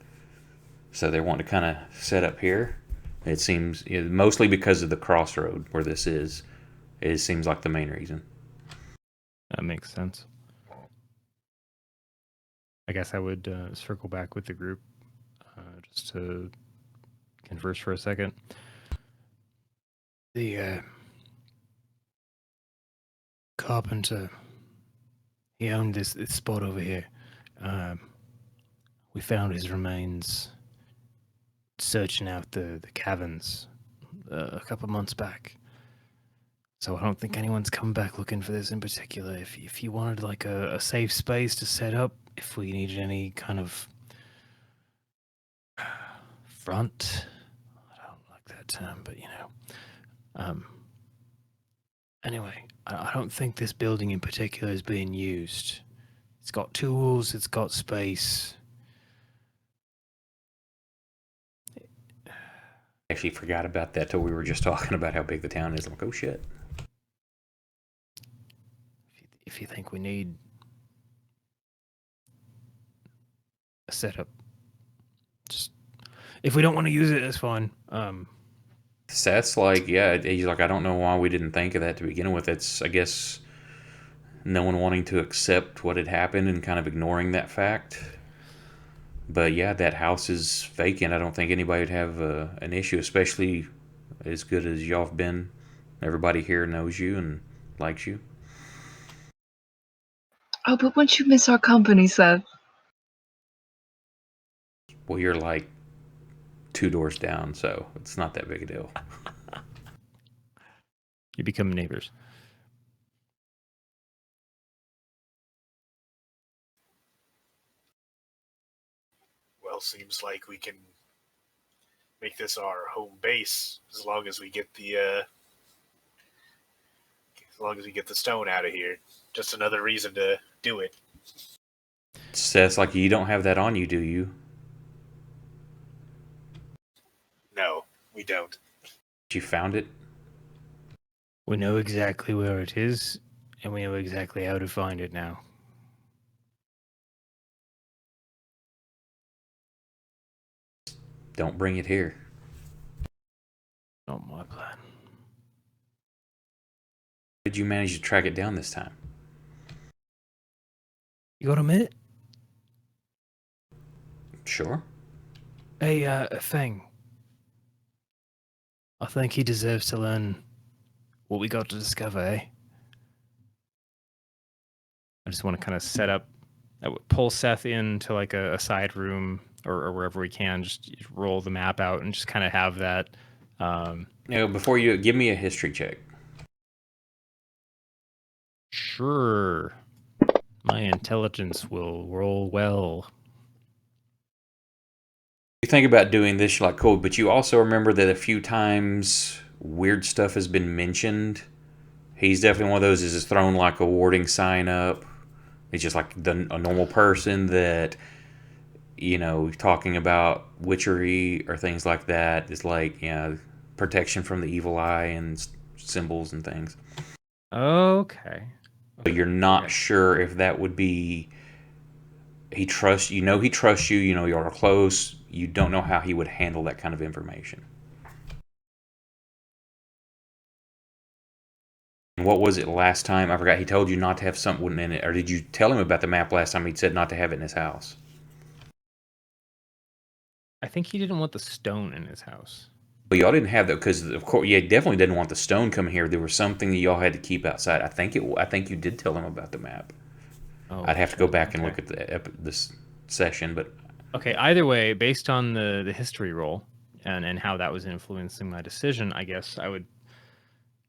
So they want to kind of set up here. It seems mostly because of the crossroad where this is. It seems like the main reason. That makes sense. I guess I would circle back with the group just to converse for a second. The carpenter, he owned this spot over here. We found his remains searching out the caverns a couple months back. So I don't think anyone's come back looking for this in particular. If you wanted like a safe space to set up, if we needed any kind of front, I don't like that term, but you know. Anyway, I don't think this building in particular is being used. It's got tools, it's got space. Actually forgot about that till we were just talking about how big the town is. I'm like, oh shit. If you think we need a setup, just if we don't want to use it, it's fine. Seth's like, yeah, he's like, I don't know why we didn't think of that to begin with. It's, I guess, no one wanting to accept what had happened and kind of ignoring that fact. But yeah, that house is vacant. I don't think anybody would have an issue, especially as good as y'all have been. Everybody here knows you and likes you. Oh, but wouldn't you miss our company, Seth? Well, you're like 2 doors down, so it's not that big a deal. You become neighbors. Well, seems like we can make this our home base as long as we get the stone out of here. Just another reason to do it. Seth's like, you don't have that on you, do you? No, we don't. You found it? We know exactly where it is, and we know exactly how to find it now. Don't bring it here. Not my plan. Did you manage to track it down this time? You got a minute? Sure. Hey, Feng. I think he deserves to learn what we got to discover, eh? I just want to kind of set up, pull Seth into like a side room or wherever we can, just roll the map out and just kind of have that. Before you give me a history check. Sure. My intelligence will roll well. You think about doing this, you're like, cool, but you also remember that a few times weird stuff has been mentioned. He's definitely one of those is thrown like a warning sign up. He's just like a normal person that, talking about witchery or things like that is like, protection from the evil eye and symbols and things. Okay. But you're not sure if that would be he trusts you. He trusts you. You're close. You don't know how he would handle that kind of information. What was it last time? I forgot. He told you not to have something in it, or did you tell him about the map last time? He said not to have it in his house. I think he didn't want the stone in his house. But y'all didn't have that because, of course, you definitely didn't want the stone coming here. There was something that y'all had to keep outside. I think you did tell him about the map. Oh, I'd have to go back and look at this session, but okay. Either way, based on the history roll and how that was influencing my decision, I guess I would.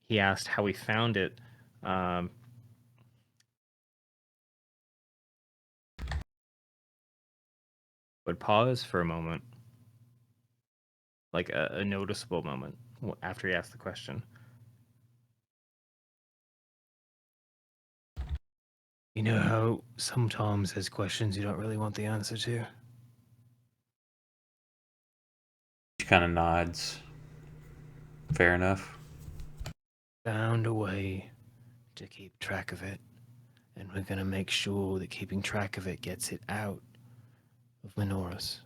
He asked how we found it. Would pause for a moment, like a noticeable moment after he asked the question. You know how sometimes there's questions you don't really want the answer to? he kind of nods. Fair enough. Found a way to keep track of it, and we're gonna make sure that keeping track of it gets it out of Minoris.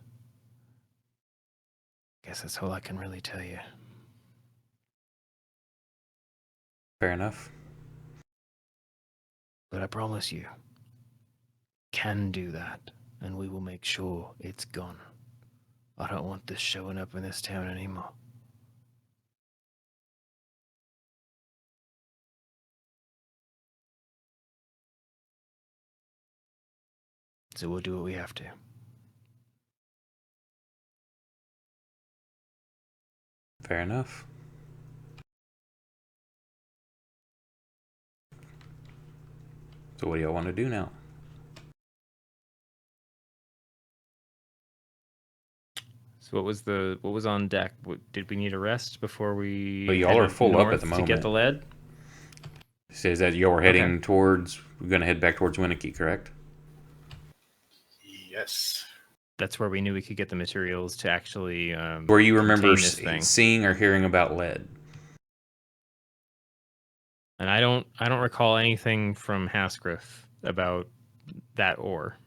Guess that's all I can really tell you. Fair enough. But I promise you, can do that, and we will make sure it's gone. I don't want this showing up in this town anymore. So we'll do what we have to. Fair enough. So what do y'all want to do now? So what was on deck? Did we need a rest before we? Well, y'all are full up at the to get moment. the lead. It says that you're heading towards. We're going to head back towards Winnicky, correct? Yes. That's where we knew we could get the materials to actually. Where you remember contain this thing. seeing or hearing about lead. And I don't recall anything from Hasgriff about that ore.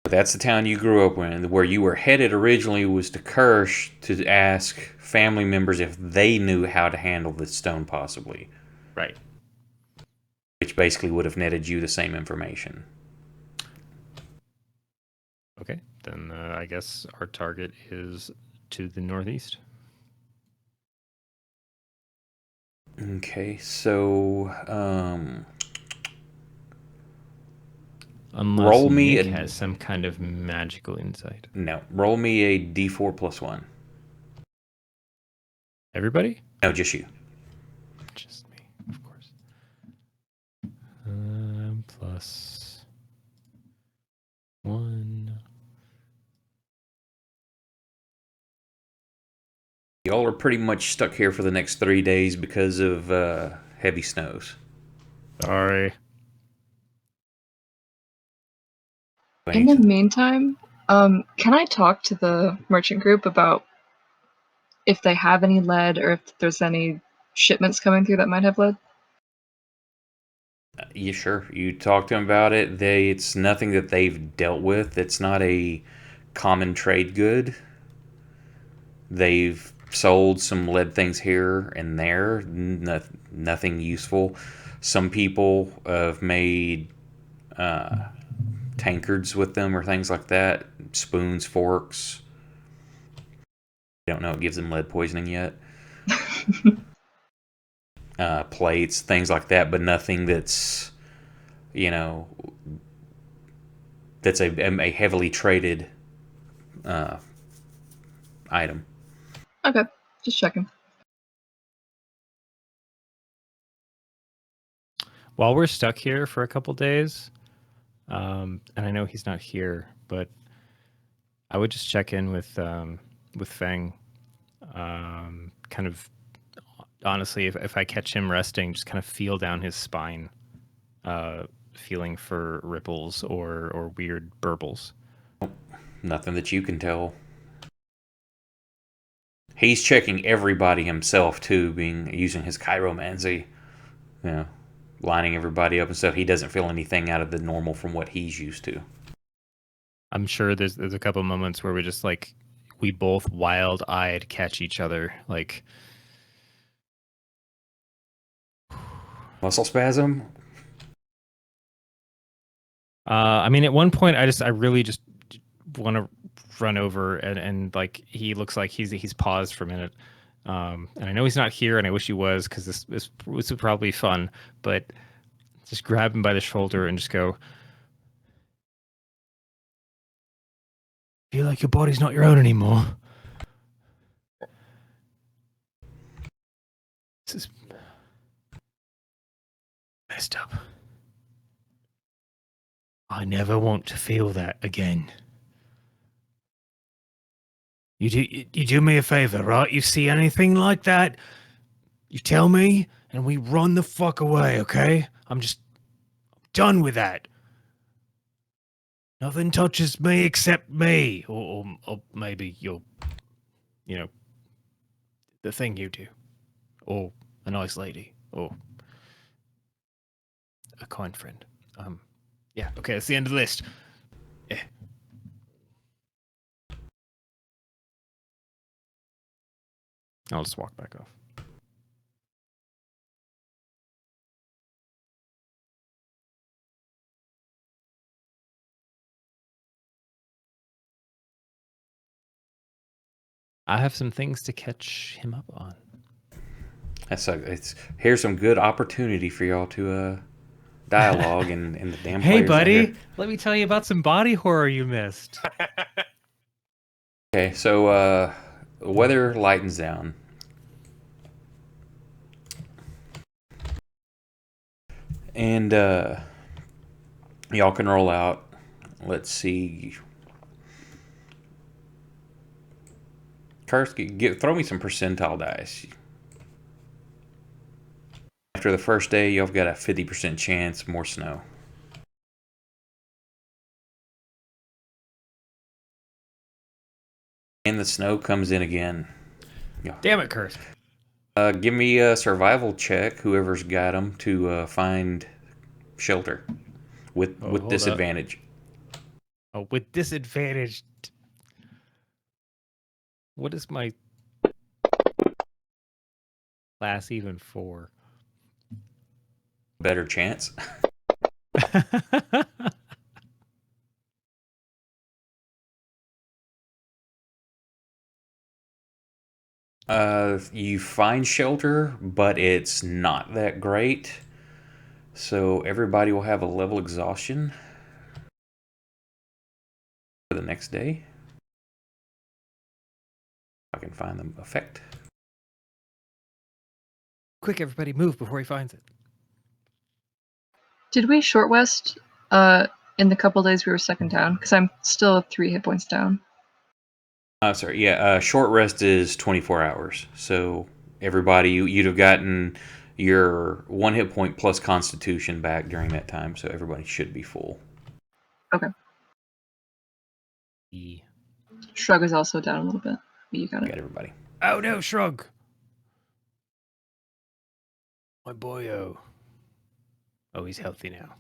But that's the town you grew up in. Where you were headed originally was to Kirsch to ask family members if they knew how to handle the stone, possibly. Right. Which basically would have netted you the same information. Okay, then I guess our target is to the northeast. Okay, so Unless roll me Nick has some kind of magical insight. No, roll me a d4 plus 1. Everybody? No, just you. Just me, of course. Plus 1. Y'all are pretty much stuck here for the next 3 days because of heavy snows. Sorry. In the meantime, can I talk to the merchant group about if they have any lead or if there's any shipments coming through that might have lead? Yeah, sure. You talk to them about it. It's nothing that they've dealt with. It's not a common trade good. They've sold some lead things here and there, nothing useful. Some people have made tankards with them or things like that, spoons, forks. Don't know it gives them lead poisoning yet. Plates, things like that, but nothing that's, that's a heavily traded item. Okay, just checking. While we're stuck here for a couple days, and I know he's not here, but I would just check in with Feng. Kind of honestly, if I catch him resting, just kind of feel down his spine, feeling for ripples or weird burbles. Nothing that you can tell. He's checking everybody himself too, using his chiromancy, lining everybody up and stuff. He doesn't feel anything out of the normal from what he's used to. I'm sure there's a couple moments where we both wild-eyed catch each other, like Muscle spasm. I mean, at one point, I really just want to run over and like he looks like he's paused for a minute, and I know he's not here, and I wish he was because this would probably be fun, but just grab him by the shoulder and just go. Feel like your body's not your own anymore. This is messed up. I never want to feel that again. You do me a favor, right? You see anything like that, you tell me, and we run the fuck away, okay? I'm just done with that. Nothing touches me except me, or maybe your, the thing you do, or a nice lady, or a kind friend. Yeah, okay, that's the end of the list. Yeah. I'll just walk back off. I have some things to catch him up on. Here's some good opportunity for y'all to dialogue and the damn. Hey, players out buddy, here. let me tell you about some body horror you missed. Okay, so the weather lightens down. And y'all can roll out. Let's see. Kursk, throw me some percentile dice. After the first day, you've got a 50% chance more snow. And the snow comes in again. Yeah. Damn it, Kursk. Give me a survival check, whoever's got them, to find shelter with disadvantage. Oh, with disadvantage. What is my class even for? Better chance. You find shelter, but it's not that great. So everybody will have a level exhaustion for the next day. I can find the effect. Quick, everybody, move before he finds it. Did we short rest in the couple days we were stuck in town? Because I'm still 3 hit points down. Sorry, yeah. Short rest is 24 hours. So everybody, you'd have gotten your 1 hit point plus Constitution back during that time. So everybody should be full. Okay. Shrug is also down a little bit, but you got it. Got everybody. Oh no, Shrug. My boyo. Oh, he's healthy now.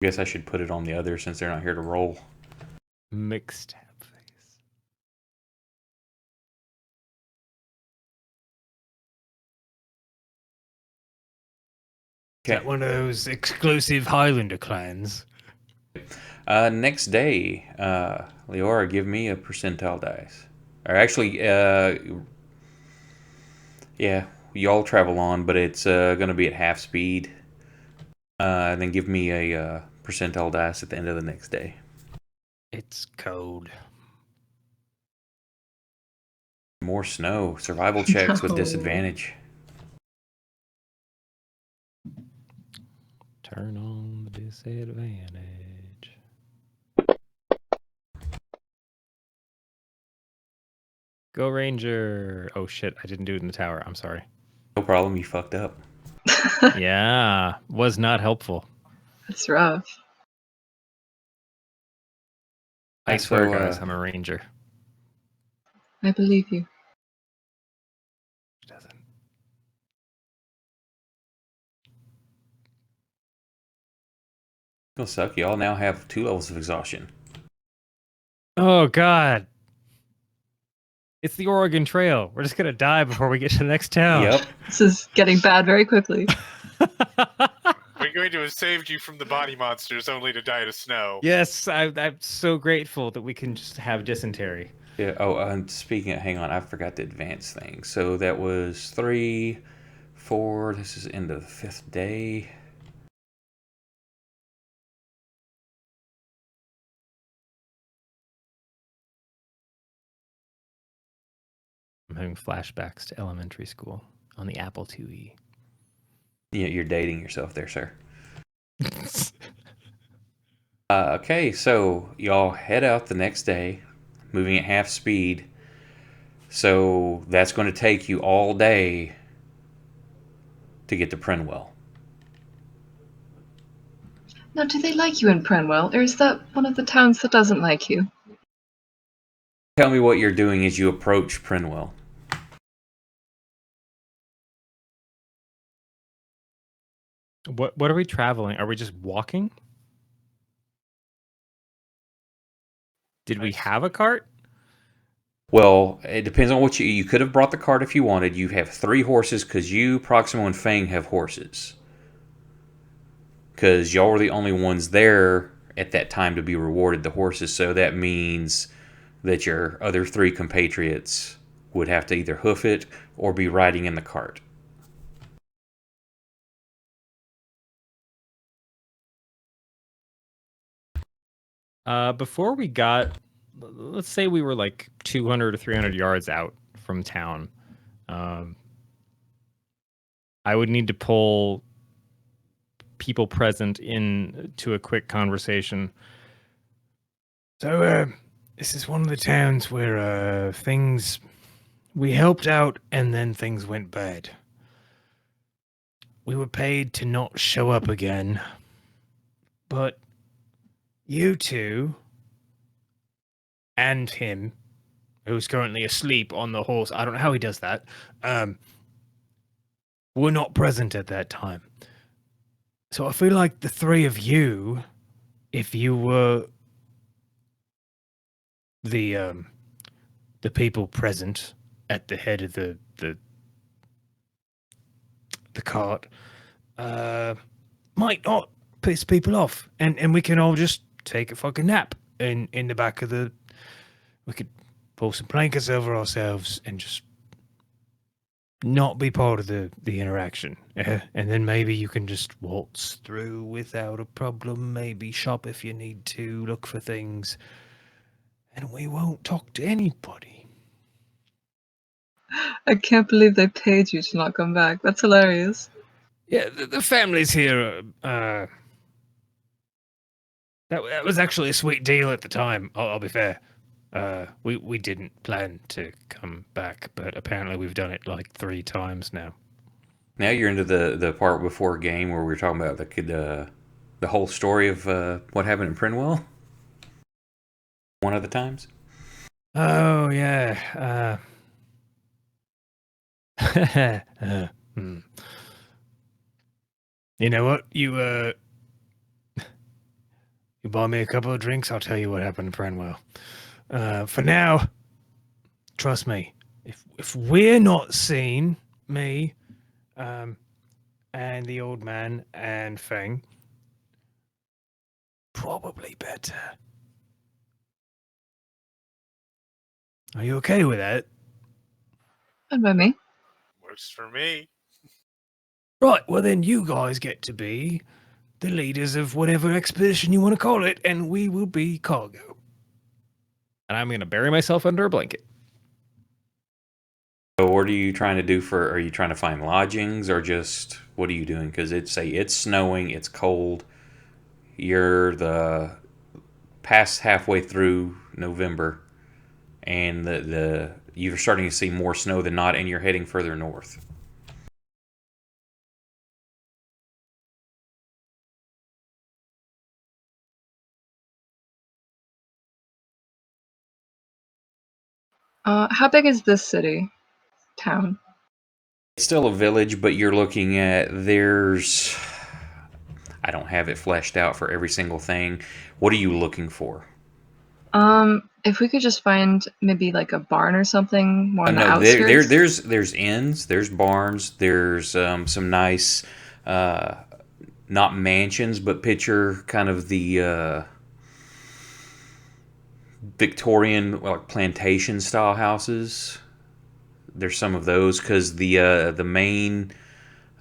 Guess I should put it on the other since they're not here to roll. Mixed tab face. Is that one of those exclusive Highlander clans? Next day, Leora, give me a percentile dice. Or actually, yeah, y'all travel on, but it's going to be at half speed. And then give me a percentile dice at the end of the next day. It's cold. More snow. Survival checks with No. disadvantage. Turn on the disadvantage. Go Ranger. Oh shit, I didn't do it in the tower. I'm sorry. No problem, you fucked up. Yeah, was not helpful. That's rough. I Right, swear, so, guys, I'm a ranger. I believe you. Doesn't. It's gonna suck. Y'all now have 2 levels of exhaustion. Oh god. It's the Oregon Trail. We're just gonna die before we get to the next town. Yep. This is getting bad very quickly. We're going to have saved you from the body monsters only to die to snow. Yes, I'm so grateful that we can just have dysentery. Yeah. Oh, and speaking of, hang on, I forgot the advance thing. So that was 3, 4. This is into the 5th day. I'm having flashbacks to elementary school on the Apple IIe. Yeah, you're dating yourself there, sir. Okay, so y'all head out the next day, moving at half speed. So that's going to take you all day to get to Prenwell. Now, do they like you in Prenwell, or is that one of the towns that doesn't like you? Tell me what you're doing as you approach Prenwell. What are we traveling? Are we just walking? Did we Nice. have a cart? Well, it depends on what you could have brought the cart if you wanted. You have 3 horses because you, Proximo, and Fang have horses. Because y'all were the only ones there at that time to be rewarded the horses, so that means that your other 3 compatriots would have to either hoof it or be riding in the cart. Before we got, let's say we were like 200 or 300 yards out from town. I would need to pull people present in to a quick conversation. So, this is one of the towns where we helped out and then things went bad. We were paid to not show up again. But you two and him, who's currently asleep on the horse, I don't know how he does that, were not present at that time. So I feel like the 3 of you, if you were the people present at the head of the cart, might not piss people off, and we can all just take a fucking nap in the back of the. We could pull some blankets over ourselves and just not be part of the interaction. And then maybe you can just waltz through without a problem, maybe shop if you need to, look for things, and we won't talk to anybody. I can't believe they paid you to not come back. That's hilarious. Yeah, the families here, that was actually a sweet deal at the time, I'll be fair. We didn't plan to come back, but apparently we've done it like 3 times now. Now you're into the part before game where we were talking about the whole story of what happened in Prenwell. One of the times. Oh yeah. You know what? You You buy me a couple of drinks, I'll tell you what happened to Pranwell. For now, trust me, if we're not seen, me, and the old man and Feng, probably better. Are you okay with that? Fine by me. Works for me. Right, well then you guys get to be the leaders of whatever expedition you want to call it, and we will be cargo. And I'm going to bury myself under a blanket. So what are you trying to do are you trying to find lodgings or just, what are you doing? Because it's snowing, it's cold. You're the past halfway through November, and you're starting to see more snow than not, and you're heading further north. How big is this city? Town? It's still a village, but you're looking at, I don't have it fleshed out for every single thing. What are you looking for? If we could just find maybe like a barn or something more on the No, outskirts. there's inns, there's barns, there's some nice, not mansions, but picture kind of the Victorian, like, plantation style houses. There's some of those because the main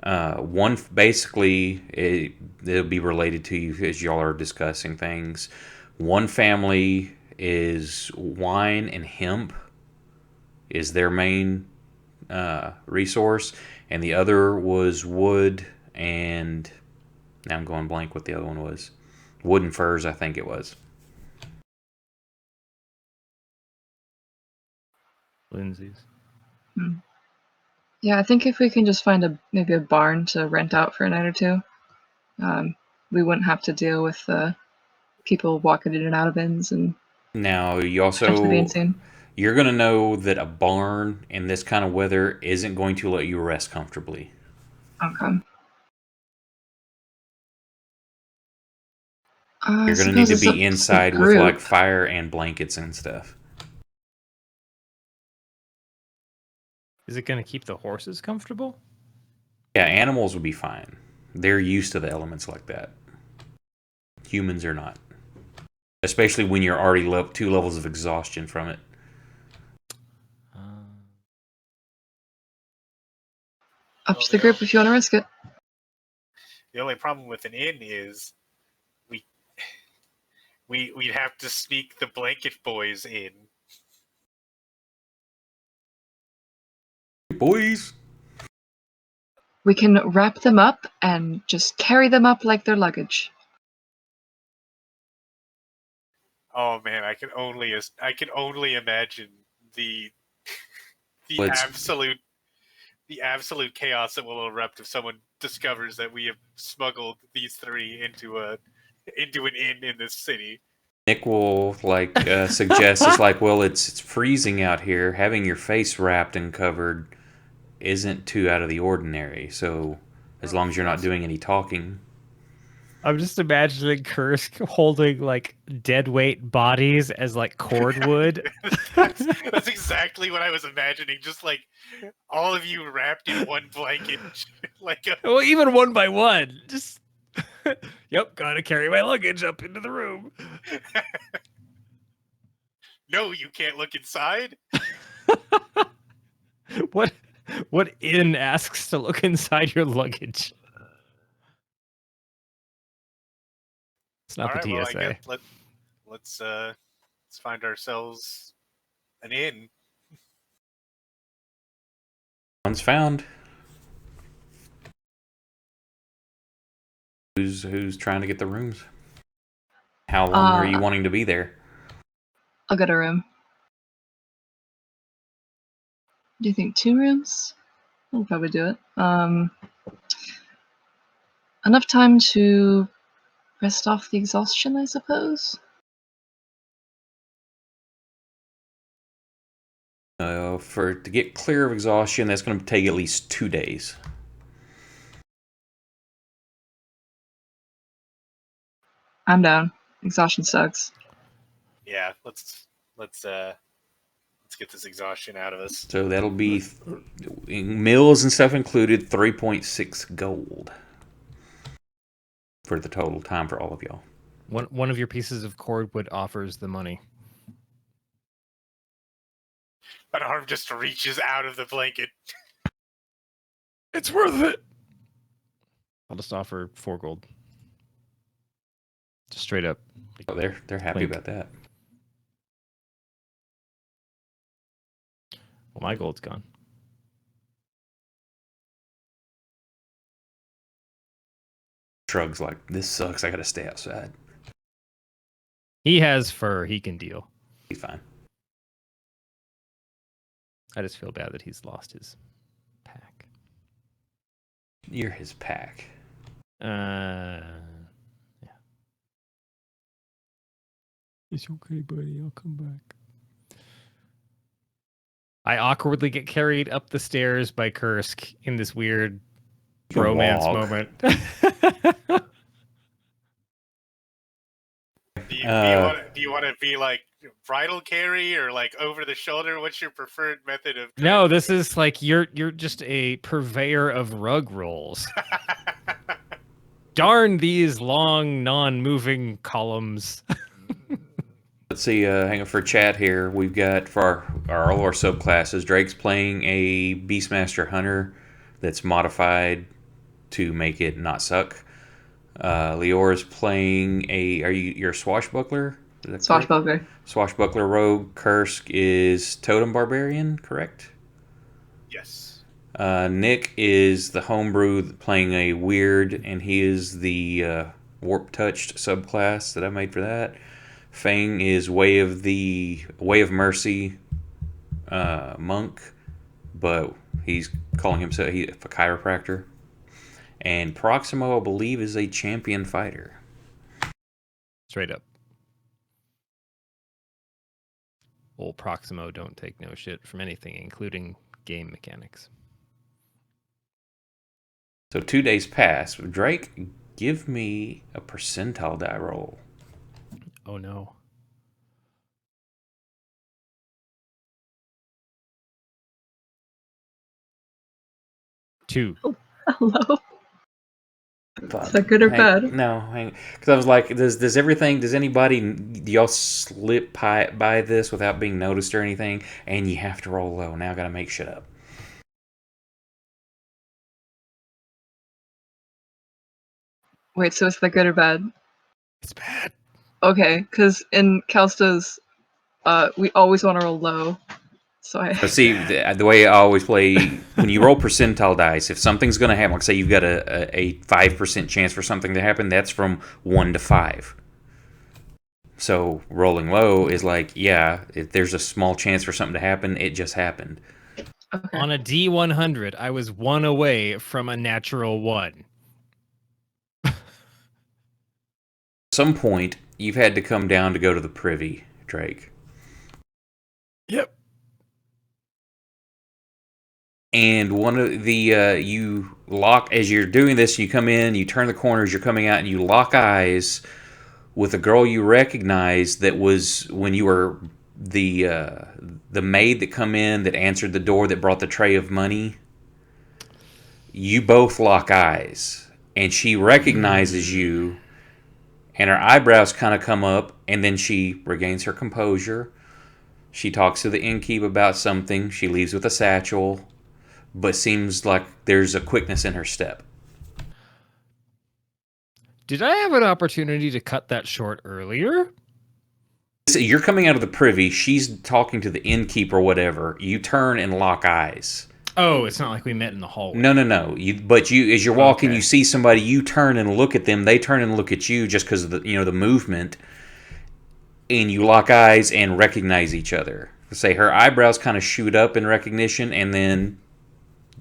one, basically it'll be related to you as y'all are discussing things. One family is wine and hemp is their main resource, and the other was wood and, now I'm going blank what the other one was. Wood and furs, I think it was. Lindsay's. Yeah, I think if we can just find maybe a barn to rent out for a night or two, we wouldn't have to deal with people walking in and out of inns and Now you potentially being also, seen. you're going to know that a barn in this kind of weather isn't going to let you rest comfortably. Okay. You're going to need to be inside with like fire and blankets and stuff. Is it going to keep the horses comfortable? Yeah, animals would be fine. They're used to the elements like that. Humans are not. Especially when you're already 2 levels of exhaustion from it. Up to the group if you want to risk it. The only problem with an inn is we'd have to sneak the blanket boys in. Boys! We can wrap them up and just carry them up like their luggage. Oh man, I can only imagine the absolute chaos that will erupt if someone discovers that we have smuggled these three into an inn in this city. Nick will suggest, it's like, well, it's freezing out here. Having your face wrapped and covered isn't too out of the ordinary. So as long as you're not doing any talking. I'm just imagining Kursk holding like dead weight bodies as like cordwood. That's exactly what I was imagining. Just like all of you wrapped in one blanket, well, even one by one. Just yep, gotta carry my luggage up into the room. No, you can't look inside. What inn asks to look inside your luggage? It's not all the right, TSA. well, I guess let's find ourselves an inn. One's found. Who's trying to get the rooms? How long are you wanting to be there? I'll get a room. Do you think 2 rooms? I'll probably do it. Enough time to rest off the exhaustion, I suppose. To get clear of exhaustion, that's going to take at least 2 days. I'm down. Exhaustion sucks. Yeah, let's get this exhaustion out of us. So that'll be meals and stuff included, 3.6 gold for the total time for all of y'all. One of your pieces of cordwood offers the money. An arm just reaches out of the blanket. It's worth it. I'll just offer 4 gold. Just straight up. Oh, they're happy Link. about that. Well, my gold's gone. Shrugs like, this sucks. I gotta stay outside. He has fur. He can deal. He's fine. I just feel bad that he's lost his pack. You're his pack. Yeah. It's okay, buddy. I'll come back. I awkwardly get carried up the stairs by Kursk in this weird You can romance walk. moment. Do you want to be like bridal carry or like over the shoulder? What's your preferred method of? No, this is like you're just a purveyor of rug rolls. Darn these long, non-moving columns. Let's see, hang on for chat here. We've got for all our subclasses, Drake's playing a Beastmaster Hunter that's modified to make it not suck. Leor's playing you're a swashbuckler? Is that correct? Swashbuckler. Swashbuckler rogue. Kursk is Totem Barbarian, correct? Yes. Nick is the homebrew playing a weird, and he is the warp touched subclass that I made for that. Fang is Way of Mercy monk, but he's calling himself a chiropractor. And Proximo, I believe, is a champion fighter. Straight up. Old Proximo don't take no shit from anything, including game mechanics. So 2 days pass. Drake, give me a percentile die roll. Oh no. Two. Hello. Is that good or bad? No, because I was like, does anybody, do y'all slip by this without being noticed or anything? And you have to roll low. Now I gotta make shit up. Wait, so is that good or bad? It's bad. Okay, because in Calsta's, we always want to roll low. So But see, the way I always play, when you roll percentile dice, if something's going to happen, like say you've got a 5% chance for something to happen, that's from 1 to 5. So rolling low is like, yeah, if there's a small chance for something to happen, it just happened. Okay. On a D100, I was 1 away from a natural 1. At some point, you've had to come down to go to the privy, Drake. Yep. And one of the you lock as you're doing this. You come in, you turn the corners, you're coming out, and you lock eyes with a girl you recognize that was when you were the maid that come in that answered the door that brought the tray of money. You both lock eyes, and she recognizes you, and her eyebrows kind of come up, and then she regains her composure. She talks to the innkeep about something. She leaves with a satchel, but seems like there's a quickness in her step. Did I have an opportunity to cut that short earlier? So you're coming out of the privy. She's talking to the innkeep or whatever. You turn and lock eyes. Oh, it's not like we met in the hallway. No. But as you're walking, Okay. you see somebody. You turn and look at them. They turn and look at you just because of the movement. And you lock eyes and recognize each other. Say her eyebrows kind of shoot up in recognition, and then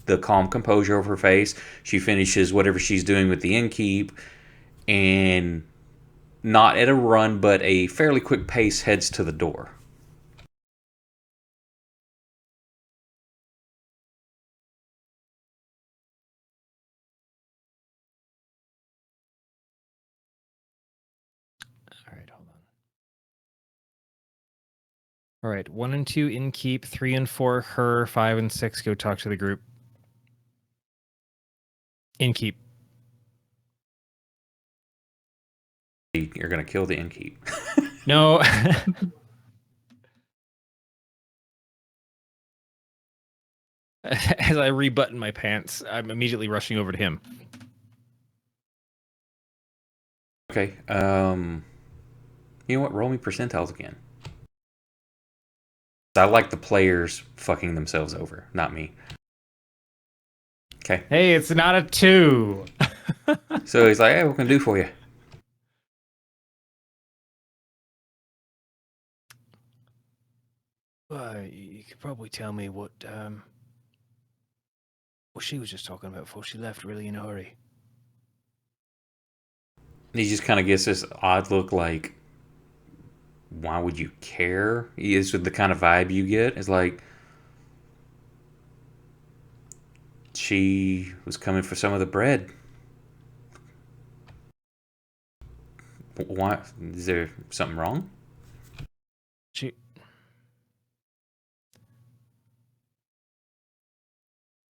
the calm composure of her face. She finishes whatever she's doing with the innkeep, and not at a run, but a fairly quick pace heads to the door. All right, All right, 1 and 2 in keep, 3 and 4 her, 5 and 6 go talk to the group. In keep. You're gonna kill the innkeep. No. As I rebutton my pants, I'm immediately rushing over to him. Okay. You know what? Roll me percentiles again. I like the players fucking themselves over, not me. Okay. Hey, it's not a 2. So he's like, "Hey, what can I do for you?" You could probably tell me what she was just talking about before she left, really in a hurry. He just kind of gets this odd look, like, "Why would you care?" He is the kind of vibe you get. It's like she was coming for some of the bread. Why? Is there something wrong? She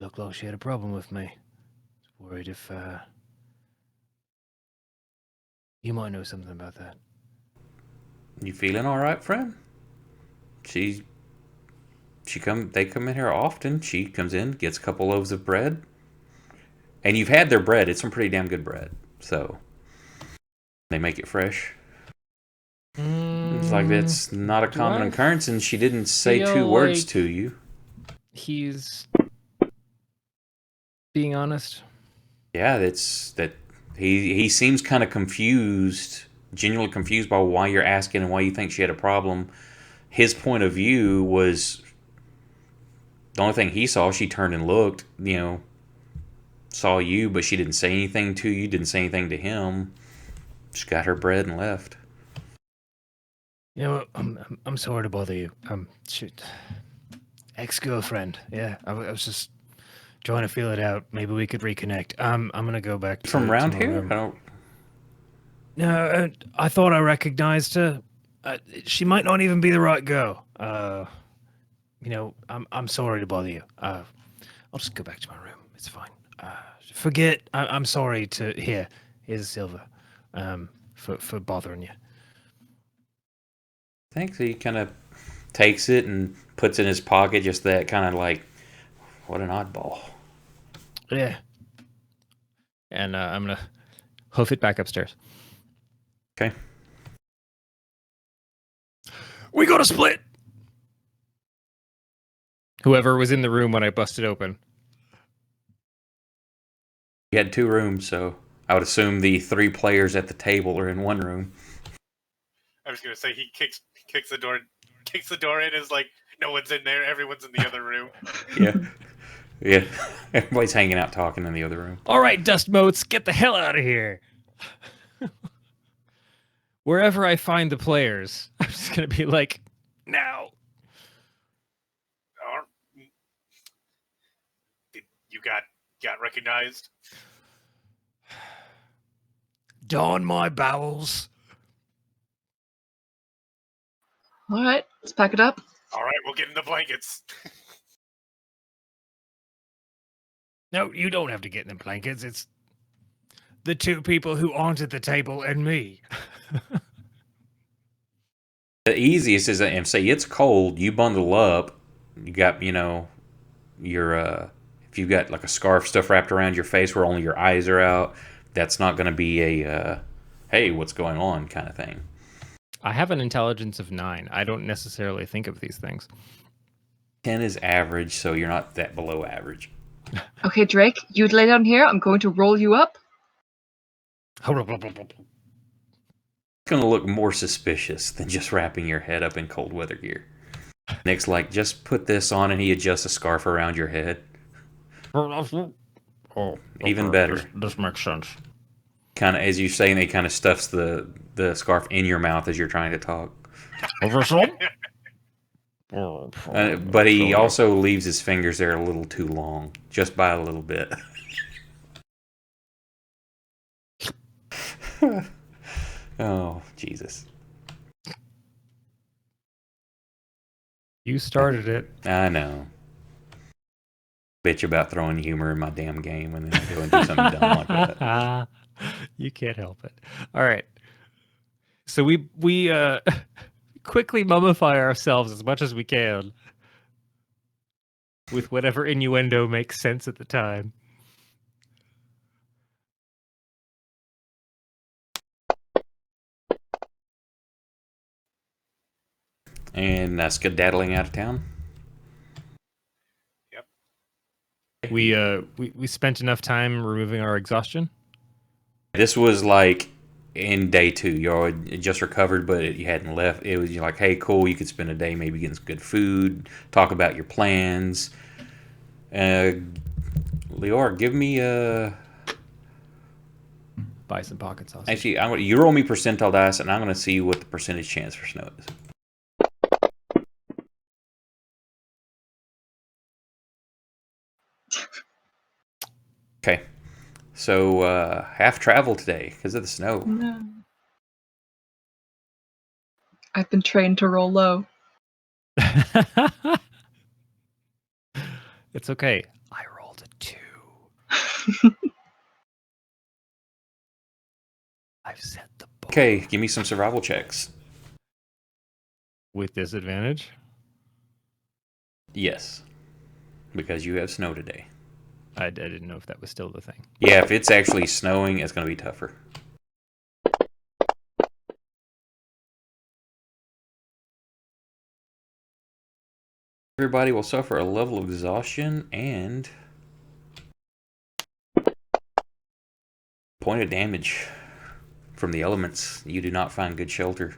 looked like she had a problem with me. Worried if you might know something about that. You feeling all right, friend? They come in here often. She comes in, gets a couple loaves of bread. And you've had their bread. It's some pretty damn good bread. So they make it fresh. It's like that's not a common occurrence, and she didn't say 2 words to you. He's being honest. Yeah, that he seems kind of confused, genuinely confused by why you're asking and why you think she had a problem. His point of view was the only thing he saw. She turned and looked, saw you, but she didn't say anything to you, didn't say anything to him. Just got her bread and left. You know, I'm sorry to bother you. Shoot. Ex-girlfriend. Yeah, I was just trying to feel it out. Maybe we could reconnect. I'm gonna go back to, From around to my here? room. I don't. No, I thought I recognized her. She might not even be the right girl. I'm sorry to bother you. I'll just go back to my room. It's fine. Forget. I'm sorry to hear. Here's a silver. For bothering you. Thanks. He kind of takes it and puts it in his pocket. Just that kind of like, what an oddball. Yeah. And I'm gonna hoof it back upstairs. Okay. We got to split. Whoever was in the room when I busted open. You had 2 rooms, so I would assume the 3 players at the table are in one room. I was gonna say he kicks the door in. Is like no one's in there. Everyone's in the other room. Yeah. Everybody's hanging out talking in the other room. All right, dust motes, get the hell out of here. Wherever I find the players, I'm just gonna be like, now. You got recognized. Don my bowels. All right, let's pack it up. All right, we'll get in the blankets. No, you don't have to get in the blankets. It's the 2 people who aren't at the table and me. The easiest is that, say it's cold, you bundle up. You got, your if you've got like a scarf stuff wrapped around your face where only your eyes are out, that's not going to be a hey, what's going on kind of thing. I have an intelligence of 9. I don't necessarily think of these things. 10 is average, so you're not that below average. Okay, Drake, you'd lay down here. I'm going to roll you up. It's going to look more suspicious than just wrapping your head up in cold weather gear. Nick's like, just put this on, and he adjusts a scarf around your head. Oh, even better. This makes sense. Kind of, as you're saying, he kind of stuffs the scarf in your mouth as you're trying to talk. But he also leaves his fingers there a little too long, just by a little bit. Oh, Jesus. You started it. I know. Bitch about throwing humor in my damn game and then I go and do something dumb like that. You can't help it. All right. So we quickly mummify ourselves as much as we can with whatever innuendo makes sense at the time. And skedaddling out of town. Yep. We spent enough time removing our exhaustion. This was like in day 2. You already just recovered, but you hadn't left. It was like, hey, cool, you could spend a day maybe getting some good food, talk about your plans. Leora, give me Buy some pocket sausage. actually, you roll me percentile dice, and I'm going to see what the percentage chance for snow is. Okay. So, half travel today because of the snow. No. I've been trained to roll low. It's okay. I rolled a 2. I've set the bar. Okay, give me some survival checks. With disadvantage? Yes. Because you have snow today. I didn't know if that was still the thing. Yeah, if it's actually snowing, it's going to be tougher. Everybody will suffer a level of exhaustion and point of damage from the elements. You do not find good shelter.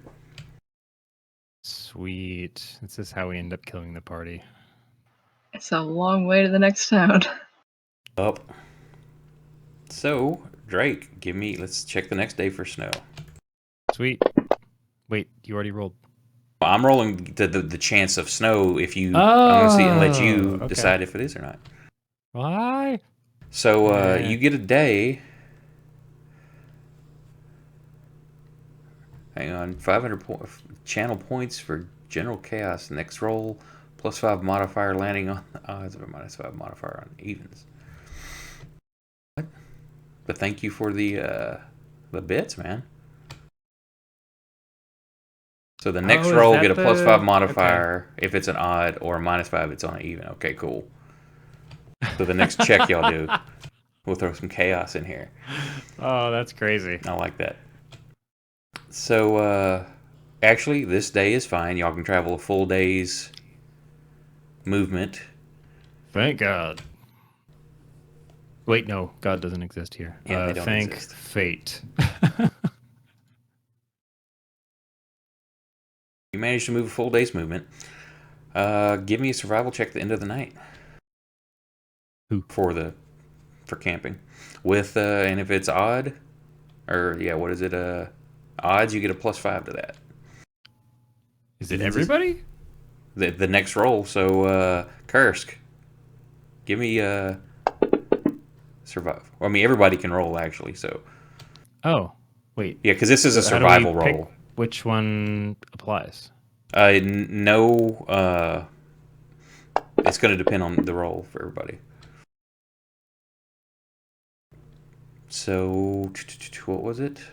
Sweet. This is how we end up killing the party. It's a long way to the next town. Up. So, Drake, let's check the next day for snow. Sweet. Wait, you already rolled. I'm rolling the chance of snow if you. I'm going to see and let you okay. decide if it is or not. Why? So, Yeah. you get a day. Hang on, 500 channel points for general chaos. Next roll, +5 modifier landing on the odds of a -5 modifier on evens. What? But thank you for the bits, man. So the next Oh, is roll that get a the- +5 modifier if it's an odd, or a -5 it's on an even. Okay, cool. So the next check y'all do, we'll throw some chaos in here. Oh, that's crazy. I like that. So, actually, this day is fine. Y'all can travel a full day's movement. Thank God. Wait, no. God doesn't exist here. Yeah, they don't thank exist. fate. You managed to move a full day's movement. Give me a survival check at the end of the night. Who? For camping. With and if it's odd, or yeah, what is it? Odds, you get a +5 to that. Is it everybody? The next roll. So Kursk, give me survive. Well, I mean, everybody can roll actually. So Oh, wait. yeah, because this is a So how do we survival pick roll. which one applies? No. It's going to depend on the roll for everybody. So, what was it?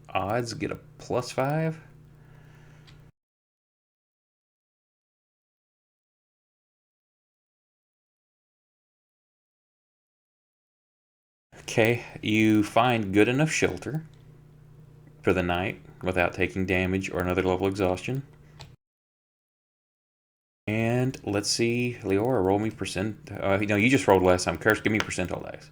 Odds get a +5? Okay, you find good enough shelter for the night without taking damage or another level of exhaustion. And let's see, Leora, roll me percent. No, you just rolled last time. Curse, give me percentile dice.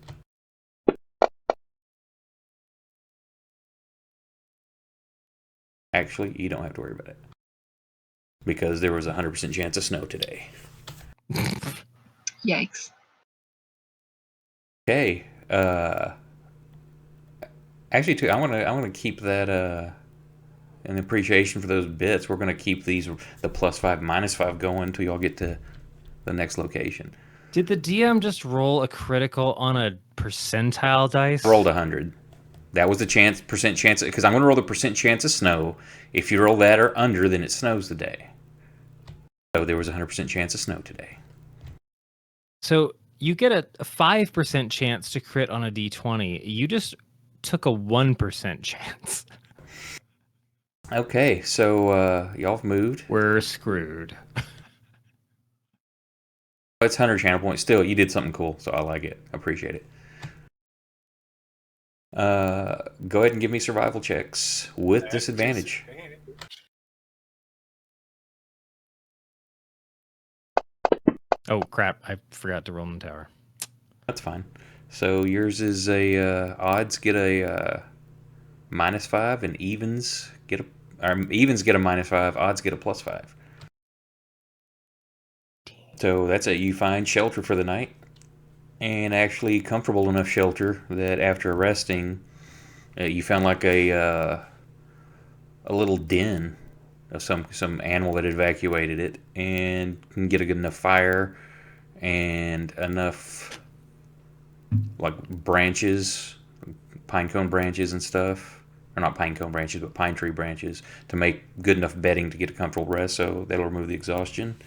Actually, you don't have to worry about it. Because there was a 100% chance of snow today. Yikes. Okay. Actually, too, I want to keep that in appreciation for those bits. We're going to keep the +5, -5 going until y'all get to the next location. Did the DM just roll a critical on a percentile dice? Rolled 100. That was the percent chance, because I'm going to roll the percent chance of snow. If you roll that or under, then it snows today. So there was a 100% chance of snow today. So you get a 5% chance to crit on a d20. You just took a 1% chance. Okay, so y'all have moved. We're screwed. It's 100 channel points. Still, you did something cool, so I like it. I appreciate it. Go ahead and give me survival checks with disadvantage. Oh, crap. I forgot to roll in the tower. That's fine. So yours is a odds get a -5, and evens get a -5. Odds get a +5. So that's it. You find shelter for the night, and actually comfortable enough shelter that after resting, you found like a little den of some animal that had evacuated it, and can get a good enough fire and enough like branches, pine cone branches and stuff, or not pine cone branches, but pine tree branches, to make good enough bedding to get a comfortable rest. So that'll remove the exhaustion,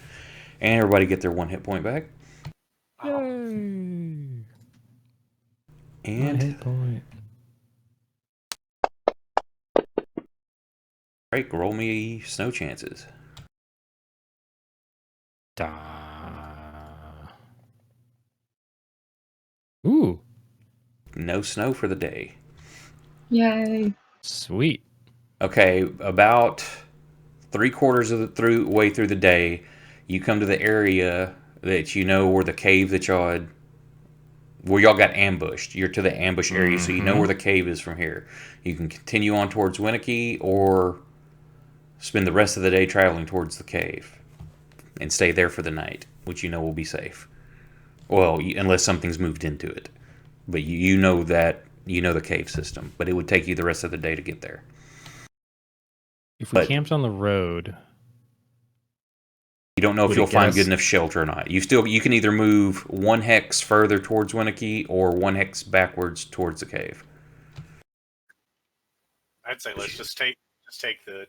and everybody get their 1 hit point back. Yay! And 1 hit point. Drake, roll me snow chances. Da. Ooh, No snow for the day. Yay. sweet. Okay, about 3/4 of the way through the day, you come to the area that you know where the cave that where y'all got ambushed. You're to the ambush area, so you know where the cave is from here. You can continue on towards Winnicky, or spend the rest of the day traveling towards the cave and stay there for the night, which you know will be safe. Well, unless something's moved into it. But you know the cave system, but it would take you the rest of the day to get there. If we camped on the road, you don't know if would you'll it get find us- good enough shelter or not. You can either move 1 hex further towards Winnicky or 1 hex backwards towards the cave. I'd say let's just take the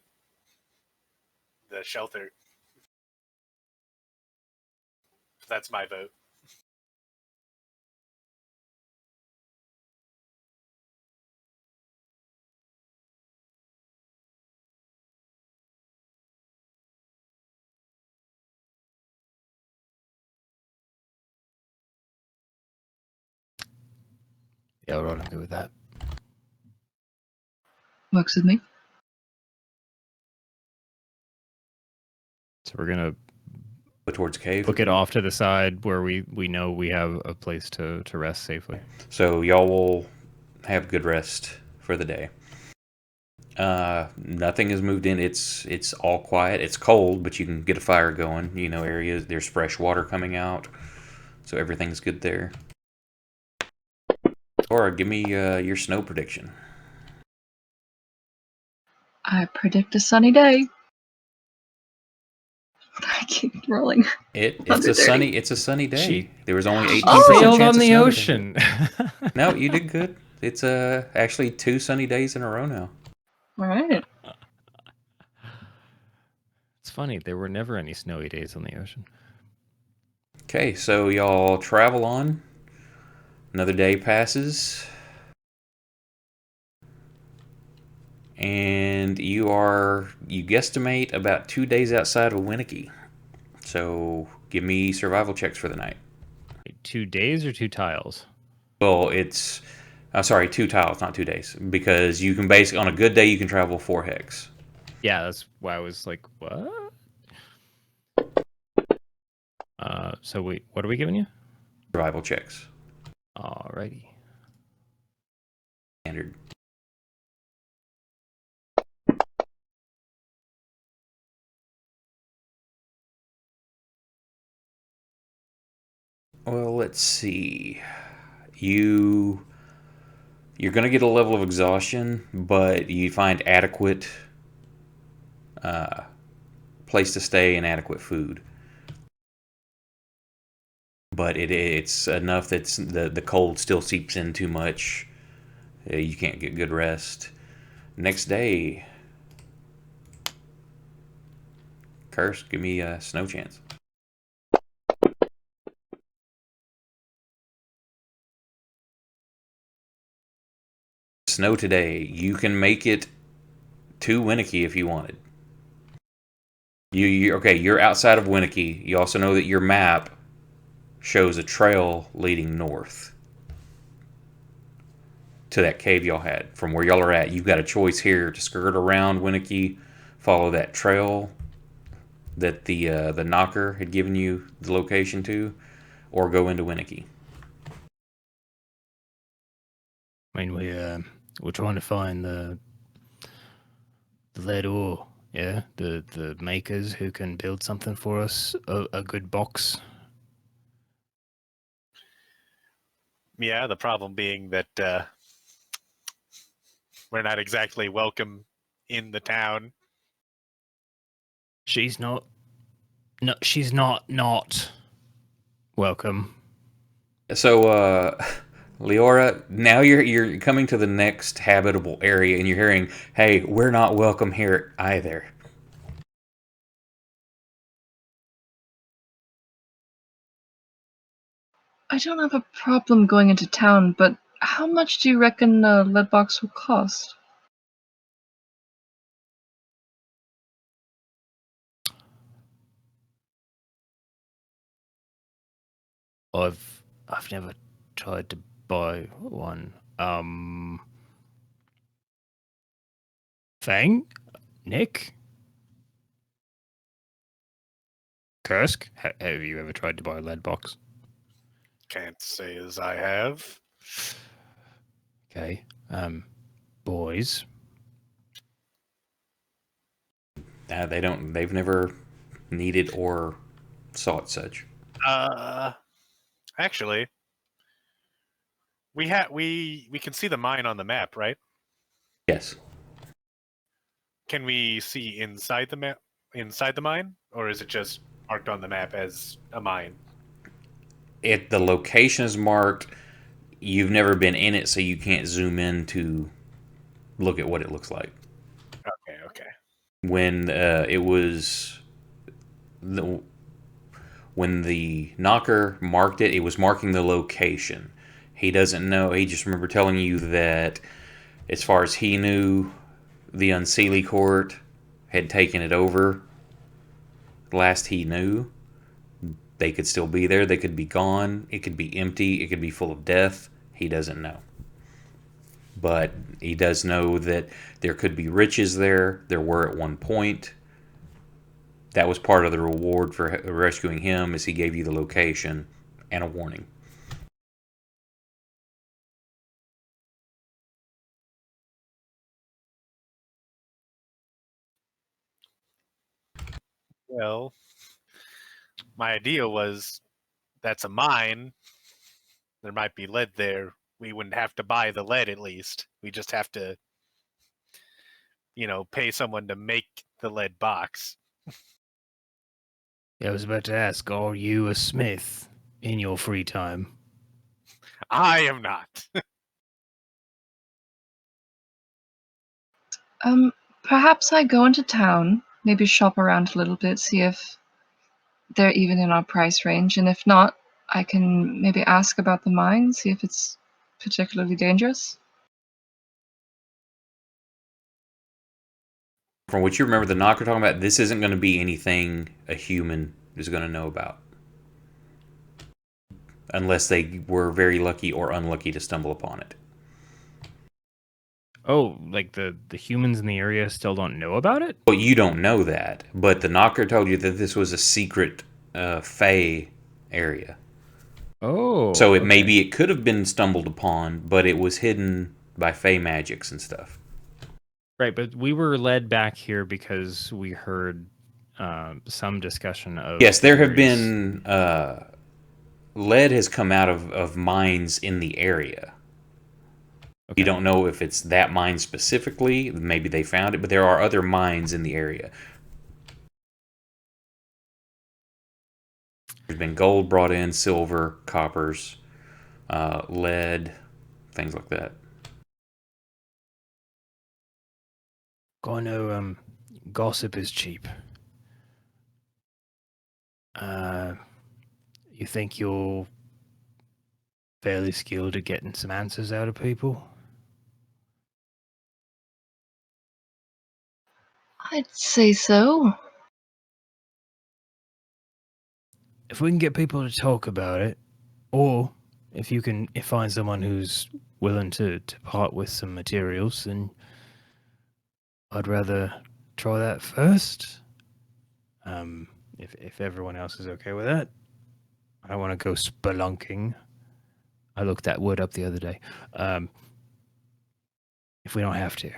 shelter. That's my vote. yeah, what do I do with that? Works with me. So we're gonna But towards cave. book it off to the side where we know we have a place to rest safely. So y'all will have good rest for the day. Nothing has moved in. It's all quiet. It's cold, but you can get a fire going. You know, areas there's fresh water coming out, so everything's good there. Or give me your snow prediction. I predict a sunny day. I keep rolling. It's a sunny day. She- There was only 18% Sailed chance on of the snow ocean. today. No, you did good. It's actually 2 sunny days in a row now. All right. It's funny, there were never any snowy days on the ocean. Okay, so y'all travel on. Another day passes. And you guesstimate about 2 days outside of Winnicky. So give me survival checks for the night. 2 days or 2 tiles? Well, it's 2 tiles, not 2 days, because you can basically on a good day you can travel 4 hex. Yeah, that's why I was like, what? So wait, what are we giving you? Survival checks. Alrighty. Standard. Well, let's see. You're going to get a level of exhaustion, but you find adequate place to stay and adequate food. But it's enough that the cold still seeps in too much. You can't get good rest. Next day, Curse, give me a snow chance. Snow today. You can make it to Winnicky if you wanted. Okay, you're outside of Winnicky. You also know that your map shows a trail leading north to that cave y'all had. From where y'all are at, you've got a choice here to skirt around Winnicky, follow that trail that the knocker had given you the location to, or go into Winnicky. I mean, we're trying to find the lead ore, yeah? The makers who can build something for us, a good box. Yeah, the problem being that we're not exactly welcome in the town. She's not. No, she's not welcome. So, Leora, now you're coming to the next habitable area, and you're hearing, "Hey, we're not welcome here either." I don't have a problem going into town, but how much do you reckon a lead box will cost? I've never tried to buy one. Fang? Nick? Kursk? Have you ever tried to buy a lead box? Can't say as I have. Okay. Boys. They don't. They've never needed or sought such. Actually, we can see the mine on the map, right? Yes. Can we see inside the mine, or is it just marked on the map as a mine? If the location is marked, you've never been in it, so you can't zoom in to look at what it looks like. Okay. When it was when the knocker marked it, it was marking the location. He doesn't know. He just remember telling you that, as far as he knew, the Unseelie Court had taken it over. Last he knew, they could still be there. They could be gone. It could be empty. It could be full of death. He doesn't know. But he does know that there could be riches there. There were at one point. That was part of the reward for rescuing him, as he gave you the location and a warning. Well, my idea was that's a mine. There might be lead there. We wouldn't have to buy the lead, at least. We just have to, pay someone to make the lead box. I was about to ask, are you a smith in your free time? I am not. Perhaps I go into town, maybe shop around a little bit, see if they're even in our price range, and if not, I can maybe ask about the mine, see if it's particularly dangerous. From what you remember the knocker talking about, this isn't going to be anything a human is going to know about. Unless they were very lucky or unlucky to stumble upon it. Oh, like the humans in the area still don't know about it? Well, you don't know that, but the knocker told you that this was a secret Fey area. Oh. So maybe it could have been stumbled upon, but it was hidden by Fey magics and stuff. Right, but we were led back here because we heard some discussion of... Yes, there have been... lead has come out of mines in the area. Okay. You don't know if it's that mine specifically. Maybe they found it, but there are other mines in the area. There's been gold brought in, silver, coppers, lead, things like that. I know gossip is cheap. You think you're fairly skilled at getting some answers out of people? I'd say so. If we can get people to talk about it, or if you can find someone who's willing to part with some materials, then I'd rather try that first. If everyone else is okay with that. I don't want to go spelunking. I looked that word up the other day. If we don't have to.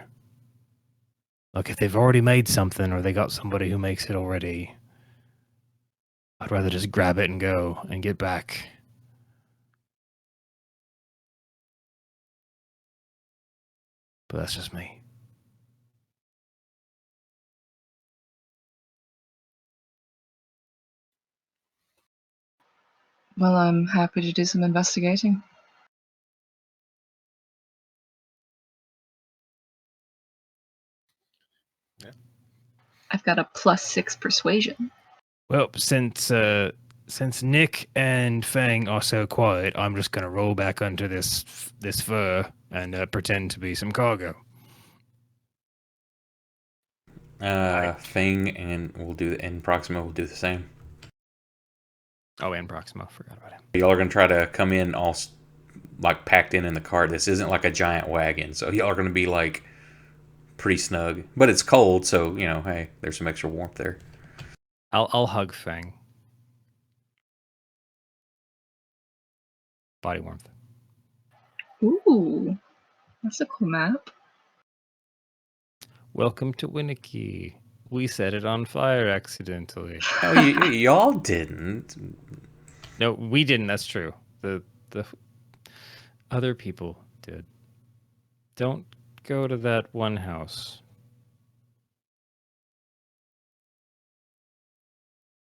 Like, if they've already made something or they got somebody who makes it already, I'd rather just grab it and go and get back. But that's just me. Well, I'm happy to do some investigating. I've got a +6 persuasion. Well, since Nick and Fang are so quiet, I'm just gonna roll back under this fur and pretend to be some cargo. Thing and Proxima will do the same. Oh, and Proxima, forgot about him. Y'all are gonna try to come in all like packed in the cart. This isn't like a giant wagon, so y'all are gonna be like pretty snug. But it's cold, so you know, hey, there's some extra warmth there. I'll hug Fang. Body warmth. Ooh, that's a cool map. Welcome to Winnicky. We set it on fire accidentally. No, y'all didn't. No, we didn't. That's true. The other people did. Don't go to that one house.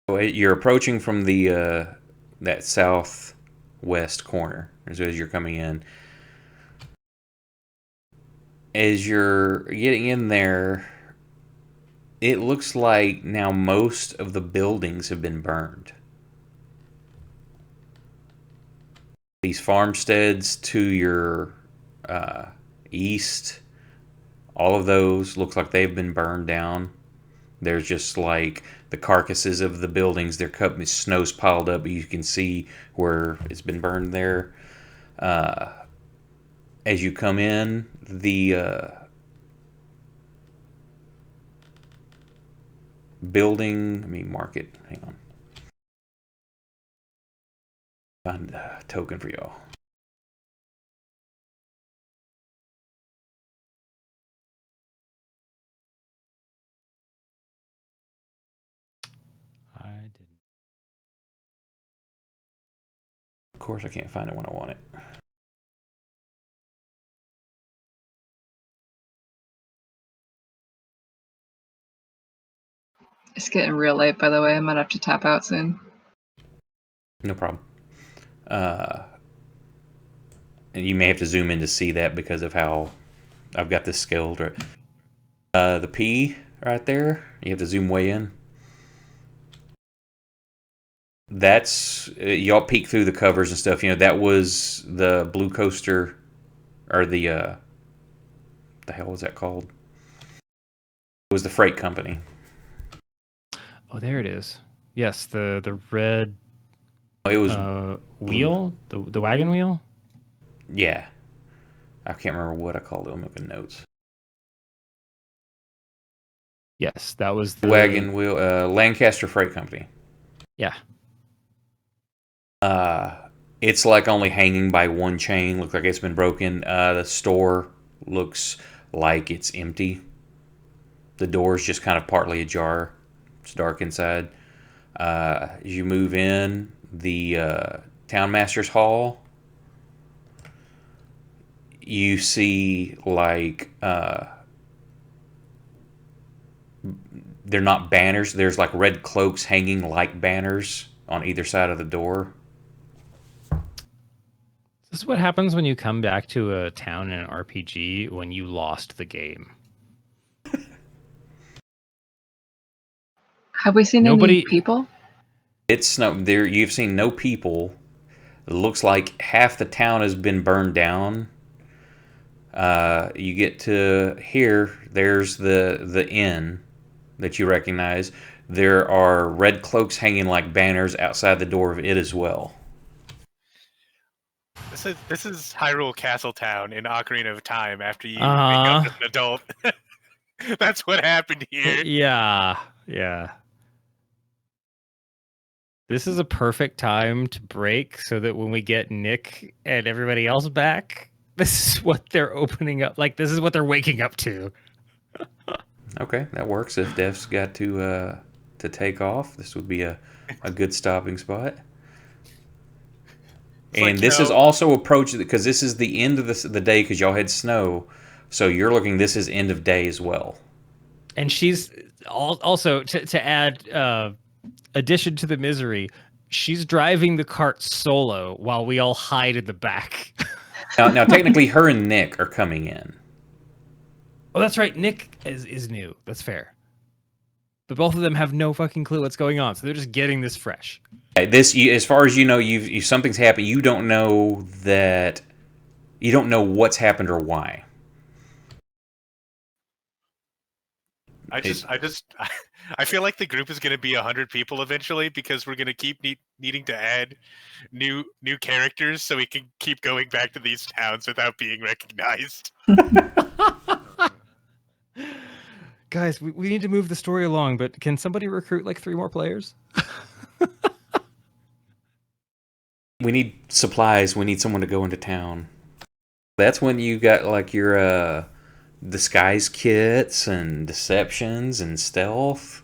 You're approaching from the that southwest corner as you're coming in. As you're getting in there, it looks like now most of the buildings have been burned. These farmsteads to your east, all of those looks like they've been burned down. There's just like the carcasses of the buildings. They're cut, snow's piled up. You can see where it's been burned there. As you come in, the building. Let me mark it. Hang on. Find a token for y'all. I didn't. Of course, I can't find it when I want it. It's getting real late, by the way. I might have to tap out soon. No problem. And you may have to zoom in to see that because of how I've got this scaled. Right? The P right there, you have to zoom way in. That's y'all peek through the covers and stuff. You know that was the Blue Coaster, or the hell was that called? It was the freight company. Oh, there it is. Yes, the red It was wheel, the wagon wheel. yeah. I can't remember what I called it. I'm making notes. Yes, that was the Wagon wheel, Lancaster Freight Company. Yeah. It's like only hanging by one chain. Looks like it's been broken. The store looks like it's empty. The door's just kind of partly ajar. It's dark inside. As you move in, the Townmaster's Hall, you see like they're not banners. There's like red cloaks hanging like banners on either side of the door. This is what happens when you come back to a town in an RPG when you lost the game. Have we seen any people? It's snow. There, you've seen no people. It looks like half the town has been burned down. You get to here. There's the inn that you recognize. There are red cloaks hanging like banners outside the door of it as well. This is Hyrule Castletown in Ocarina of Time after you wake Uh-huh. up as an adult. That's what happened here. Yeah, yeah. This is a perfect time to break so that when we get Nick and everybody else back, this is what they're opening up. Like, this is what they're waking up to. Okay, that works. If Def's got to take off, this would be a good stopping spot. It's And like, this is also approaching because this is the end of the day because y'all had snow, so you're looking. This is end of day as well. And she's also to add addition to the misery. She's driving the cart solo while we all hide in the back. Now, technically, her and Nick are coming in. Oh, that's right. Nick is new. That's fair. But both of them have no fucking clue what's going on, so they're just getting this fresh. This, as far as you know, something's happened. You don't know that. You don't know what's happened or why. I feel like the group is going to be 100 people eventually because we're going to keep needing to add new characters so we can keep going back to these towns without being recognized. Guys, we need to move the story along, but can somebody recruit like 3 more players? We need supplies. We need someone to go into town. That's when you got like your disguise kits and deceptions and stealth.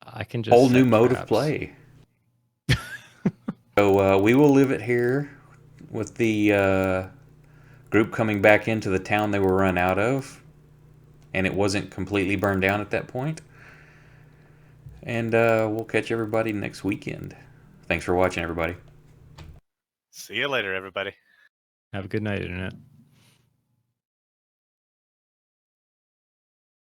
I can just Whole new set mode of traps. play. So we will leave it here with the group coming back into the town they were run out of, and it wasn't completely burned down at that point. And we'll catch everybody next weekend. Thanks for watching, everybody. See you later, everybody. Have a good night, Internet.